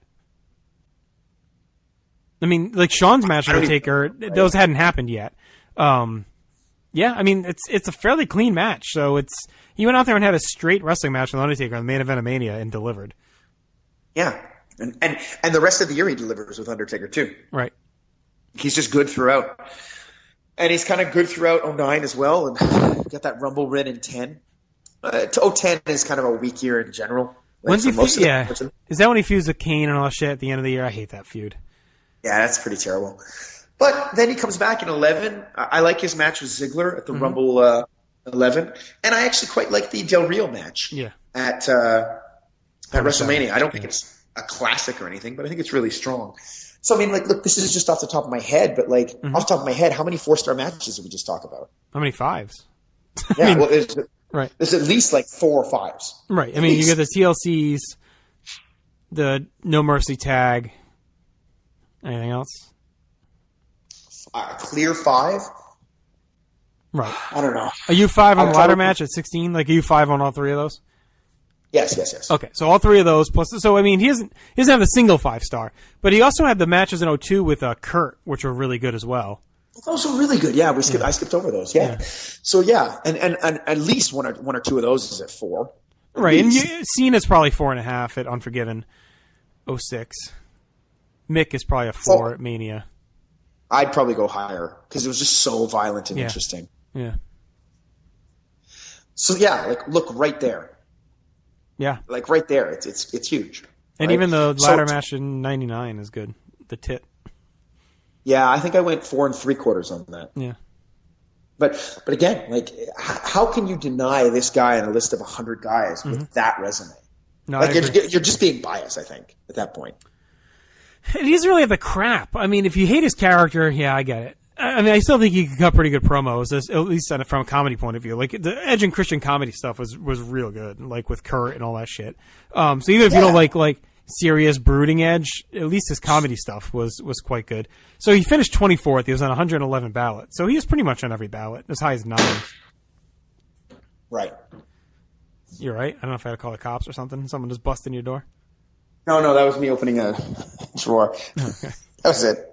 C: I mean, like Shawn's match with Taker, those hadn't happened yet. Yeah, I mean, it's a fairly clean match. So he went out there and had a straight wrestling match with Undertaker on the main event of Mania and delivered.
E: Yeah, and the rest of the year he delivers with Undertaker too.
C: Right.
E: He's just good throughout. And he's kind of good throughout 09 as well, and got that Rumble win in 10. 10 is kind of a weak year in general.
C: When's he is that when he fused with Kane and all that shit at the end of the year? I hate that feud.
E: Yeah, that's pretty terrible. But then he comes back in 11. I like his match with Ziggler at the Rumble 11, and I actually quite like the Del Rio match at WrestleMania. I don't think it's a classic or anything, but I think it's really strong. So, I mean, like, look, this is just off the top of my head, but, like, off the top of my head, how many 4-star matches did we just talk about?
C: How many 5s?
E: Yeah, I mean, there's at least, like, 4 or 5s.
C: Right. I mean, you get the TLCs, the No Mercy tag. Anything else?
E: Clear 5?
C: Right.
E: I don't know.
C: Are you 5 on the ladder match at 16? Like, are you 5 on all 3 of those?
E: Yes.
C: Okay, so all 3 of those plus. So I mean, he doesn't have a single 5-star, but he also had the matches in 02 with Kurt, which were really good as well.
E: Those were really good. Yeah, I skipped over those. Yeah. So yeah, and at least one or two of those is at 4.
C: Right, and Cena's probably 4.5 at Unforgiven 06. Mick is probably a 4 at Mania.
E: I'd probably go higher because it was just so violent and interesting.
C: Yeah.
E: So yeah, like look right there.
C: Yeah.
E: Like right there, it's huge.
C: And even the ladder match in '99 is good. The tit.
E: Yeah, I think I went 4 3/4 on that.
C: Yeah.
E: But again, like, how can you deny this guy in a list of 100 guys with that resume?
C: No,
E: like you're just being biased, I think, at that point.
C: He doesn't really have the crap. I mean, if you hate his character, yeah, I get it. I mean, I still think he can cut pretty good promos, at least from a comedy point of view. Like, the Edge and Christian comedy stuff was real good, like with Kurt and all that shit. So even if you don't like serious brooding Edge, at least his comedy stuff was quite good. So he finished 24th. He was on 111 ballots. So he was pretty much on every ballot, as high as 9.
E: Right.
C: You're right. I don't know if I had to call the cops or something. Someone just busted in your door.
E: No, that was me opening a drawer.
C: Okay.
E: That was it.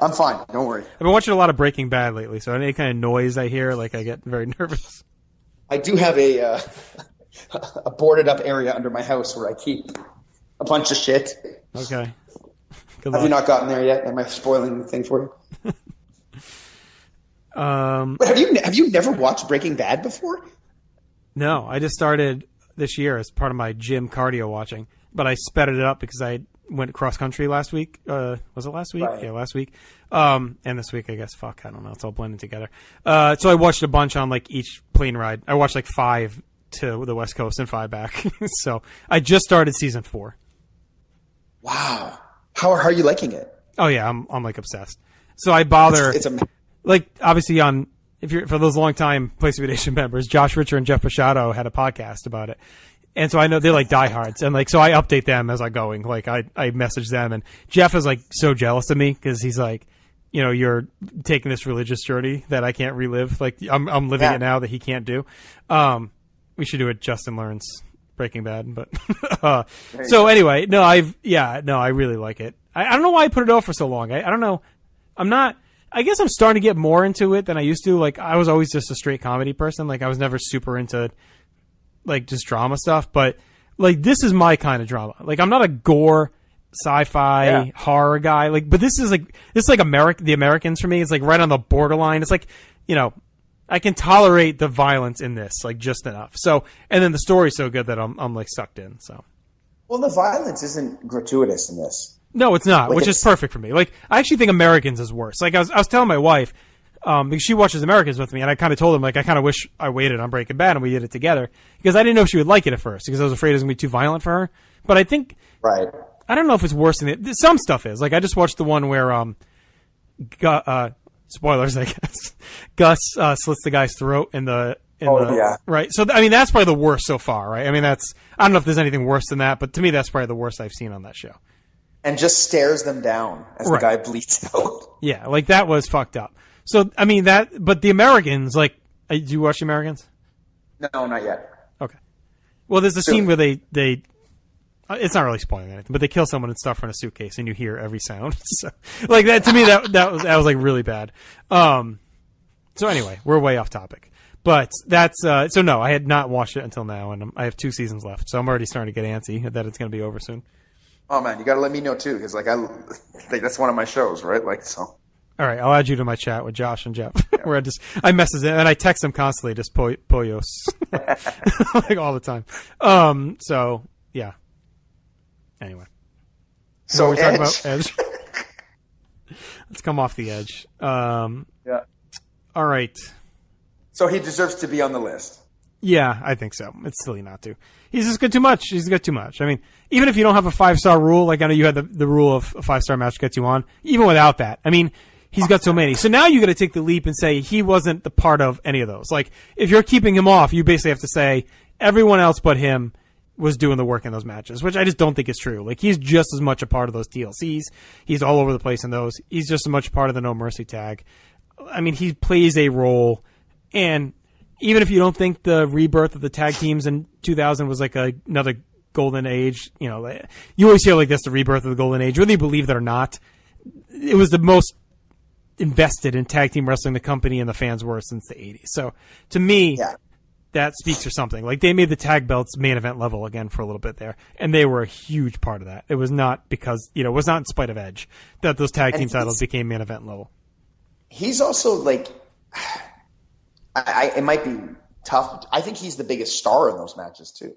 E: I'm fine. Don't worry.
C: I've been watching a lot of Breaking Bad lately, so any kind of noise I hear, like, I get very nervous.
E: I do have a boarded up area under my house where I keep a bunch of shit.
C: Okay.
E: Have you not gotten there yet? Am I spoiling the thing for you? But have you never watched Breaking Bad before?
C: No, I just started this year as part of my gym cardio watching, but I sped it up because I went cross country last week. Was it last week?
E: Right.
C: Yeah, last week. And this week, I guess. Fuck, I don't know. It's all blended together. So I watched a bunch on like each plane ride. I watched like 5 to the West Coast and 5 back. So I just started season 4.
E: Wow. How are you liking it?
C: Oh yeah, I'm like obsessed. So I bother.
E: It's
C: like obviously for those long time Place to Be Nation members, Josh Richer and Jeff Pashado had a podcast about it. And so I know they're like diehards, and like so I update them as I'm going. Like I message them, and Jeff is like so jealous of me because he's like, you know, you're taking this religious journey that I can't relive. Like I'm living it now that he can't do. We should do it. Justin learns Breaking Bad, but so anyway, I really like it. I don't know why I put it off for so long. I don't know. I guess I'm starting to get more into it than I used to. Like I was always just a straight comedy person. Like I was never super into like just drama stuff, but like this is my kind of drama. Like I'm not a gore sci-fi horror guy. Like, but this is like the Americans for me. It's like right on the borderline. It's like, you know, I can tolerate the violence in this like just enough. So, and then the story's so good that I'm like sucked in. So,
E: well, the violence isn't gratuitous in this.
C: No, it's not, which is perfect for me. Like, I actually think Americans is worse. Like, I was telling my wife, because she watches Americans with me, and I kind of told him, like, I kind of wish I waited on Breaking Bad and we did it together, because I didn't know she would like it at first, because I was afraid it was going to be too violent for her. But I think,
E: Right.
C: I don't know if it's worse than it. Some stuff is. Like, I just watched the one where, spoilers, I guess, Gus slits the guy's throat in the...
E: Yeah.
C: Right. So, I mean, that's probably the worst so far, right? I mean, I don't know if there's anything worse than that, but to me, that's probably the worst I've seen on that show.
E: And just stares them down as the guy bleeds out.
C: Yeah, like, that was fucked up. So, I mean, but the Americans, like, do you watch the Americans?
E: No, not yet.
C: Okay. Well, there's a scene where they it's not really spoiling anything, but they kill someone and stuff her in a suitcase, and you hear every sound. So, like, that, to me, that was like really bad. So anyway, we're way off topic. But that's, so no, I had not watched it until now, and I have 2 seasons left, so I'm already starting to get antsy that it's going to be over soon.
E: Oh man, you got to let me know too, because like that's one of my shows, right? Like, so.
C: All right, I'll add you to my chat with Josh and Jeff, where I message them and I text them constantly, just Poyos, like all the time. So yeah. Anyway,
E: so
C: we're
E: Edge.
C: talking about Edge. Let's come off the edge.
E: Yeah.
C: All right.
E: So he deserves to be on the list.
C: Yeah, I think so. It's silly not to. He's just got too much. He's got too much. I mean, even if you don't have a 5-star rule, like I know you had the rule of a 5-star match gets you on, even without that, I mean, he's got so many. So now you got to take the leap and say he wasn't the part of any of those. Like, if you're keeping him off, you basically have to say everyone else but him was doing the work in those matches, which I just don't think is true. Like, he's just as much a part of those TLCs. He's all over the place in those. He's just as much a part of the No Mercy tag. I mean, he plays a role, and even if you don't think the rebirth of the tag teams in 2000 was like another golden age, you know, you always hear like this, the rebirth of the golden age, whether you believe that or not, it was the most invested in tag team wrestling the company and the fans were since the 80s. So to me, that speaks for something. Like, they made the tag belts main event level again for a little bit there, and they were a huge part of that. It was not because, you know, it was not in spite of Edge that those tag team titles became main event level.
E: He's also like, it might be tough. I think he's the biggest star in those matches too.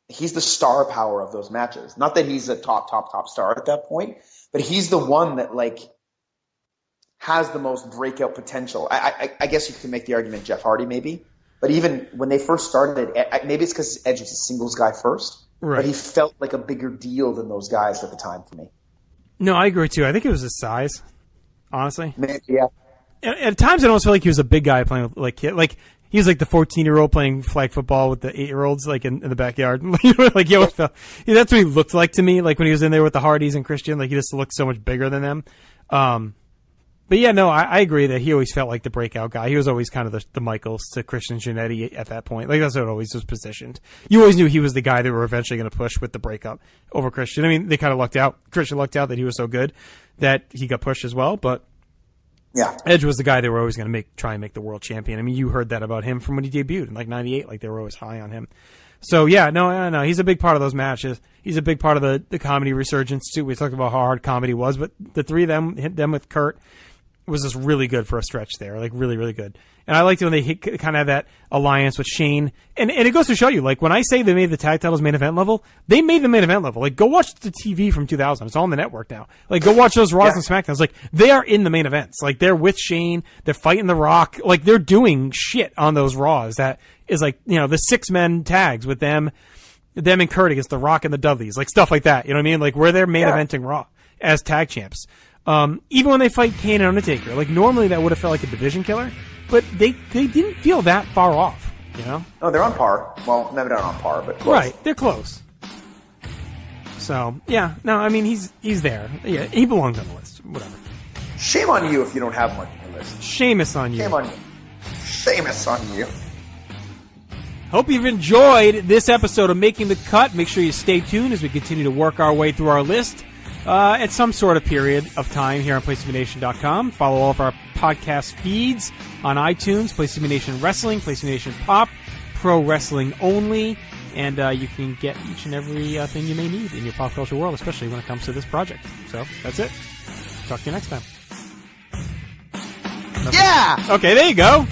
E: He's the star power of those matches. Not that he's a top star at that point, but he's the one that like has the most breakout potential. I guess you can make the argument Jeff Hardy maybe, but even when they first started, maybe it's because Edge was a singles guy first,
C: right?
E: But he felt like a bigger deal than those guys at the time for me.
C: No, I agree too. I think it was his size, honestly.
E: Maybe, yeah.
C: At times, I almost feel like he was a big guy playing with like kid. Like, he was like the 14-year-old playing flag football with the 8-year-olds, like in the backyard. Like, he always felt, that's what he looked like to me. Like when he was in there with the Hardys and Christian, like he just looked so much bigger than them. But yeah, no, I agree that he always felt like the breakout guy. He was always kind of the Michaels to Christian Jannetty at that point. Like, that's how it always was positioned. You always knew he was the guy they were eventually going to push with the breakup over Christian. I mean, they kind of lucked out. Christian lucked out that he was so good that he got pushed as well, but
E: yeah,
C: Edge was the guy they were always going to try and make the world champion. I mean, you heard that about him from when he debuted in like 98. Like, they were always high on him. So yeah, no, he's a big part of those matches. He's a big part of the comedy resurgence too. We talked about how hard comedy was, but the three of them, hit them with Kurt, was just really good for a stretch there. Like, really, really good. And I liked it when they kind of had that alliance with Shane. And it goes to show you, like, when I say they made the tag titles main event level, they made the main event level. Like, go watch the TV from 2000. It's all on the network now. Like, go watch those Raws and SmackDowns. Like, they are in the main events. Like, they're with Shane. They're fighting The Rock. Like, they're doing shit on those Raws. That is like, you know, the 6-men tags with them and Kurt against The Rock and the Dudleys. Like, stuff like that. You know what I mean? Like, where they're main eventing Raw as tag champs. Even when they fight Kane and Undertaker, like, normally that would have felt like a division killer, but they didn't feel that far off, you know?
E: No, they're on par. Well, maybe not on par, but close.
C: Right, they're close. So, yeah, no, I mean, he's there. Yeah, he belongs on the list. Whatever.
E: Shame on you if you don't have him on your list.
C: Sheamus on you.
E: Shame on you. Sheamus on you.
C: Hope you've enjoyed this episode of Making the Cut. Make sure you stay tuned as we continue to work our way through our list. At some sort of period of time here on PlaceToBeNation.com. Follow all of our podcast feeds on iTunes, PlaceToBeNation Wrestling, PlaceToBeNation Pop, Pro Wrestling Only, and you can get each and every thing you may need in your pop culture world, especially when it comes to this project. So, that's it. Talk to you next time.
D: Yeah!
C: Okay, there you go.